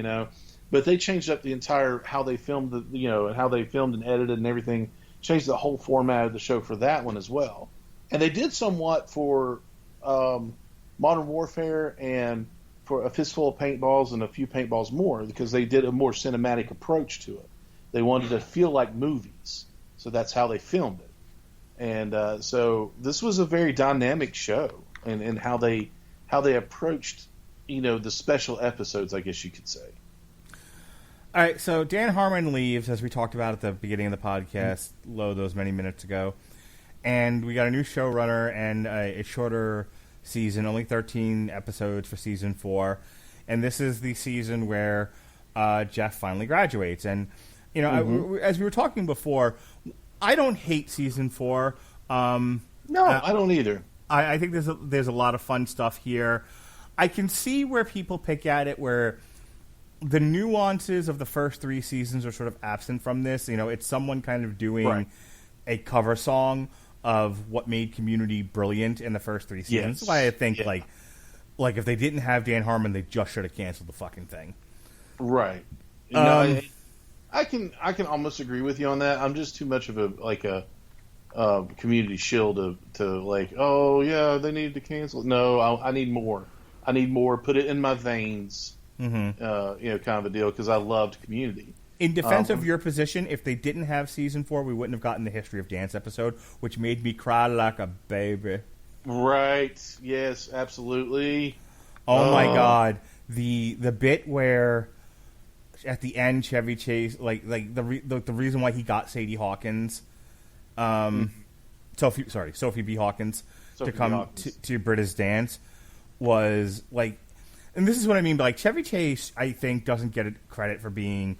But they changed up the entire how they filmed and how they filmed and edited and everything. Changed the whole format of the show for that one as well. And they did somewhat for Modern Warfare and for A Fistful of Paintballs and A Few Paintballs More, because they did a more cinematic approach to it. They wanted to feel like movies, so that's how they filmed it. And so this was a very dynamic show, and how they approached the special episodes, I guess you could say. All right, so Dan Harmon leaves, as we talked about at the beginning of the podcast, those many minutes ago, and we got a new showrunner and a shorter season, only 13 episodes for season 4, and this is the season where Jeff finally graduates. And as we were talking before, I don't hate season 4. No, I don't either. I think there's a lot of fun stuff here. I can see where people pick at it, where the nuances of the first 3 seasons are sort of absent from this. It's someone kind of doing a cover song of what made Community brilliant in the first 3 seasons. Yes. That's why I think like if they didn't have Dan Harmon, they just should have canceled the fucking thing. Right. I can almost agree with you on that. I'm just too much of a Community shill to oh yeah, they needed to cancel. No, I need more. I need more. Put it in my veins. Mm-hmm. Kind of a deal, because I loved Community. In defense of your position, if they didn't have season 4, we wouldn't have gotten the History of Dance episode, which made me cry like a baby. Right. Yes, absolutely. Oh my God. The bit where at the end Chevy Chase, the reason why he got Sadie Hawkins, Sophie B. Hawkins Sophie to B. come Hawkins. to Brita's Dance was like, and this is what I mean. But like Chevy Chase, I think doesn't get credit for being.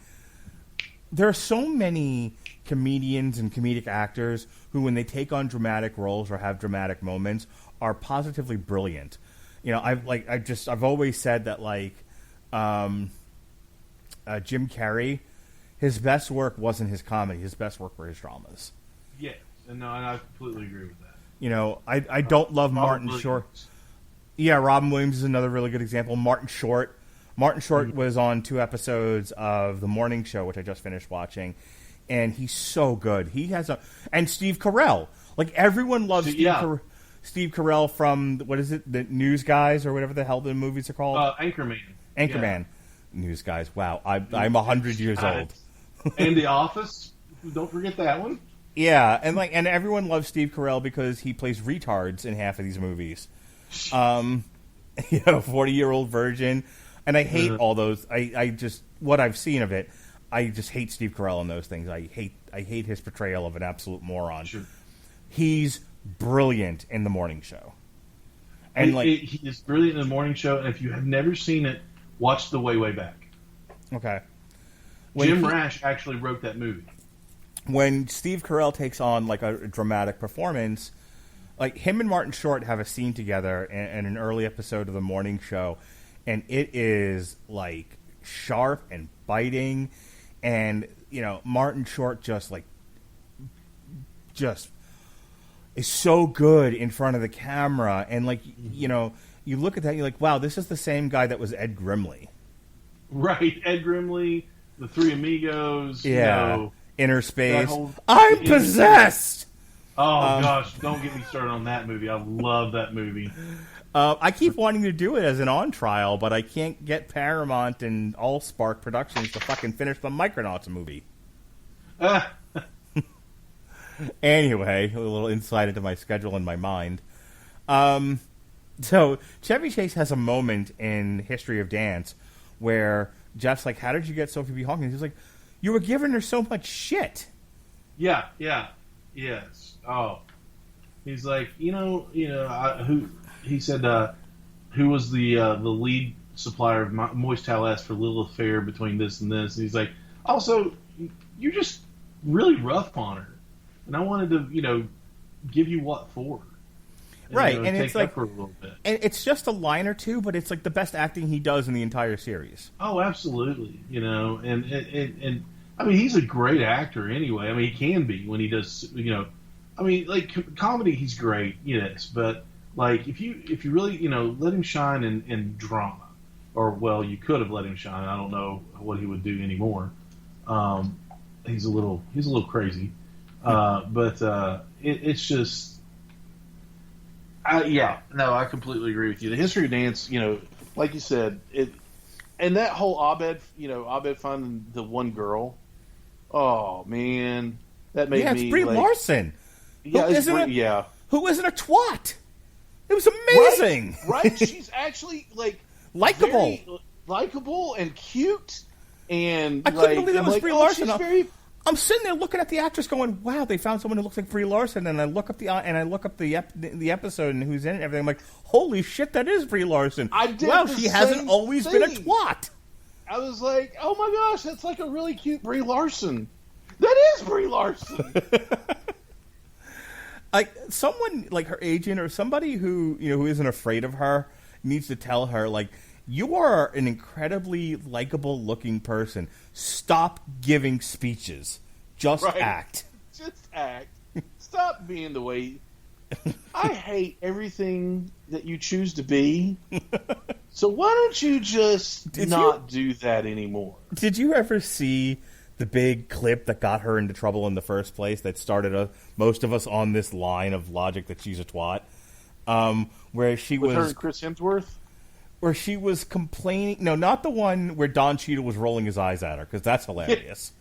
There are so many comedians and comedic actors who, when they take on dramatic roles or have dramatic moments, are positively brilliant. You know, I've always said that like Jim Carrey, his best work wasn't his comedy. His best work were his dramas. Yes, and I completely agree with that. You know, I don't love Martin Williams. Short. Yeah, Robin Williams is another really good example. Martin Short was on 2 episodes of The Morning Show, which I just finished watching, and he's so good. And Steve Carell. Like, everyone loves Steve Carell from, what is it, the News Guys, or whatever the hell the movies are called? Anchorman. Anchorman. News Guys. Wow, I'm 100 years old. And The Office. Don't forget that one. Yeah, and everyone loves Steve Carell because he plays retards in half of these movies. 40-year-old virgin, and I hate all those. I just, what I've seen of it, I just hate Steve Carell in those things. I hate his portrayal of an absolute moron. Sure. He's brilliant in The Morning Show, and he is brilliant in The Morning Show. And if you have never seen it, watch The Way Back. Okay. Jim Rash actually wrote that movie. When Steve Carell takes on like a dramatic performance, like him and Martin Short have a scene together in an early episode of The Morning Show, and it is like sharp and biting, and you know Martin Short just is so good in front of the camera, and like you know you look at that, you're like, wow, this is the same guy that was Ed Grimley. Right, Ed Grimley, The Three Amigos. Yeah, You know, Inner Space. I'm possessed. Oh gosh, don't get me started on that movie. I love that movie. I keep wanting to do it as an on trial, but I can't get Paramount and Allspark Productions to fucking finish the Micronauts movie. Anyway, a little insight into my schedule and my mind. So Chevy Chase has a moment in History of Dance where Jeff's like, "How did you get Sophie B. Hawkins?" He's like, "You were giving her so much shit." Yeah, yes. Oh, he's like, who he said, who was the lead supplier of Moist Towel for Little Affair between this and this, and he's like, also, you're just really rough on her, and I wanted to, give you what for. Right, and it's like, for a little bit. And it's just a line or two, but it's like the best acting he does in the entire series. Oh, absolutely, and I mean, he's a great actor anyway. I mean, he can be when he does, I mean, like comedy, he's great, yes. But like, if you really, let him shine in drama, or well, you could have let him shine. I don't know what he would do anymore. He's a little crazy, but it's just, I completely agree with you. The History of Dance, like you said, and that whole Abed finding the one girl. Oh man, that made me. It's Brie Larson. Yeah, who isn't a twat? It was amazing. Right? She's actually like likable and cute, and I couldn't believe it was Brie Larson. I'm sitting there looking at the actress, going, "Wow, they found someone who looks like Brie Larson." And I look up the episode and who's in it and everything. I'm like, "Holy shit, that is Brie Larson!" She hasn't always been a twat. I was like, "Oh my gosh, that's like a really cute Brie Larson." That is Brie Larson. Like someone like her agent or somebody who who isn't afraid of her needs to tell her, like, you are an incredibly likable looking person. Stop giving speeches. Just act. Just act. Stop being the way. I hate everything that you choose to be. So why don't you just do that anymore? Did you ever see the big clip that got her into trouble in the first place, that started most of us on this line of logic that she's a twat? Where she was... With her and Chris Hemsworth? Where she was complaining... No, not the one where Don Cheadle was rolling his eyes at her, because that's hilarious.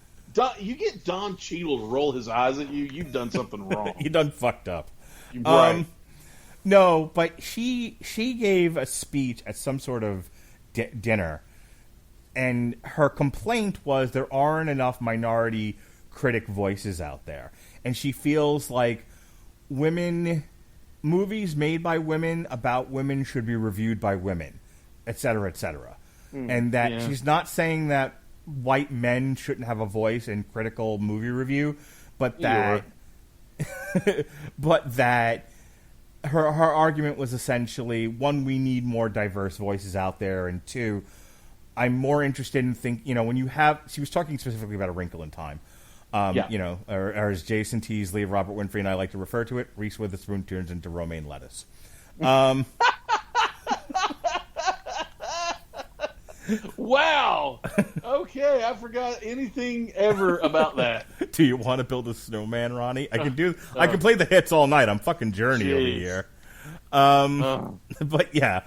You get Don Cheadle to roll his eyes at you, you've done something wrong. You done fucked up. Right. No, but she gave a speech at some sort of dinner, and her complaint was there aren't enough minority critic voices out there, and she feels like movies made by women about women should be reviewed by women, et cetera, et cetera. And that she's not saying that white men shouldn't have a voice in critical movie review, but that but that her argument was essentially, one, we need more diverse voices out there, and two, I'm more interested in when you have, she was talking specifically about A Wrinkle in Time. Or as Jason Teasley, Robert Winfrey, and I like to refer to it, Reese Witherspoon turns into romaine lettuce. Wow. Okay, I forgot anything ever about that. Do you want to build a snowman, Ronnie? I can play the hits all night. I'm fucking Journey over here. But yeah,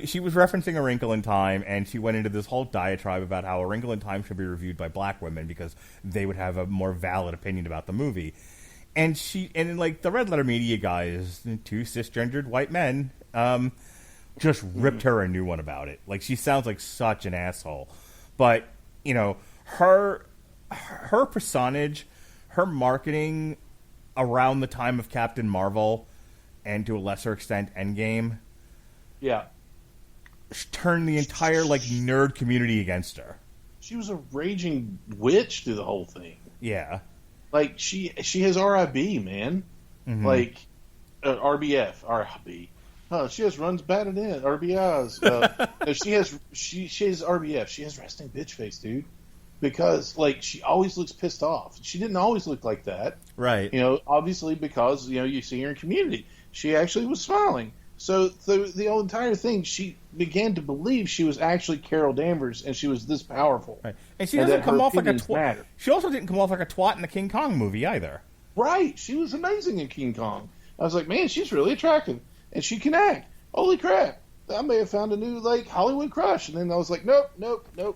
she was referencing A Wrinkle in Time, and she went into this whole diatribe about how A Wrinkle in Time should be reviewed by black women because they would have a more valid opinion about the movie. And the Red Letter Media guys, two cisgendered white men, just ripped her a new one about it. Like, she sounds like such an asshole. But, her personage, her marketing around the time of Captain Marvel, and to a lesser extent Endgame, turned the entire nerd community against her. She was a raging witch through the whole thing. Yeah. She has RIB, man. Mm-hmm. RBF, RIB. She has runs batted in, RBIs. She has RBF. She has resting bitch face, dude. Because she always looks pissed off. She didn't always look like that, right? Obviously because you see her in Community. She actually was smiling. So the whole entire thing, she began to believe she was actually Carol Danvers, and she was this powerful. Right. And she doesn't come off like a twat. She also didn't come off like a twat in the King Kong movie either. Right. She was amazing in King Kong. I was like, man, she's really attractive. And she can act. Holy crap. I may have found a new, Hollywood crush. And then I was like, nope.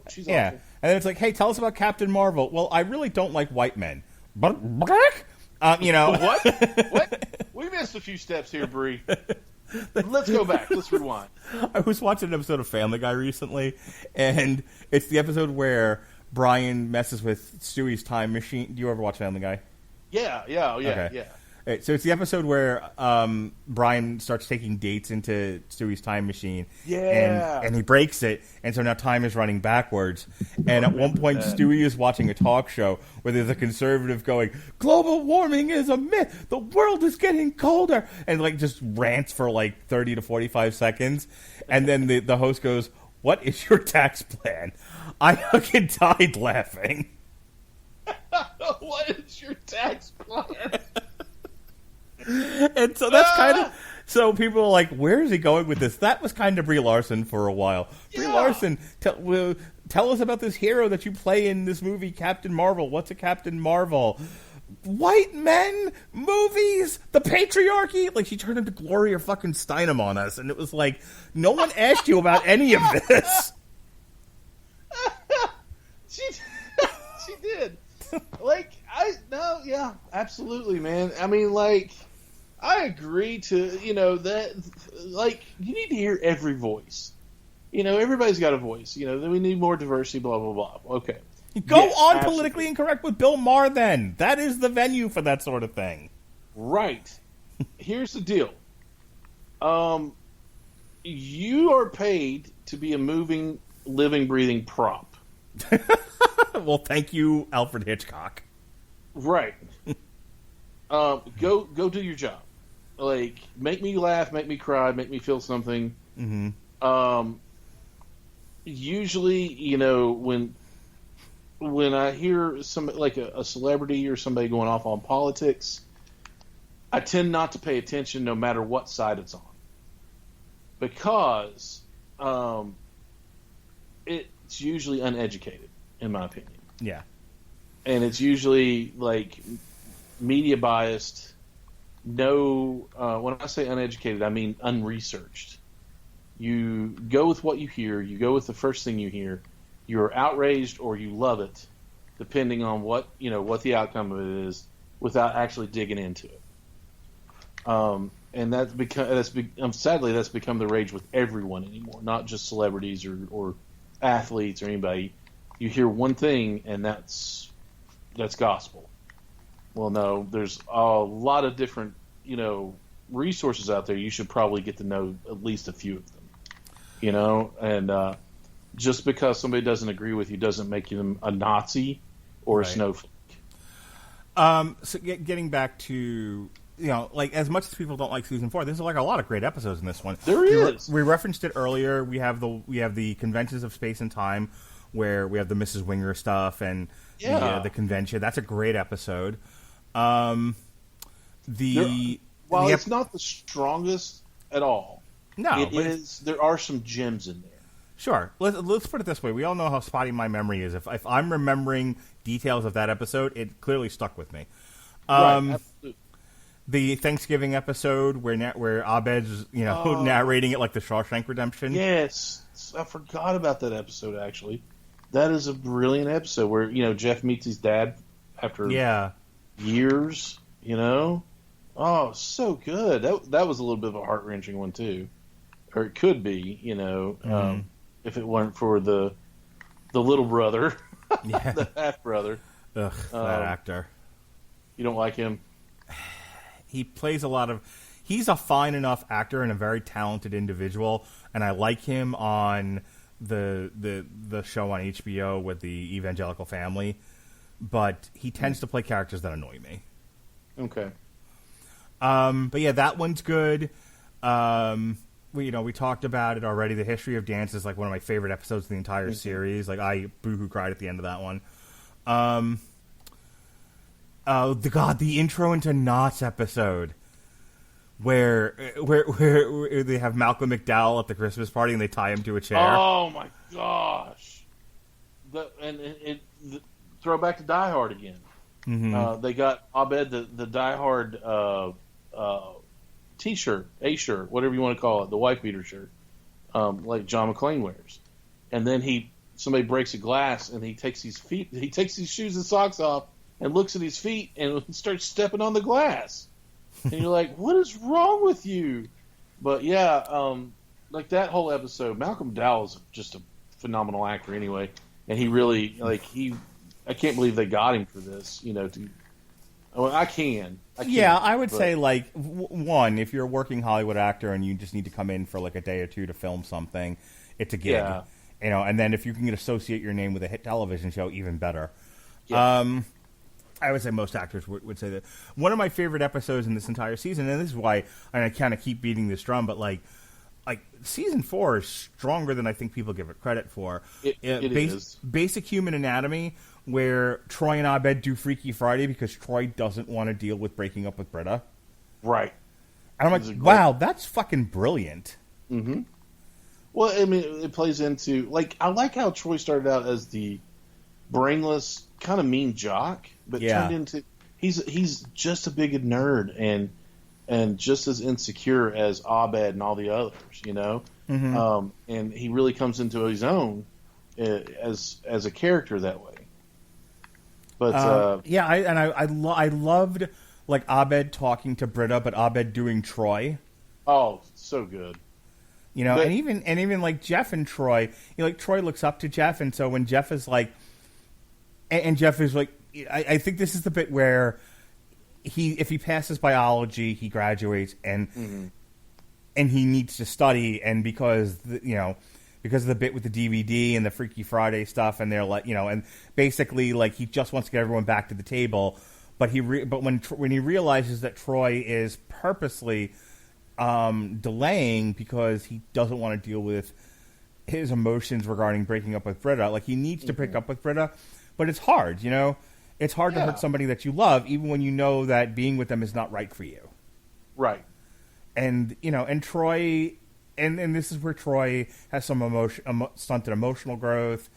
She's awful. And then it's like, hey, tell us about Captain Marvel. Well, I really don't like white men. But, What? We missed a few steps here, Bree. Let's go back. Let's rewind. I was watching an episode of Family Guy recently, and it's the episode where Brian messes with Stewie's time machine. Do you ever watch Family Guy? Yeah. Right, so it's the episode where Brian starts taking dates into Stewie's time machine. Yeah. And he breaks it, and so now time is running backwards. And at one point, Stewie is watching a talk show where there's a conservative going, global warming is a myth. The world is getting colder. And just rants for 30 to 45 seconds. And then the host goes, what is your tax plan? I fucking died laughing. What is your tax plan? And so that's kind of... So people are like, where is he going with this? That was kind of Brie Larson for a while. Yeah. Brie Larson, tell us about this hero that you play in this movie, Captain Marvel. What's a Captain Marvel? White men, movies, the patriarchy. She turned into Gloria fucking Steinem on us. And it was like, no one asked you about any of this. She did. Absolutely, man. I mean, I agree to, that, you need to hear every voice. Everybody's got a voice. We need more diversity, blah, blah, blah. Okay. Go on absolutely. Politically Incorrect with Bill Maher, then. That is the venue for that sort of thing. Right. Here's the deal. You are paid to be a moving, living, breathing prop. Well, thank you, Alfred Hitchcock. Right. Go do your job. Make me laugh, make me cry, make me feel something. Mm-hmm. Usually, when I hear a celebrity or somebody going off on politics, I tend not to pay attention no matter what side it's on. Because it's usually uneducated, in my opinion. Yeah. And it's usually media biased. No, when I say uneducated, I mean unresearched. You go with what you hear. You go with the first thing you hear. You're outraged or you love it, depending on what the outcome of it is, without actually digging into it. And sadly that's become the rage with everyone anymore, not just celebrities or athletes or anybody. You hear one thing and that's gospel. Well, no, there's a lot of different resources out there, you should probably get to know at least a few of them. And just because somebody doesn't agree with you doesn't make them a Nazi or a snowflake. So getting back to, like, as much as people don't like season 4, there's like a lot of great episodes in this one. There is. We referenced it earlier. We have the Conventions of Space and Time, where we have the Mrs. Winger stuff and the convention. That's a great episode. While it's not the strongest at all, there are some gems in there. Sure. Let's put it this way. We all know how spotty my memory is. If I'm remembering details of that episode, it clearly stuck with me. Right, absolutely. The Thanksgiving episode where Abed's narrating it like the Shawshank Redemption. Yes, I forgot about that episode. Actually, that is a brilliant episode where Jeff meets his dad after years. Oh, so good. That was a little bit of a heart wrenching one too, or it could be. If it weren't for the little brother, the half brother. Ugh, that actor. You don't like him? He plays he's a fine enough actor and a very talented individual, and I like him on the show on HBO with the evangelical family, but he tends to play characters that annoy me. Okay. But yeah, that one's good. We talked about it already. The History of Dance is like one of my favorite episodes of the entire series. Like, I boohoo cried at the end of that one. The intro into Knots episode, where they have Malcolm McDowell at the Christmas party and they tie him to a chair. Oh my gosh! Throw back to Die Hard again. Mm-hmm. They got Abed the Die Hard T-shirt, A-shirt, whatever you want to call it, the wife beater shirt, like John McClane wears, and then somebody breaks a glass and he takes his shoes and socks off and looks at his feet and starts stepping on the glass, and you're like, what is wrong with you? But yeah, like that whole episode, Malcolm McDowell is just a phenomenal actor anyway, and he really I can't believe they got him for this. I can. I would say, like, one, if you're a working Hollywood actor and you just need to come in for like a day or two to film something, it's a gig. Yeah. And then if you can associate your name with a hit television show, even better. Yeah. I would say most actors would say that. One of my favorite episodes in this entire season, and this is why I kind of keep beating this drum, but like season 4 is stronger than I think people give it credit for. It is. Basic Human Anatomy, where Troy and Abed do Freaky Friday because Troy doesn't want to deal with breaking up with Britta. Right. And I'm like, wow, that's fucking brilliant. Mm-hmm. Well, I mean, it plays into, like, I like how Troy started out as the brainless, kind of mean jock, but turned into, he's just a big nerd and just as insecure as Abed and all the others, Mm-hmm. And he really comes into his own as a character that way. But I loved like Abed talking to Britta, but Abed doing Troy. Oh, so good. And even like Jeff and Troy, like Troy looks up to Jeff, and so when Jeff is like, and Jeff is like, I think this is the bit where if he passes biology, he graduates, and he needs to study, and because of the bit with the DVD and the Freaky Friday stuff, and they're like, and basically like he just wants to get everyone back to the table, but when he realizes that Troy is purposely delaying because he doesn't want to deal with his emotions regarding breaking up with Britta, like he needs to break up with Britta, but it's hard, it's hard to hurt somebody that you love, even when you know that being with them is not right for you. Right. And and Troy. And this is where Troy has some stunted emotional growth,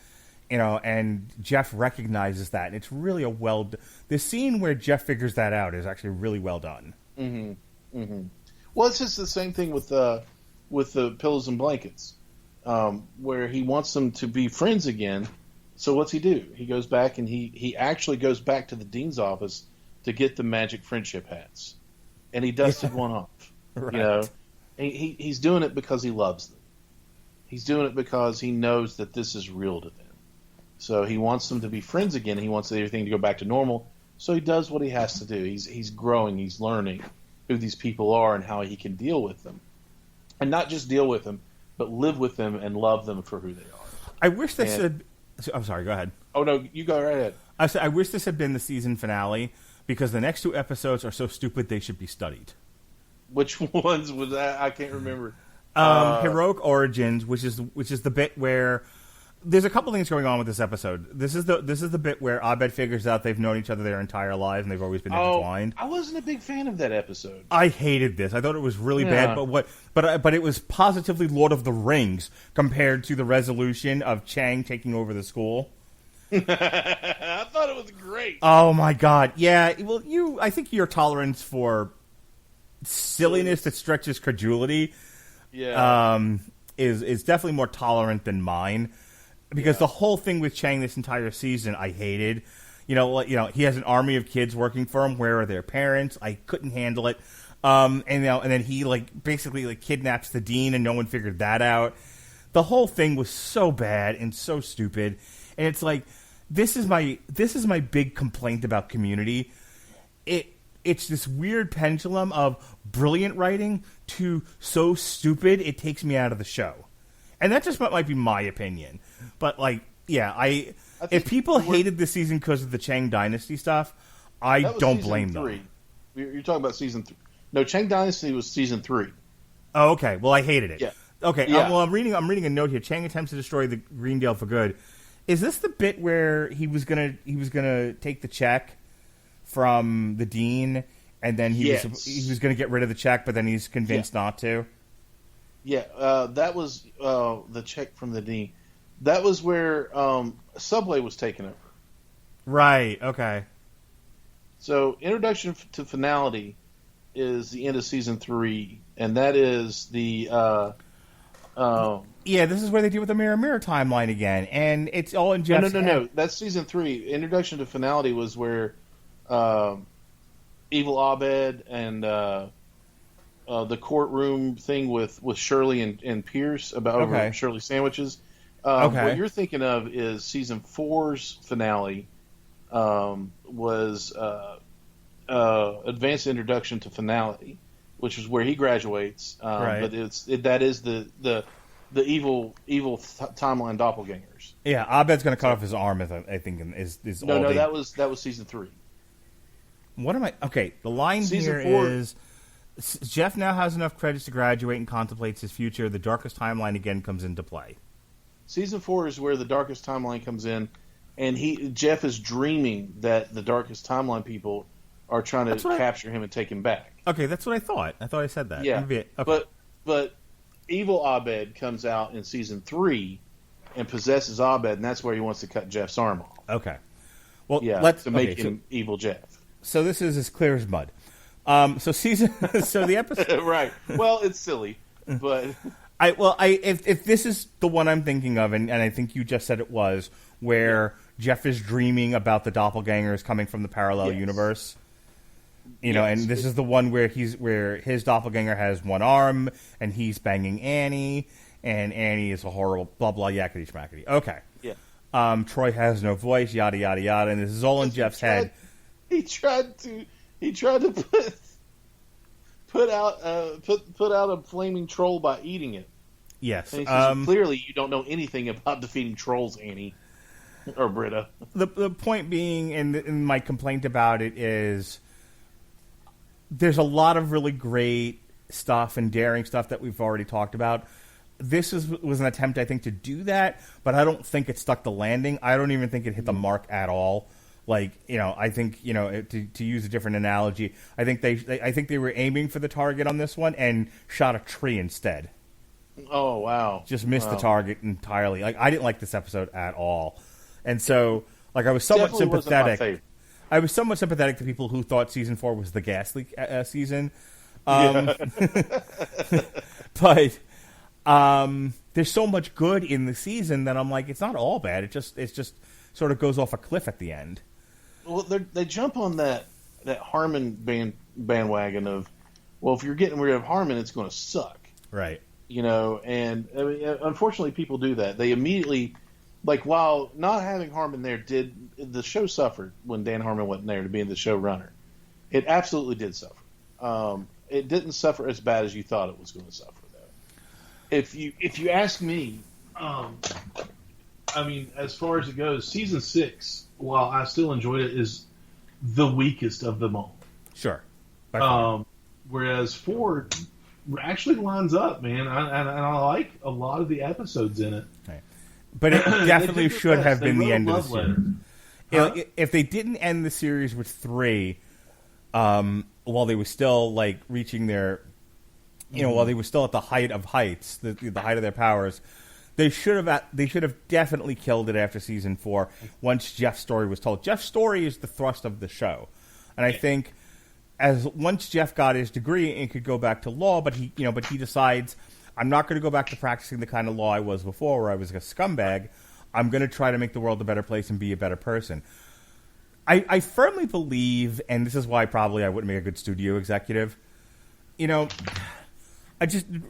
and Jeff recognizes that. And it's really the scene where Jeff figures that out is actually really well done. Mm-hmm. Mm-hmm. Well, it's just the same thing with the pillows and blankets, where he wants them to be friends again. So what's he do? He goes back and he actually goes back to the dean's office to get the magic friendship hats, and he dusted one off. Right. He's doing it because he loves them. He's doing it because he knows that this is real to them. So he wants them to be friends again. He wants everything to go back to normal. So he does what he has to do. He's growing. He's learning. who these people are and how he can deal with them, and not just deal with them, but live with them and love them for who they are. I wish this had. I'm sorry. Go ahead. Oh no, you go right ahead. I wish this had been the season finale because the next 2 episodes are so stupid they should be studied. Which ones was that? I can't remember. Heroic Origins, which is the bit where there's a couple things going on with this episode. This is the bit where Abed figures out they've known each other their entire lives and they've always been intertwined. I wasn't a big fan of that episode. I hated this. I thought it was really bad. But it was positively Lord of the Rings compared to the resolution of Chang taking over the school. I thought it was great. Oh my god! Yeah. Well, I think your tolerance for silliness that stretches credulity, is definitely more tolerant than mine. Because the whole thing with Chang this entire season, I hated. He has an army of kids working for him. Where are their parents? I couldn't handle it. And then he basically kidnaps the dean, and no one figured that out. The whole thing was so bad and so stupid. And it's like, this is my big complaint about Community. It's this weird pendulum of brilliant writing to so stupid it takes me out of the show. And that just might be my opinion. But if people hated this season because of the Chang Dynasty stuff, I don't blame them. You're talking about season 3. No, Chang Dynasty was season 3. Oh, okay. Well, I hated it. Yeah. Okay. Yeah. I'm reading a note here. Chang attempts to destroy the Greendale for good. Is this the bit where he was gonna take the check from the dean, and then he was gonna get rid of the check, but then he's convinced not to? Yeah, that was the check from the dean. That was where Subway was taken over. Right. Okay. So, introduction to finality is the end of season 3, and that is the. This is where they deal with the mirror timeline again, and it's all in Jeff's No. That's season 3. Introduction to finality was where Evil Abed and the courtroom thing with Shirley and Pierce about over Shirley sandwiches. What you're thinking of is season 4's finale was Advanced Introduction to Finality, which is where he graduates. Right. But that is the evil timeline doppelgangers. Yeah, Abed's going to cut off his arm. I think is no. That was season 3. What am I? Okay, the line Season here 4 is Jeff now has enough credits to graduate and contemplates his future. The darkest timeline again comes into play. Season 4 is where the darkest timeline comes in, and Jeff is dreaming that the darkest timeline people are trying to capture him and take him back. Okay, that's what I thought. I thought I said that. Yeah, okay. but Evil Abed comes out in season 3 and possesses Abed, and that's where he wants to cut Jeff's arm off. Okay. Well, to make him Evil Jeff. So this is as clear as mud. So the episode, right? Well, it's silly, but if this is the one I'm thinking of, and I think you just said it was, where Jeff is dreaming about the doppelgangers coming from the parallel universe. And this is the one where his doppelganger has one arm and he's banging Annie, and Annie is a horrible blah blah yakety schmackety. Okay. Yeah. Troy has no voice, yada yada yada, and this is all in Jeff's head. He tried to put out a flaming troll by eating it. Yes. And he says, clearly, you don't know anything about defeating trolls, Annie or Britta. The point being, and my complaint about it is, there's a lot of really great stuff and daring stuff that we've already talked about. This was an attempt, I think, to do that, but I don't think it stuck the landing. I don't even think it hit the mark at all. I think, to use a different analogy, I think they were aiming for the target on this one and shot a tree instead. Oh, wow. Just missed the target entirely. I didn't like this episode at all. And so, I was somewhat sympathetic. I was somewhat sympathetic to people who thought season 4 was the gas leak season. But there's so much good in the season that I'm like, it's not all bad. It just sort of goes off a cliff at the end. Well, they jump on that Harmon bandwagon of, well, if you're getting rid of Harmon, it's going to suck. Right. And I mean, unfortunately, people do that. They immediately, while not having Harmon there, the show suffered when Dan Harmon wasn't there to be the showrunner. It absolutely did suffer. It didn't suffer as bad as you thought it was going to suffer, though. If you ask me, I mean, as far as it goes, season 6, while I still enjoyed it, is the weakest of them all. Sure. Whereas 4 actually lines up, man, and I like a lot of the episodes in it. Right. But it definitely should have been the end of the letter. series. If they didn't end the series with 3, while they were still like reaching their, while they were still at the height of heights, the height of their powers, they should have definitely killed it after season 4. Once Jeff's story was told, Jeff's story is the thrust of the show, and I think once Jeff got his degree and could go back to law, but he decides, I'm not going to go back to practicing the kind of law I was before, where I was a scumbag. I'm going to try to make the world a better place and be a better person. I firmly believe, and this is why probably I wouldn't make a good studio executive. Let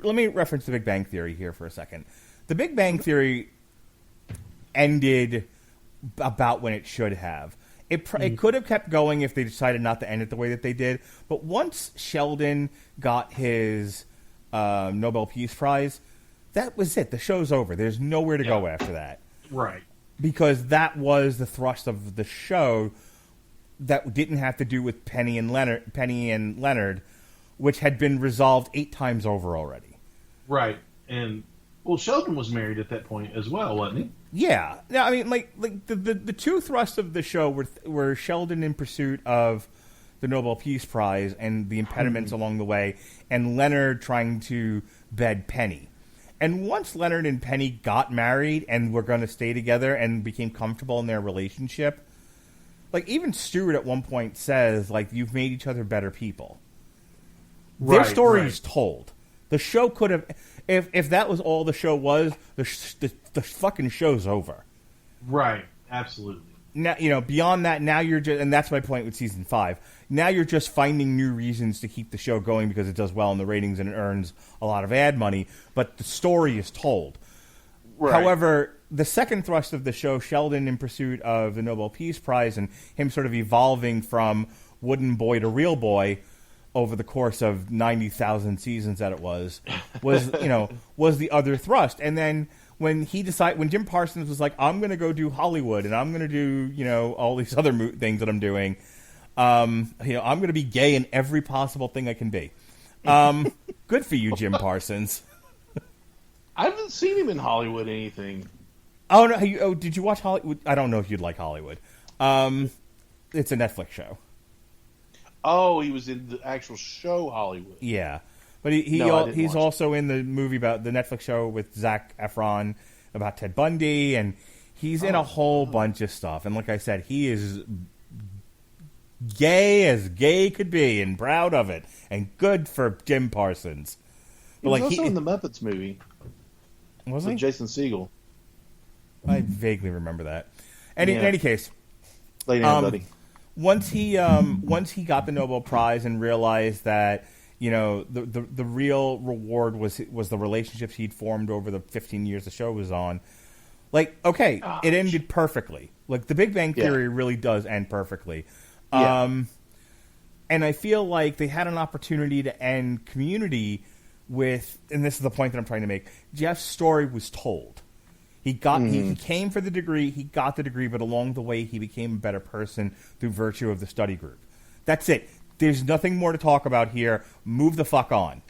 me reference the Big Bang Theory here for a second. The Big Bang Theory ended about when it should have. It could have kept going if they decided not to end it the way that they did. But once Sheldon got his Nobel Peace Prize, that was it. The show's over. There's nowhere to go after that. Right. Because that was the thrust of the show that didn't have to do with Penny and Leonard, which had been resolved 8 times over already. Right. And Sheldon was married at that point as well, wasn't he? Yeah. No, I mean, like the two thrusts of the show were Sheldon in pursuit of the Nobel Peace Prize and the impediments along the way, and Leonard trying to bed Penny. And once Leonard and Penny got married and were going to stay together and became comfortable in their relationship, like even Stewart at one point says, like, you've made each other better people. Their story is told. The show could have, if that was all the show was, the fucking show's over. Right. Absolutely. Now, beyond that, now you're just, and that's my point with season 5. Now you're just finding new reasons to keep the show going because it does well in the ratings and it earns a lot of ad money, but the story is told. Right. However, the second thrust of the show, Sheldon in pursuit of the Nobel Peace Prize and him sort of evolving from wooden boy to real boy over the course of 90,000 seasons that it was the other thrust. And then when Jim Parsons was like, I'm going to go do Hollywood and I'm going to do, all these other things that I'm doing, I'm going to be gay in every possible thing I can be. Good for you, Jim Parsons. I haven't seen him in Hollywood anything. Oh, no. Did you watch Hollywood? I don't know if you'd like Hollywood. It's a Netflix show. Oh, he was in the actual show Hollywood. Yeah. But he's also in the movie about the Netflix show with Zac Efron about Ted Bundy, and he's in a whole bunch of stuff. And like I said, he is gay as gay could be, and proud of it, and good for Jim Parsons. He was also in the Muppets movie. Was with he? Jason Segel. I vaguely remember that. In any case, lay down, buddy. Once he got the Nobel Prize and realized that the real reward was the relationships he'd formed over the 15 years the show was on. Like, okay, it ended perfectly. Like, the Big Bang Theory really does end perfectly. Yeah. And I feel like they had an opportunity to end Community with, and this is the point that I'm trying to make, Jeff's story was told. He came for the degree, he got the degree, but along the way he became a better person through virtue of the study group. That's it. There's nothing more to talk about here. Move the fuck on.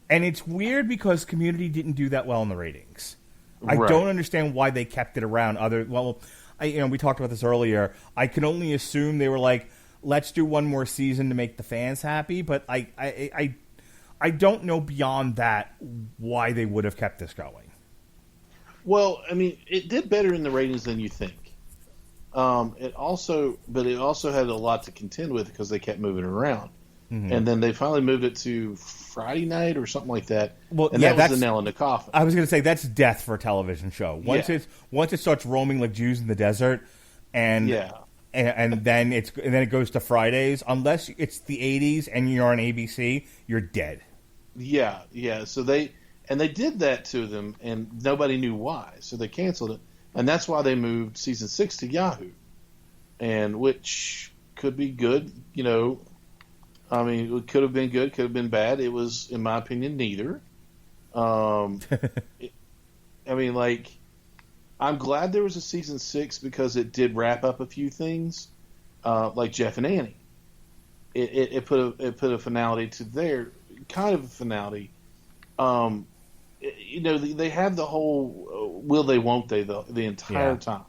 And it's weird because Community didn't do that well in the ratings. Right. I don't understand why they kept it around. We talked about this earlier. I can only assume they were like, let's do one more season to make the fans happy, but I don't know beyond that why they would have kept this going. Well, I mean, it did better in the ratings than you think. It also had a lot to contend with because they kept moving around, and then they finally moved it to Friday night or something like that. Well, and that was the nail in the coffin. I was going to say that's death for a television show. Once it starts roaming like Jews in the desert, and then it goes to Fridays. Unless it's the 80s and you're on ABC, you're dead. Yeah. So they did that to them, and nobody knew why. So they canceled it. And that's why they moved season 6 to Yahoo, and which could be good, I mean, it could have been good, could have been bad. It was, in my opinion, neither. I mean, like, I'm glad there was a season 6 because it did wrap up a few things, like Jeff and Annie. It put a finality to their kind of a finality. You know, they have the whole will they, won't they, the entire time.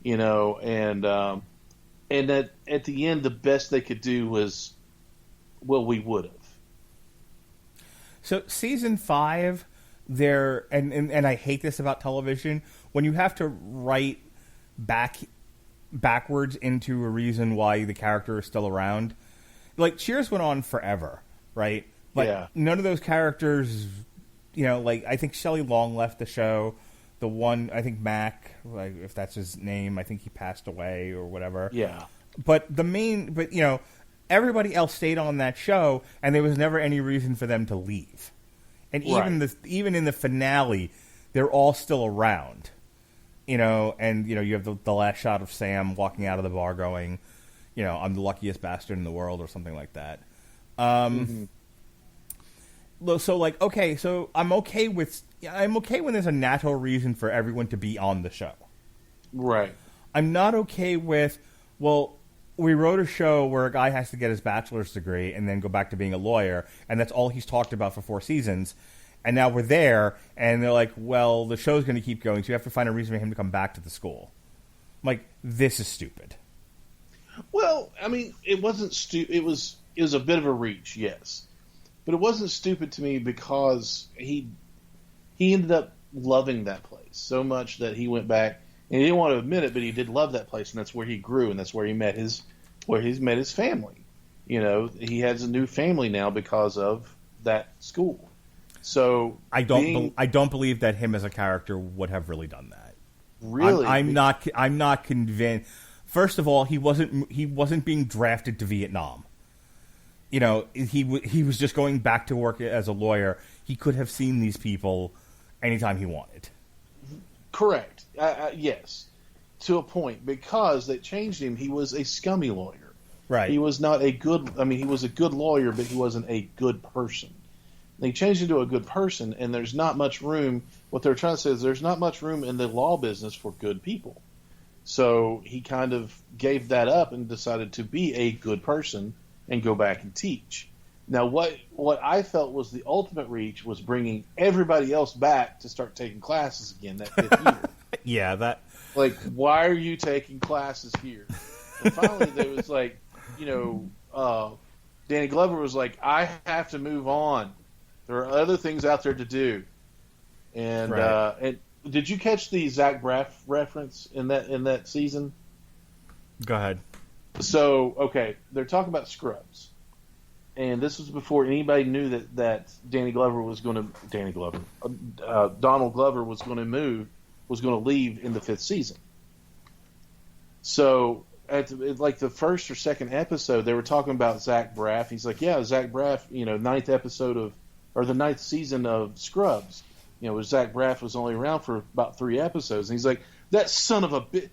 You know, and that at the end, the best they could do was, well, we would have. So season 5, and I hate this about television, when you have to write backwards into a reason why the character is still around. Like, Cheers went on forever, right? But none of those characters, you know, like, I think Shelley Long left the show. The one, I think Mac, like, if that's his name, I think he passed away or whatever. Yeah. But you know, everybody else stayed on that show, and there was never any reason for them to leave. And even in the finale, they're all still around. You know, and, you know, you have the last shot of Sam walking out of the bar going, you know, I'm the luckiest bastard in the world or something like that. So, like, okay, so I'm okay when there's a natural reason for everyone to be on the show. Right. I'm not okay with, well, we wrote a show where a guy has to get his bachelor's degree and then go back to being a lawyer, and that's all he's talked about for 4 seasons. And now we're there, and they're like, well, the show's going to keep going, so you have to find a reason for him to come back to the school. I'm like, this is stupid. Well, I mean, it wasn't stupid. It was a bit of a reach, yes. But it wasn't stupid to me because he ended up loving that place so much that he went back, and he didn't want to admit it, but he did love that place, and that's where he grew, and that's where he's met his family. You know, he has a new family now because of that school. So I don't believe that him as a character would have really done that. Really, I'm not convinced. First of all, he wasn't being drafted to Vietnam. You know, he was just going back to work as a lawyer. He could have seen these people anytime he wanted. Correct. Yes, to a point, because they changed him. He was a scummy lawyer. Right. He was not a good. I mean, he was a good lawyer, but he wasn't a good person. They changed him to a good person, and there's not much room. What they're trying to say is there's not much room in the law business for good people. So he kind of gave that up and decided to be a good person and go back and teach. Now, what I felt was the ultimate reach was bringing everybody else back to start taking classes again that 5th year. Yeah, that. Like, why are you taking classes here? And finally, there was like, you know, Danny Glover was like, I have to move on. There are other things out there to do. And right. And did you catch the Zach Braff reference in that season? Go ahead. So, okay, they're talking about Scrubs. And this was before anybody knew that Donald Glover was going to leave in the 5th season. So, at the first or second episode, they were talking about Zach Braff. He's like, yeah, Zach Braff, you know, 9th season of Scrubs. You know, Zach Braff was only around for about 3 episodes. And he's like, that son of a bitch,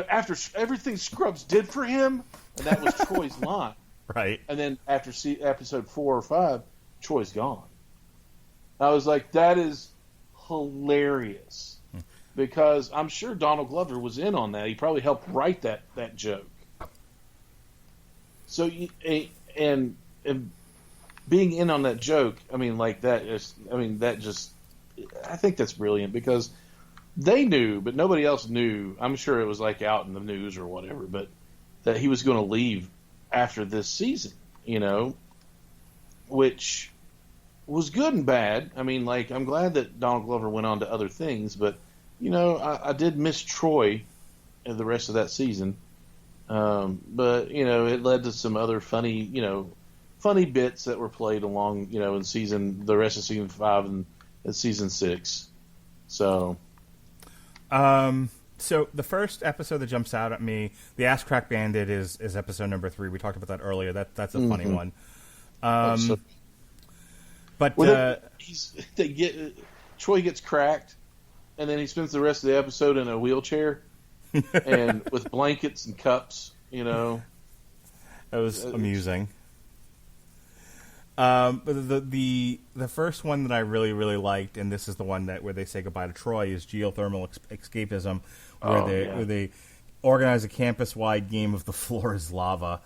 after everything Scrubs did for him, and that was Troy's line. Right. And then after episode 4 or 5, Troy's gone. I was like, that is hilarious. Because I'm sure Donald Glover was in on that. He probably helped write that joke. So, and being in on that joke, I mean, like I think that's brilliant because they knew, but nobody else knew. I'm sure it was like out in the news or whatever, but that he was going to leave after this season, you know, which was good and bad. I mean, like, I'm glad that Donald Glover went on to other things, but, you know, I did miss Troy in the rest of that season. But, you know, it led to some other funny bits that were played along, you know, in the rest of season 5 and season 6. So the first episode that jumps out at me, the Ass Crack Bandit, is episode number 3. We talked about that earlier. That's a funny one. Troy gets cracked, and then he spends the rest of the episode in a wheelchair and with blankets and cups. You know, that was amusing. The first one that I really really liked, and this is the one where they say goodbye to Troy, is geothermal escapism, where they organize a campus wide game of the floor is lava.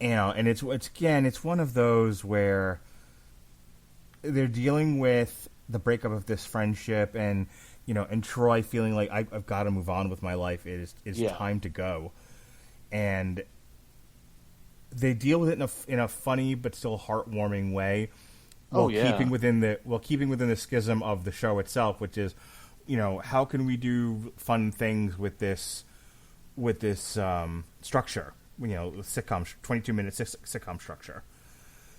And it's one of those where they're dealing with the breakup of this friendship, and Troy feeling like I've got to move on with my life. It's time to go, and they deal with it in a funny but still heartwarming way, while keeping within the schism of the show itself, which is, how can we do fun things with this structure, sitcom 22-minute sitcom structure.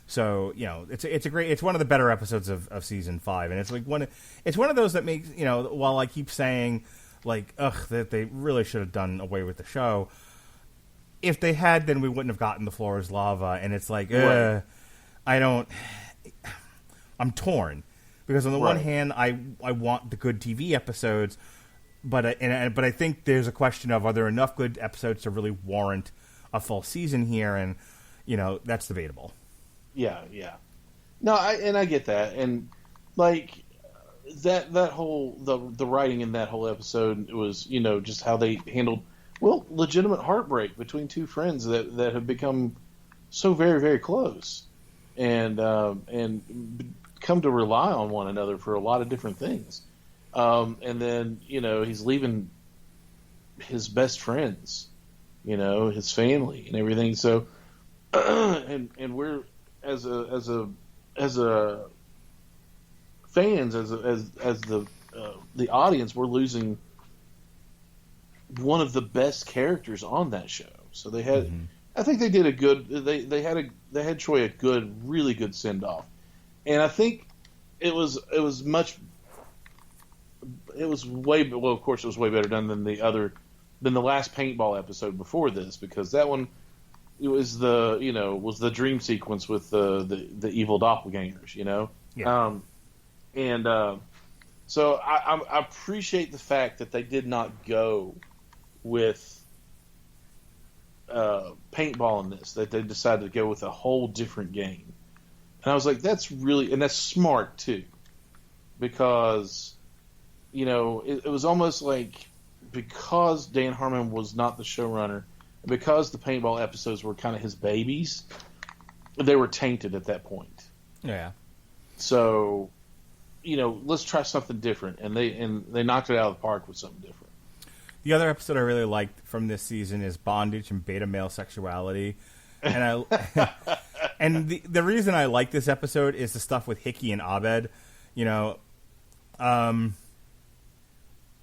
So it's one of the better episodes of season 5, and it's one of those that makes, while I keep saying that they really should have done away with the show. If they had, then we wouldn't have gotten the floor is lava, and it's right. I'm torn, because on the one hand, I want the good TV episodes, but I think there's a question of, are there enough good episodes to really warrant a full season here, and that's debatable. Yeah. No, I get that, and that whole the writing in that whole episode was just how they handled legitimate heartbreak between two friends that have become so very very close, and come to rely on one another for a lot of different things, and then he's leaving his best friends, his family and everything. So and we're as fans, as the audience, we're losing one of the best characters on that show. So they had, I think they did a good. They had Troy a really good send off, and I think it was way, well, of course it was way better done than the last paintball episode before this, because that one, it was the dream sequence with the evil doppelgangers, so I appreciate the fact that they did not go with paintball in this, that they decided to go with a whole different game. And I was like, that's smart too, because it was almost like, because Dan Harmon was not the showrunner, and because the paintball episodes were kind of his babies, they were tainted at that point. Yeah. So, let's try something different, and they knocked it out of the park with something different. The other episode I really liked from this season is Bondage and Beta Male Sexuality, and and the reason I like this episode is the stuff with Hickey and Abed.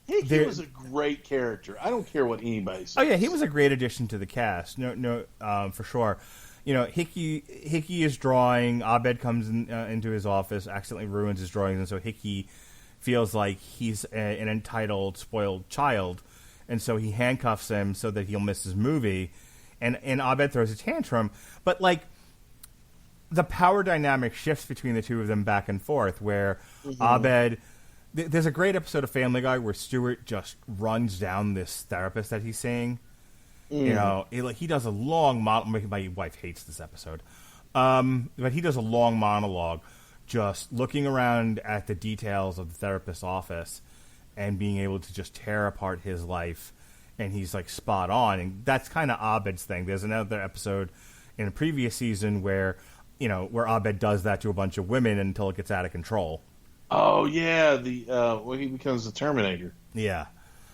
Hickey was a great character. I don't care what anybody says. Oh yeah, he was a great addition to the cast. No, for sure. Hickey is drawing. Abed comes into his office, accidentally ruins his drawings, and so Hickey feels like he's an entitled, spoiled child, and so he handcuffs him so that he'll miss his movie, and Abed throws a tantrum. But the power dynamic shifts between the two of them back and forth, where Abed. There's a great episode of Family Guy where Stewart just runs down this therapist that he's seeing. He does a long monologue. My wife hates this episode. But he does a long monologue just looking around at the details of the therapist's office and being able to just tear apart his life. And he's spot on. And that's kind of Abed's thing. There's another episode in a previous season where Abed does that to a bunch of women until it gets out of control. Oh yeah, when he becomes the Terminator. Yeah.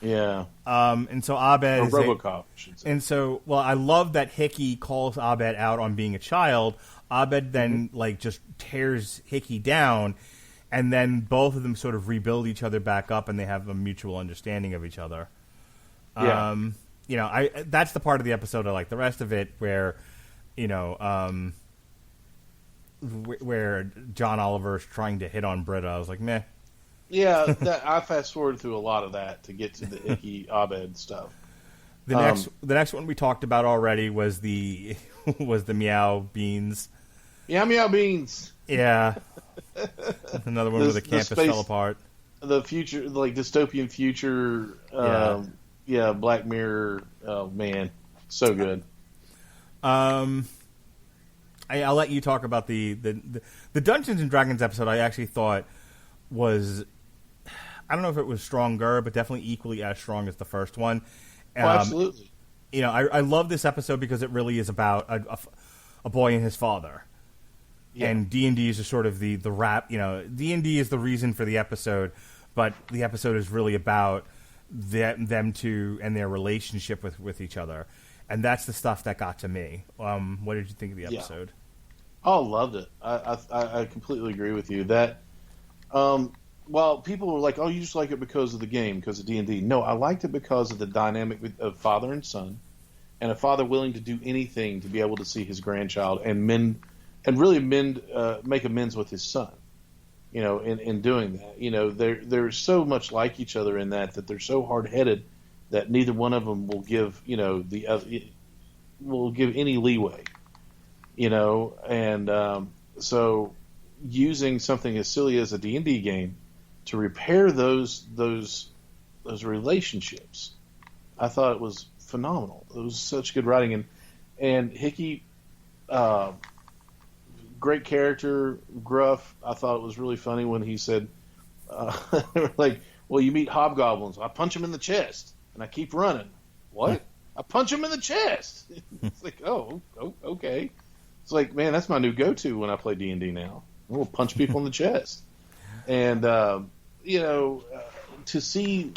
And so Abed, or RoboCop, I should say. And so, I love that Hickey calls Abed out on being a child. Abed then just tears Hickey down, and then both of them sort of rebuild each other back up, and they have a mutual understanding of each other. Yeah. That's the part of the episode I like. The rest of it, where John Oliver's trying to hit on Britta, I was like, meh. Yeah, I fast forwarded through a lot of that to get to the Hickey Abed stuff. The next one we talked about already was the Meow Beans. Meow Beans. Yeah. Another one where the campus fell apart. The future, dystopian future. Black Mirror. Oh man, so good. I'll let you talk about the Dungeons and Dragons episode. I actually thought was, I don't know if it was stronger, but definitely equally as strong as the first one. Absolutely. You know, I love this episode because it really is about a boy and his father. Yeah. And D&D is just sort of the rap. You know, D&D is the reason for the episode, but the episode is really about them two and their relationship with each other. And that's the stuff that got to me. What did you think of the episode? Oh, loved it. I completely agree with you. That, while people were like, oh, you just like it because of the game, because of D&D. No, I liked it because of the dynamic of father and son, and a father willing to do anything to be able to see his grandchild and make amends with his son. You know, in doing that. You know, they're so much like each other in that they're so hard-headed that neither one of them will give, you know, will give any leeway, you know, and so using something as silly as a D&D game to repair those relationships, I thought it was phenomenal. It was such good writing, and Hickey, great character, gruff. I thought it was really funny when he said, like, well, you meet hobgoblins, I punch them in the chest. And I keep running. What? I punch him in the chest. It's like, oh, okay. It's like, man, that's my new go-to when I play D&D now. We'll punch people in the chest. And you know, to see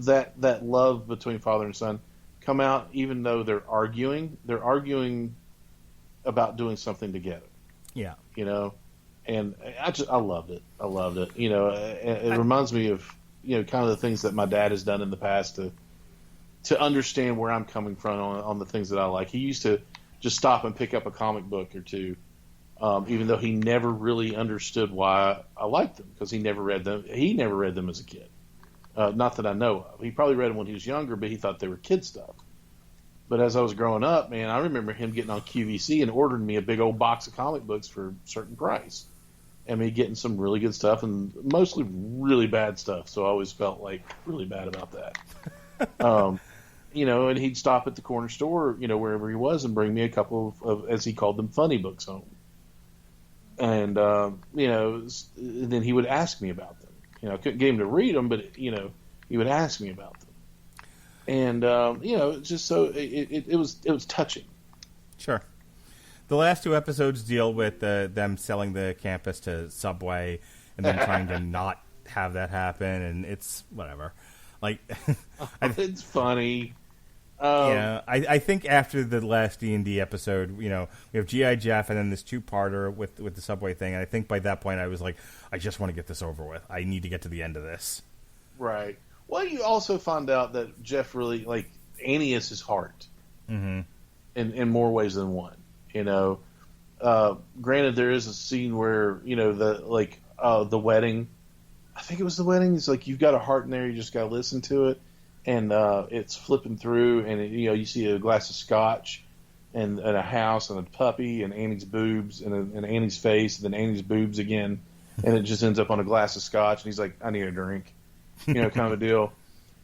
that love between father and son come out, even though they're arguing about doing something together. Yeah. You know, and I loved it. I loved it. You know, it reminds me of, you know, kind of the things that my dad has done in the past to understand where I'm coming from on the things that I like. He used to just stop and pick up a comic book or two, even though he never really understood why I liked them, because he never read them. He never read them as a kid. Not that I know of. He probably read them when he was younger, but he thought they were kid stuff. But as I was growing up, man, I remember him getting on QVC and ordering me a big old box of comic books for a certain price. And me getting some really good stuff and mostly really bad stuff. So I always felt like really bad about that. You know, and he'd stop at the corner store, you know, wherever he was, and bring me a couple of as he called them, funny books home. And, you know, then he would ask me about them. You know, I couldn't get him to read them, but, you know, he would ask me about them. And, you know, just so it was touching. Sure. The last two episodes deal with them selling the campus to Subway and then trying to not have that happen, and it's whatever. Like, it's funny. Yeah, I think after the last D&D episode, you know, we have G.I. Jeff and then this two-parter with the Subway thing, and I think by that point I was like, I just want to get this over with. I need to get to the end of this. Right. Well, you also find out that Jeff really, like, Annie is his heart. Mm-hmm. In more ways than one. You know, granted, there is a scene where, you know, the wedding, I think it was the wedding. It's like, you've got a heart in there, you just got to listen to it. And it's flipping through, and you know, you see a glass of scotch, and a house, and a puppy, and Annie's boobs, and Annie's face, and then Annie's boobs again, and it just ends up on a glass of scotch, and he's like, I need a drink, you know, kind of a deal.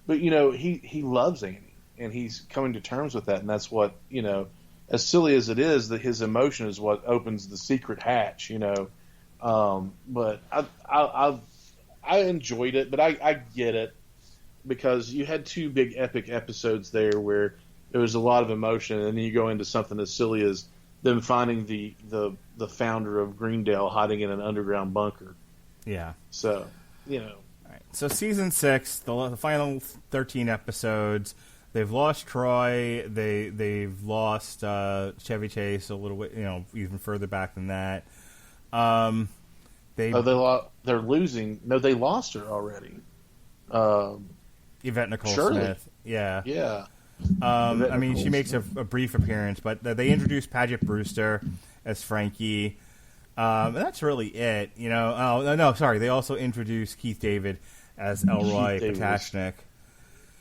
But you know, he loves Annie, and he's coming to terms with that, and that's what, you know, as silly as it is, that his emotion is what opens the secret hatch, you know. But I enjoyed it, but I get it. Because you had two big epic episodes there where there was a lot of emotion, and then you go into something as silly as them finding the founder of Greendale hiding in an underground bunker. Yeah. So, you know. All right. So season 6, the final 13 episodes, they've lost Troy, they've lost Chevy Chase a little bit, you know, even further back than that. They're losing. No, they lost her already. Yvette Nicole Shirley. Smith. Yeah. Yeah. I mean, she makes a brief appearance, but they introduced Paget Brewster as Frankie. And that's really it, you know. Oh, no, sorry. They also introduced Keith David as Elroy Patashnik.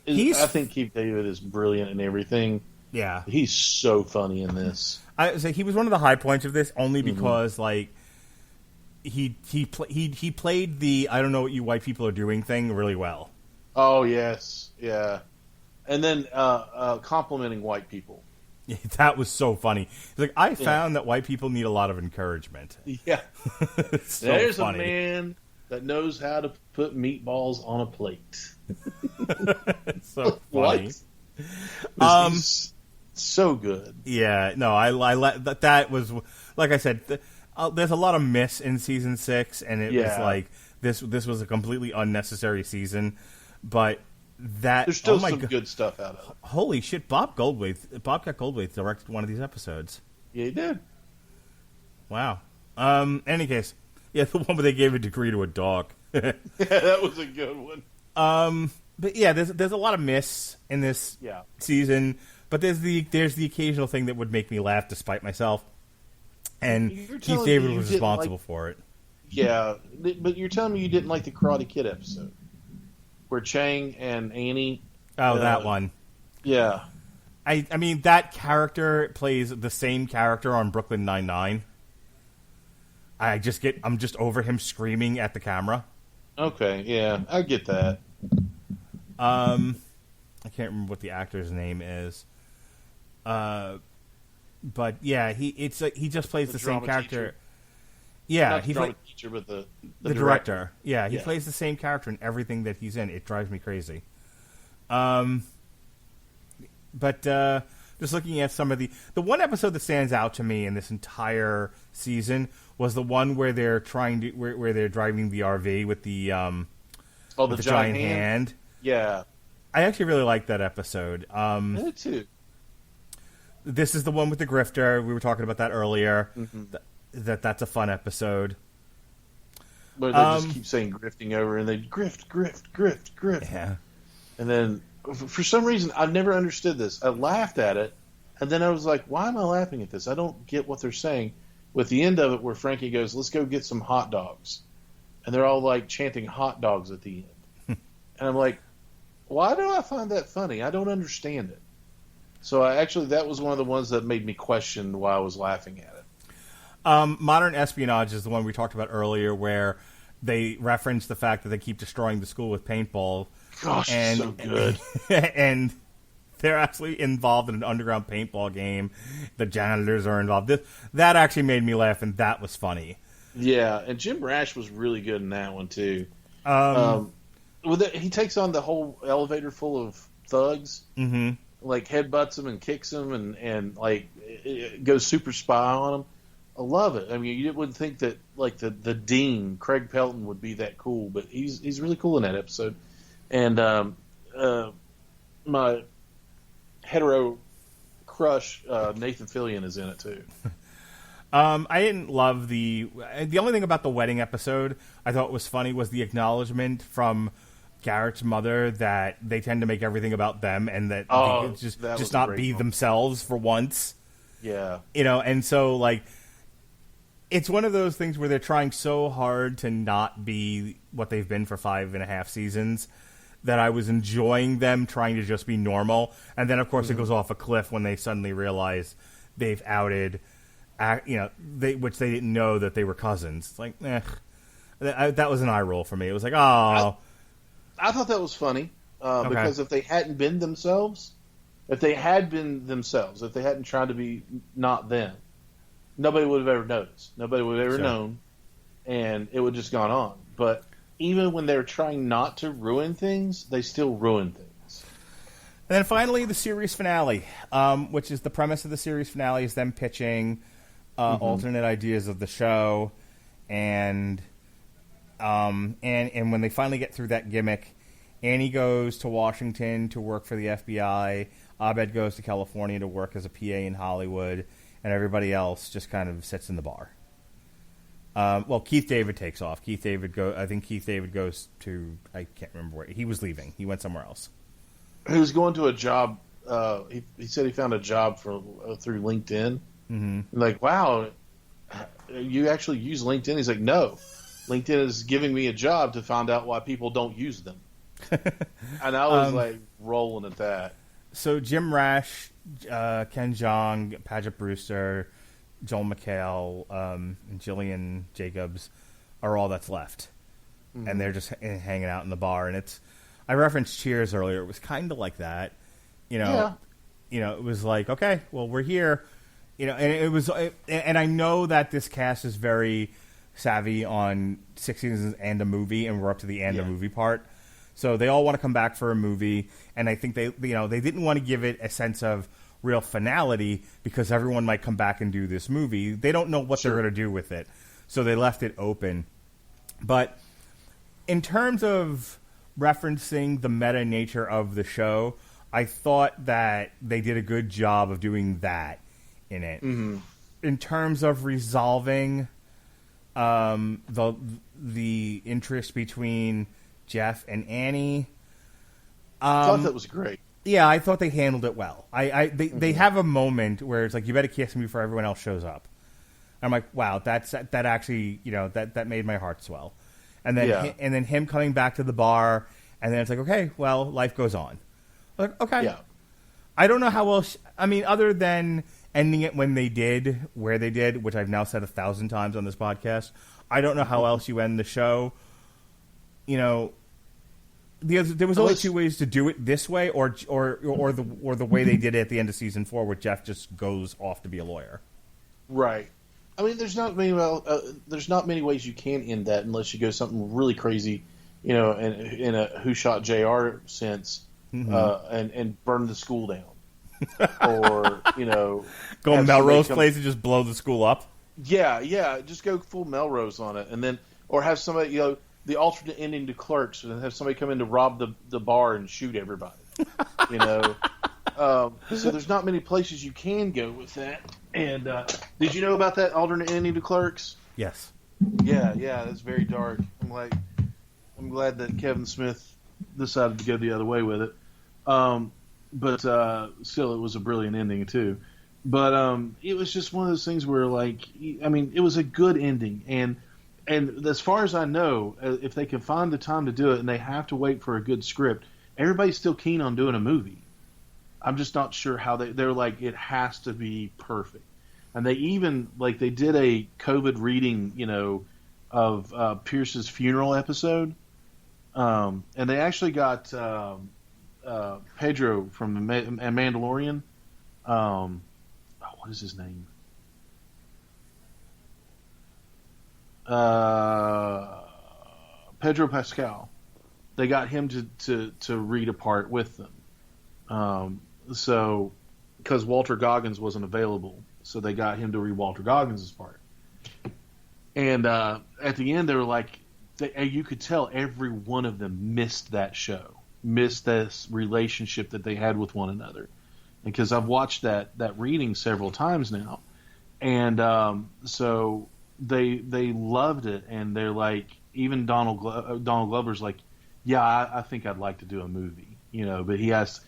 I think Keith David is brilliant in everything. Yeah. He's so funny in this. He was one of the high points of this only because, like, he played the I don't know what you white people are doing thing really well. Oh, yes. Yeah. And then complimenting white people. That was so funny. He's like, I found that white people need a lot of encouragement. Yeah. It's so There's funny. a man that knows how to put meatballs on a plate. It's so What? funny. He's so good. Yeah, no, I that was, like I said, there's a lot of miss in season 6, and it was like this was a completely unnecessary season, but that There's still oh my some God. good stuff out of it. Holy shit, Bobcat Goldthwait directed one of these episodes. Yeah, he did. Wow. Any case, yeah, the one where they gave a degree to a dog. Yeah, that was a good one. But yeah, there's a lot of miss in this season, but there's the occasional thing that would make me laugh despite myself, and You're Keith telling David me you was didn't responsible like- for it. Yeah, but you're telling me you didn't like the Karate Kid episode where Chang and Annie. Oh, that one. Yeah. I mean, that character plays the same character on Brooklyn Nine-Nine. I'm just over him screaming at the camera. Okay, yeah, I get that. I can't remember what the actor's name is. But yeah, he just plays the same drama character. teacher. Yeah, Not the he drama teacher, but the director. Yeah, he Yeah. plays the same character in everything that he's in. It drives me crazy. But just looking at some of the one episode that stands out to me in this entire season was the one where they're where they're driving the RV with the the giant hand. Yeah, I actually really liked that episode. I did too. This is the one with the grifter. We were talking about that earlier. Mm-hmm. That's a fun episode. But they just keep saying grifting over, and they grift. Yeah. And then, for some reason, I've never understood this. I laughed at it, and then I was like, why am I laughing at this? I don't get what they're saying. With the end of it where Frankie goes, let's go get some hot dogs. And they're all like chanting hot dogs at the end. And I'm like, why do I find that funny? I don't understand it. So that was one of the ones that made me question why I was laughing at it. Modern Espionage is the one we talked about earlier, where they reference the fact that they keep destroying the school with paintball. Gosh, and, so good. And they're actually involved in an underground paintball game. The janitors are involved. That actually made me laugh, and that was funny. Yeah, and Jim Rash was really good in that one too. He takes on the whole elevator full of thugs, like headbutts them and kicks them, and like it goes super spy on them. I love it. I mean, you wouldn't think that like the Dean Craig Pelton would be that cool, but he's really cool in that episode. And my hetero crush Nathan Fillion is in it too. I didn't love the only thing about the wedding episode I thought was funny was the acknowledgement from Garrett's mother that they tend to make everything about them, and that they could just not be themselves for once. Yeah, and so like it's one of those things where they're trying so hard to not be what they've been for 5.5 seasons that I was enjoying them trying to just be normal, and then of course it goes off a cliff when they suddenly realize they've outed. Which they didn't know that they were cousins. It's like, that was an eye roll for me. It was like, oh. I thought that was funny because if they hadn't been themselves, if they hadn't tried to be not them, nobody would have ever noticed. Nobody would have ever known, and it would have just gone on. But even when they're trying not to ruin things, they still ruin things. And then finally, the series finale, which is the premise of the series finale is them pitching alternate ideas of the show, and when they finally get through that gimmick, Annie goes to Washington to work for the FBI, Abed goes to California to work as a PA in Hollywood, and everybody else just kind of sits in the bar. Keith David takes off. I think Keith David goes to, I can't remember where, he was leaving. He went somewhere else. He was going to a job, he said he found a job through LinkedIn. Mm-hmm. Like, wow, you actually use LinkedIn? He's like, no. LinkedIn is giving me a job to find out why people don't use them. And I was like rolling at that. So Jim Rash, Ken Jeong, Paget Brewster, Joel McHale, and Jillian Jacobs are all that's left. Mm-hmm. And they're just hanging out in the bar. And I referenced Cheers earlier. It was kind of like that. it was like, okay, well, we're here. And it was, and I know that this cast is very savvy on 6 seasons and a movie, and we're up to the and a movie part. So they all want to come back for a movie, and I think they didn't want to give it a sense of real finality because everyone might come back and do this movie. They don't know what they're going to do with it, so they left it open. But in terms of referencing the meta nature of the show, I thought that they did a good job of doing that in it. Mm-hmm. In terms of resolving the interest between Jeff and Annie, I thought that was great. Yeah, I thought they handled it well. They have a moment where it's like, you better kiss me before everyone else shows up. I'm like, wow, that actually, that made my heart swell. And then him coming back to the bar, and then it's like, okay, well, life goes on. Like, okay. Yeah. I don't know how else. I mean, other than ending it when they did, where they did, which I've now said 1,000 times on this podcast, I don't know how else you end the show. There was only two ways to do it: this way, or the way they did it at the end of season 4, where Jeff just goes off to be a lawyer. Right. I mean, there's not many ways you can end that unless you go something really crazy, in a Who Shot JR sense, and burn the school down. Or go to Melrose Place and just blow the school up. Yeah, just go full Melrose on it, and then or have somebody the alternate ending to Clerks, and have somebody come in to rob the bar and shoot everybody. So there's not many places you can go with that. And did you know about that alternate ending to Clerks? Yes. Yeah, that's very dark. I'm glad that Kevin Smith decided to go the other way with it. But still, it was a brilliant ending, too. But it was just one of those things where, it was a good ending. And as far as I know, if they can find the time to do it and they have to wait for a good script, everybody's still keen on doing a movie. I'm just not sure how they're like, it has to be perfect. And they even, they did a COVID reading, of Pierce's funeral episode. And they actually got Pedro from Mandalorian. What is his name? Pedro Pascal. They got him to read a part with them. So, because Walter Goggins wasn't available, so they got him to read Walter Goggins' part. And at the end, they were like, you could tell every one of them missed that show, missed this relationship that they had with one another. Because I've watched that reading several times now, and so they loved it, and they're like, even Donald Glover's like, yeah, I think I'd like to do a movie, but he has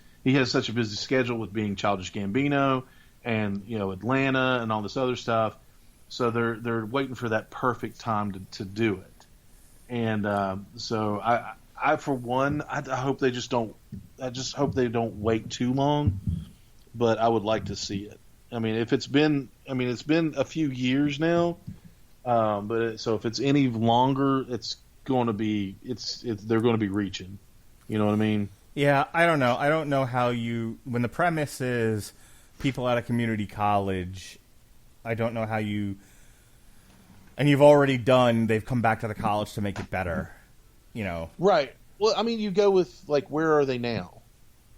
such a busy schedule with being Childish Gambino and Atlanta and all this other stuff, so they're waiting for that perfect time to do it, and so I for one, I hope they just don't. I just hope they don't wait too long. But I would like to see it. I mean, it's been a few years now. So if it's any longer, it's going to be they're going to be reaching. You know what I mean? Yeah, I don't know. I don't know how when the premise is people at a community college. I don't know how and you've already they've come back to the college to make it better. Right. Well, I mean, you go with where are they now?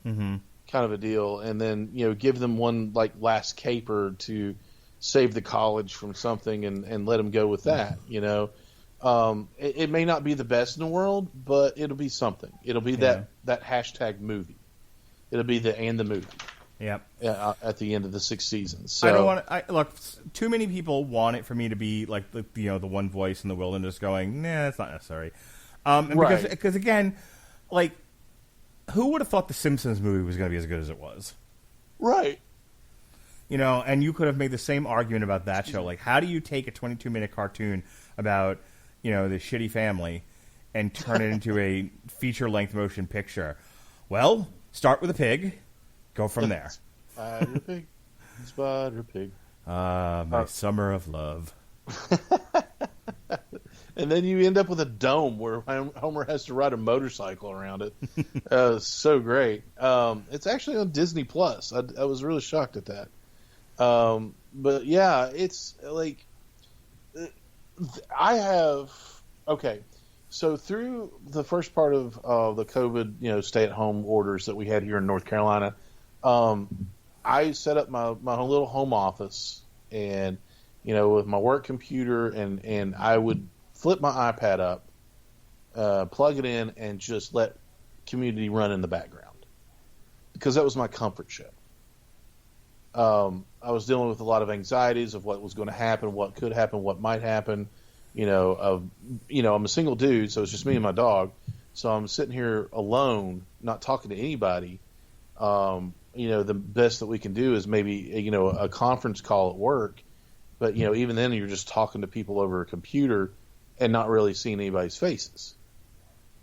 Mm-hmm. Kind of a deal, and then give them one last caper to save the college from something, and let them go with that. It may not be the best in the world, but it'll be something. It'll be that hashtag movie. It'll be the movie. Yep. At the end of the 6th season. So I don't want look. Too many people want it for me to be the one voice in the wilderness going, nah, that's not necessary. Right. Because again, who would have thought the Simpsons movie was going to be as good as it was? Right. And you could have made the same argument about that show. How do you take a 22-minute cartoon about, this shitty family and turn it into a feature-length motion picture? Well, start with a pig, go from there. Spider pig, spider pig. My summer of love. And then you end up with a dome where Homer has to ride a motorcycle around it. So great. It's actually on Disney Plus. I was really shocked at that. But yeah, it's like I have okay. So through the first part of the COVID, stay-at-home orders that we had here in North Carolina, I set up my little home office, and with my work computer, and I would flip my iPad up, plug it in, and just let Community run in the background, because that was my comfort show. I was dealing with a lot of anxieties of what was going to happen, what could happen, what might happen. I'm a single dude, so it's just me and my dog. So I'm sitting here alone, not talking to anybody. The best that we can do is maybe, a conference call at work. But, even then you're just talking to people over a computer and not really seeing anybody's faces.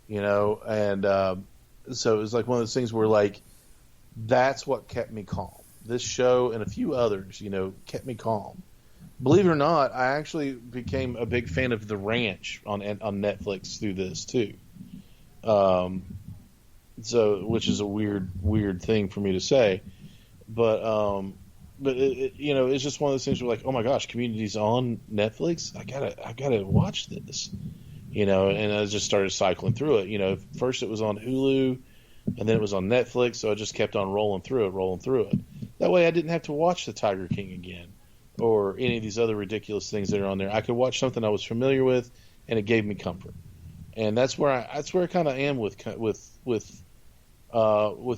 So it was like one of those things where, like, that's what kept me calm. This show and a few others, kept me calm. Believe it or not, I actually became a big fan of The Ranch on Netflix through this too. Which is a weird thing for me to say, but it's just one of those things where, like, oh my gosh, Community's on Netflix. I gotta watch this, and I just started cycling through it. First it was on Hulu, and then it was on Netflix, so I just kept on rolling through it. That way I didn't have to watch The Tiger King again, or any of these other ridiculous things that are on there. I could watch something I was familiar with, and it gave me comfort. And that's where I kind of am with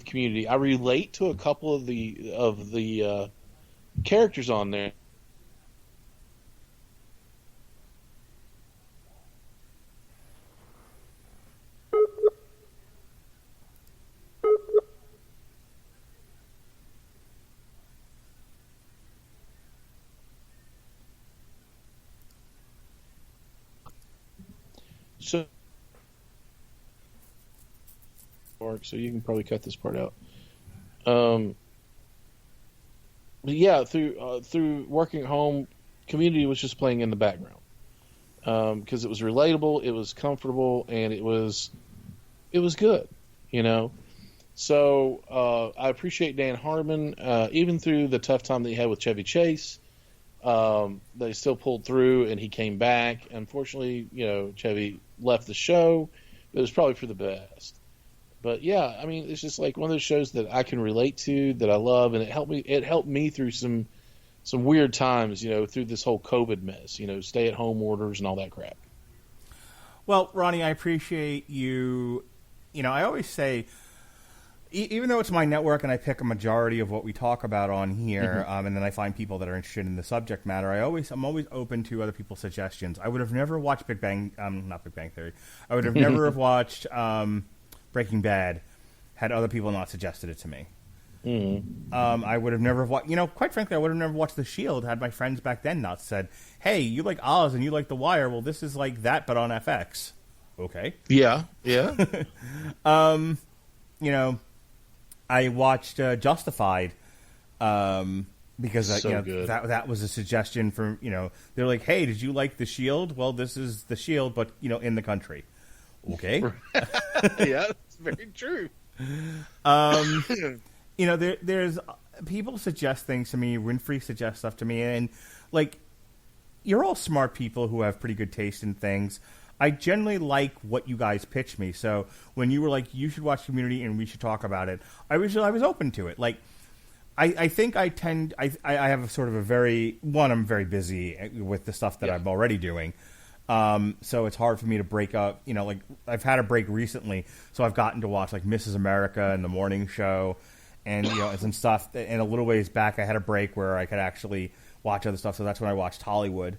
Community. I relate to a couple of the characters on there. So you can probably cut this part out. But yeah, through working at home, Community was just playing in the background, because it was relatable, it was comfortable, and it was good, So I appreciate Dan Harmon, even through the tough time that he had with Chevy Chase. They still pulled through, and he came back. Unfortunately, Chevy left the show. It was probably for the best. But yeah, I mean, it's just like one of those shows that I can relate to, that I love, and it helped me through some weird times, through this whole COVID mess, stay-at-home orders and all that crap. Well, Ronnie, I appreciate you. I always say, even though it's my network and I pick a majority of what we talk about on here, and then I find people that are interested in the subject matter, I'm always open to other people's suggestions. I would have never watched not Big Bang Theory. I would have never have watched Breaking Bad had other people not suggested it to me. I would have never watched, quite frankly, I would have never watched The Shield had my friends back then not said, hey, you like Oz and you like The Wire. Well, this is like that, but on FX. Okay. Yeah. I watched Justified because that was a suggestion from, they're like, hey, did you like The Shield? Well, this is The Shield, but, in the country. Okay. Yeah, that's very true. There's people suggest things to me. Winfrey suggests stuff to me, and like, you're all smart people who have pretty good taste in things. I generally like what you guys pitch me. So when you were like, you should watch Community and we should talk about it, I was open to it. Like, I think I have a sort of I'm very busy with the stuff that I'm already doing. So it's hard for me to break up, like I've had a break recently, so I've gotten to watch like Mrs. America and The Morning Show and, and some stuff. And a little ways back, I had a break where I could actually watch other stuff. So that's when I watched Hollywood.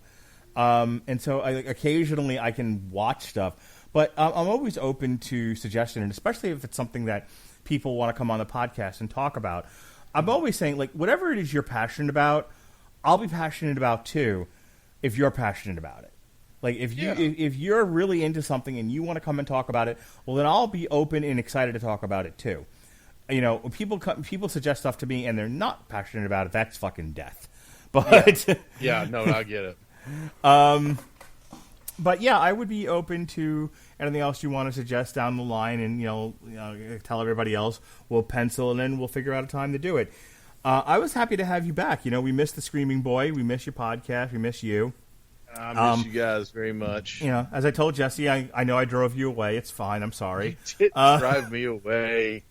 And so occasionally I can watch stuff, but I'm always open to suggestion, and especially if it's something that people want to come on the podcast and talk about. I'm always saying, like, whatever it is you're passionate about, I'll be passionate about too, if you're passionate about it. Like, if you're really into something and you want to come and talk about it, well, then I'll be open and excited to talk about it too. When people suggest stuff to me and they're not passionate about it, that's fucking death. But no, I get it. But yeah, I would be open to anything else you want to suggest down the line, and tell everybody else. We'll pencil it in. We'll figure out a time to do it. I was happy to have you back. We missed the Screaming Boy. We miss your podcast. We miss you. I miss you guys very much. As I told Jesse, I know I drove you away. It's fine. I'm sorry. You didn't drive me away.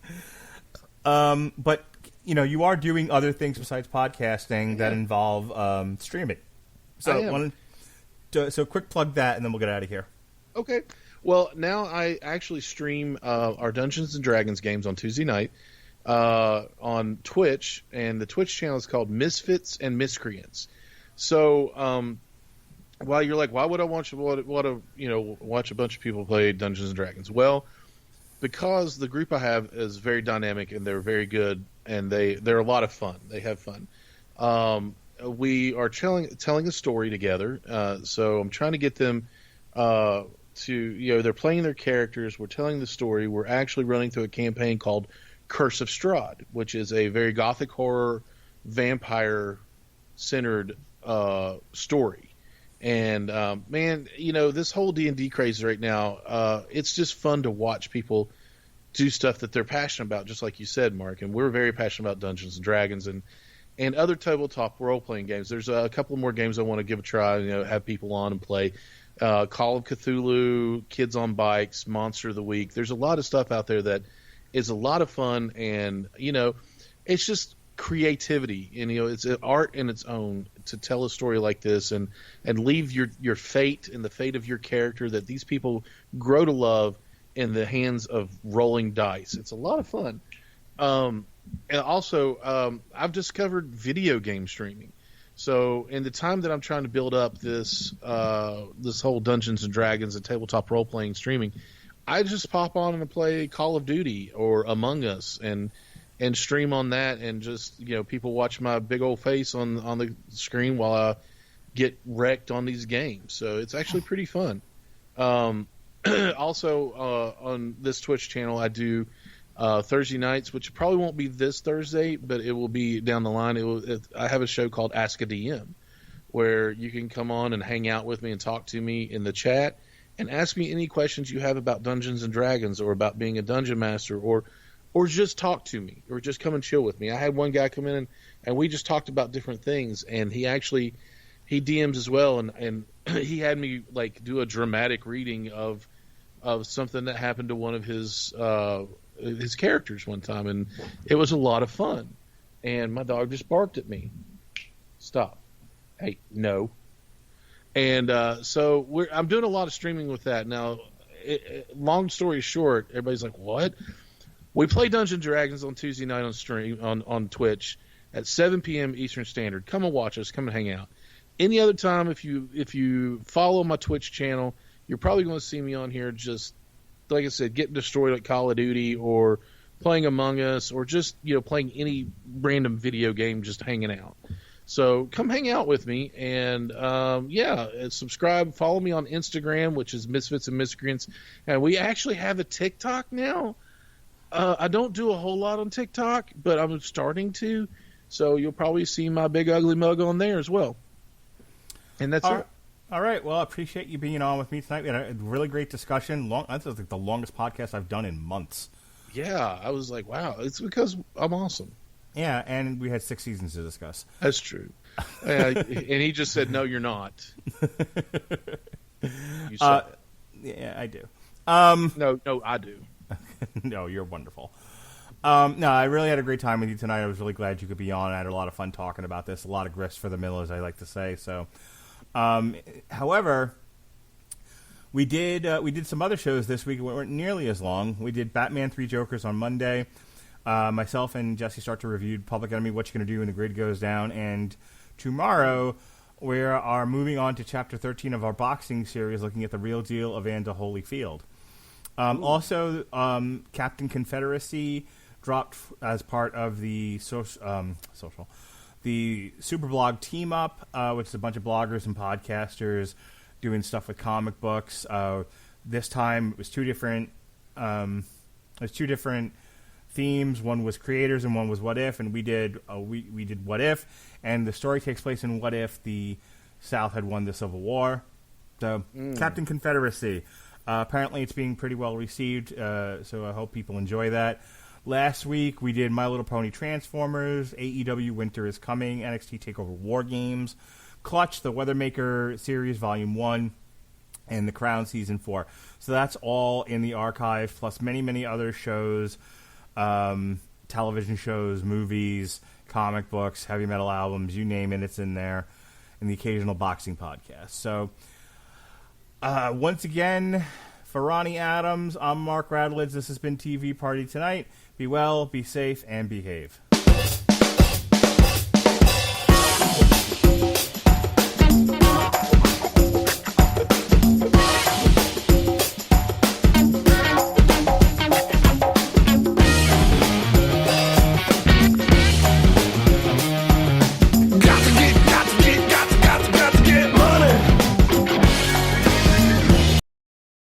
But you are doing other things besides podcasting that involve streaming. So So quick plug that, and then we'll get out of here. Okay. Well, now I actually stream our Dungeons and Dragons games on Tuesday night on Twitch, and the Twitch channel is called Misfits and Miscreants. So while you're like, why would I watch watch a bunch of people play Dungeons and Dragons? Well, because the group I have is very dynamic and they're very good, and they're a lot of fun. They have fun. We are telling a story together, so I'm trying to get them they're playing their characters, we're telling the story, we're actually running through a campaign called Curse of Strahd, which is a very gothic horror, vampire-centered story. And, this whole D&D craze right now, it's just fun to watch people do stuff that they're passionate about, just like you said, Mark, and we're very passionate about Dungeons and Dragons, and other tabletop role-playing games. There's a couple more games I want to give a try, have people on and play. Call of Cthulhu, Kids on Bikes, Monster of the Week. There's a lot of stuff out there that is a lot of fun, and, it's just creativity. And, it's an art in its own to tell a story like this and leave your fate and the fate of your character that these people grow to love in the hands of rolling dice. It's a lot of fun. And also, I've discovered video game streaming. So in the time that I'm trying to build up this whole Dungeons and Dragons and tabletop role-playing streaming, I just pop on and play Call of Duty or Among Us and stream on that, and just people watch my big old face on the screen while I get wrecked on these games. So it's actually pretty fun. Also, on this Twitch channel, I do Thursday nights, which probably won't be this Thursday, but it will be down the line. I have a show called Ask a DM, where you can come on and hang out with me and talk to me in the chat and ask me any questions you have about Dungeons and Dragons or about being a dungeon master, or just talk to me, or just come and chill with me. I had one guy come in and we just talked about different things, and he DMs as well, and he had me do a dramatic reading of something that happened to one of his characters one time, and it was a lot of fun. And my dog just barked at me. Stop. Hey, no. And so I'm doing a lot of streaming with that now. Long story short, everybody's like, "What?" We play Dungeons and Dragons on Tuesday night on stream on Twitch at 7 p.m. Eastern Standard. Come and watch us. Come and hang out. Any other time, if you follow my Twitch channel, you're probably going to see me on here just, like I said, getting destroyed at Call of Duty, or playing Among Us, or just playing any random video game, just hanging out. So come hang out with me, and subscribe, follow me on Instagram, which is Misfits and Miscreants, and we actually have a TikTok now. I don't do a whole lot on TikTok, but I'm starting to, so you'll probably see my big ugly mug on there as well. And that's it. All right. Well, I appreciate you being on with me tonight. We had a really great discussion. This is the longest podcast I've done in months. Yeah, I was like, wow, it's because I'm awesome. Yeah, and we had 6 seasons to discuss. That's true. And he just said, no, you're not. You said yeah, I do. No, I do. No, you're wonderful. No, I really had a great time with you tonight. I was really glad you could be on. I had a lot of fun talking about this. A lot of grist for the mill, as I like to say. So, however, we did some other shows this week that weren't nearly as long. We did Batman 3 Jokers on Monday. Myself and Jesse start to review Public Enemy, What You Gonna Do When the Grid Goes Down, and tomorrow we are moving on to Chapter 13 of our boxing series, looking at the real deal Evander Holyfield. Also, Captain Confederacy dropped as part of the the Superblog Team Up, which is a bunch of bloggers and podcasters doing stuff with comic books. This time it was two different themes. One was creators and one was what if, and we did what if, and the story takes place in what if the South had won the Civil War. So, Captain Confederacy. Apparently, it's being pretty well received, so I hope people enjoy that. Last week, we did My Little Pony Transformers, AEW Winter is Coming, NXT TakeOver War Games, Clutch, the Weathermaker Series Volume 1, and The Crown Season 4. So that's all in the archive, plus many, many other shows, television shows, movies, comic books, heavy metal albums, you name it, it's in there, and the occasional boxing podcast. So, once again, for Ronnie Adams, I'm Mark Radulich. This has been TV Party Tonight. Be well, be safe, and behave.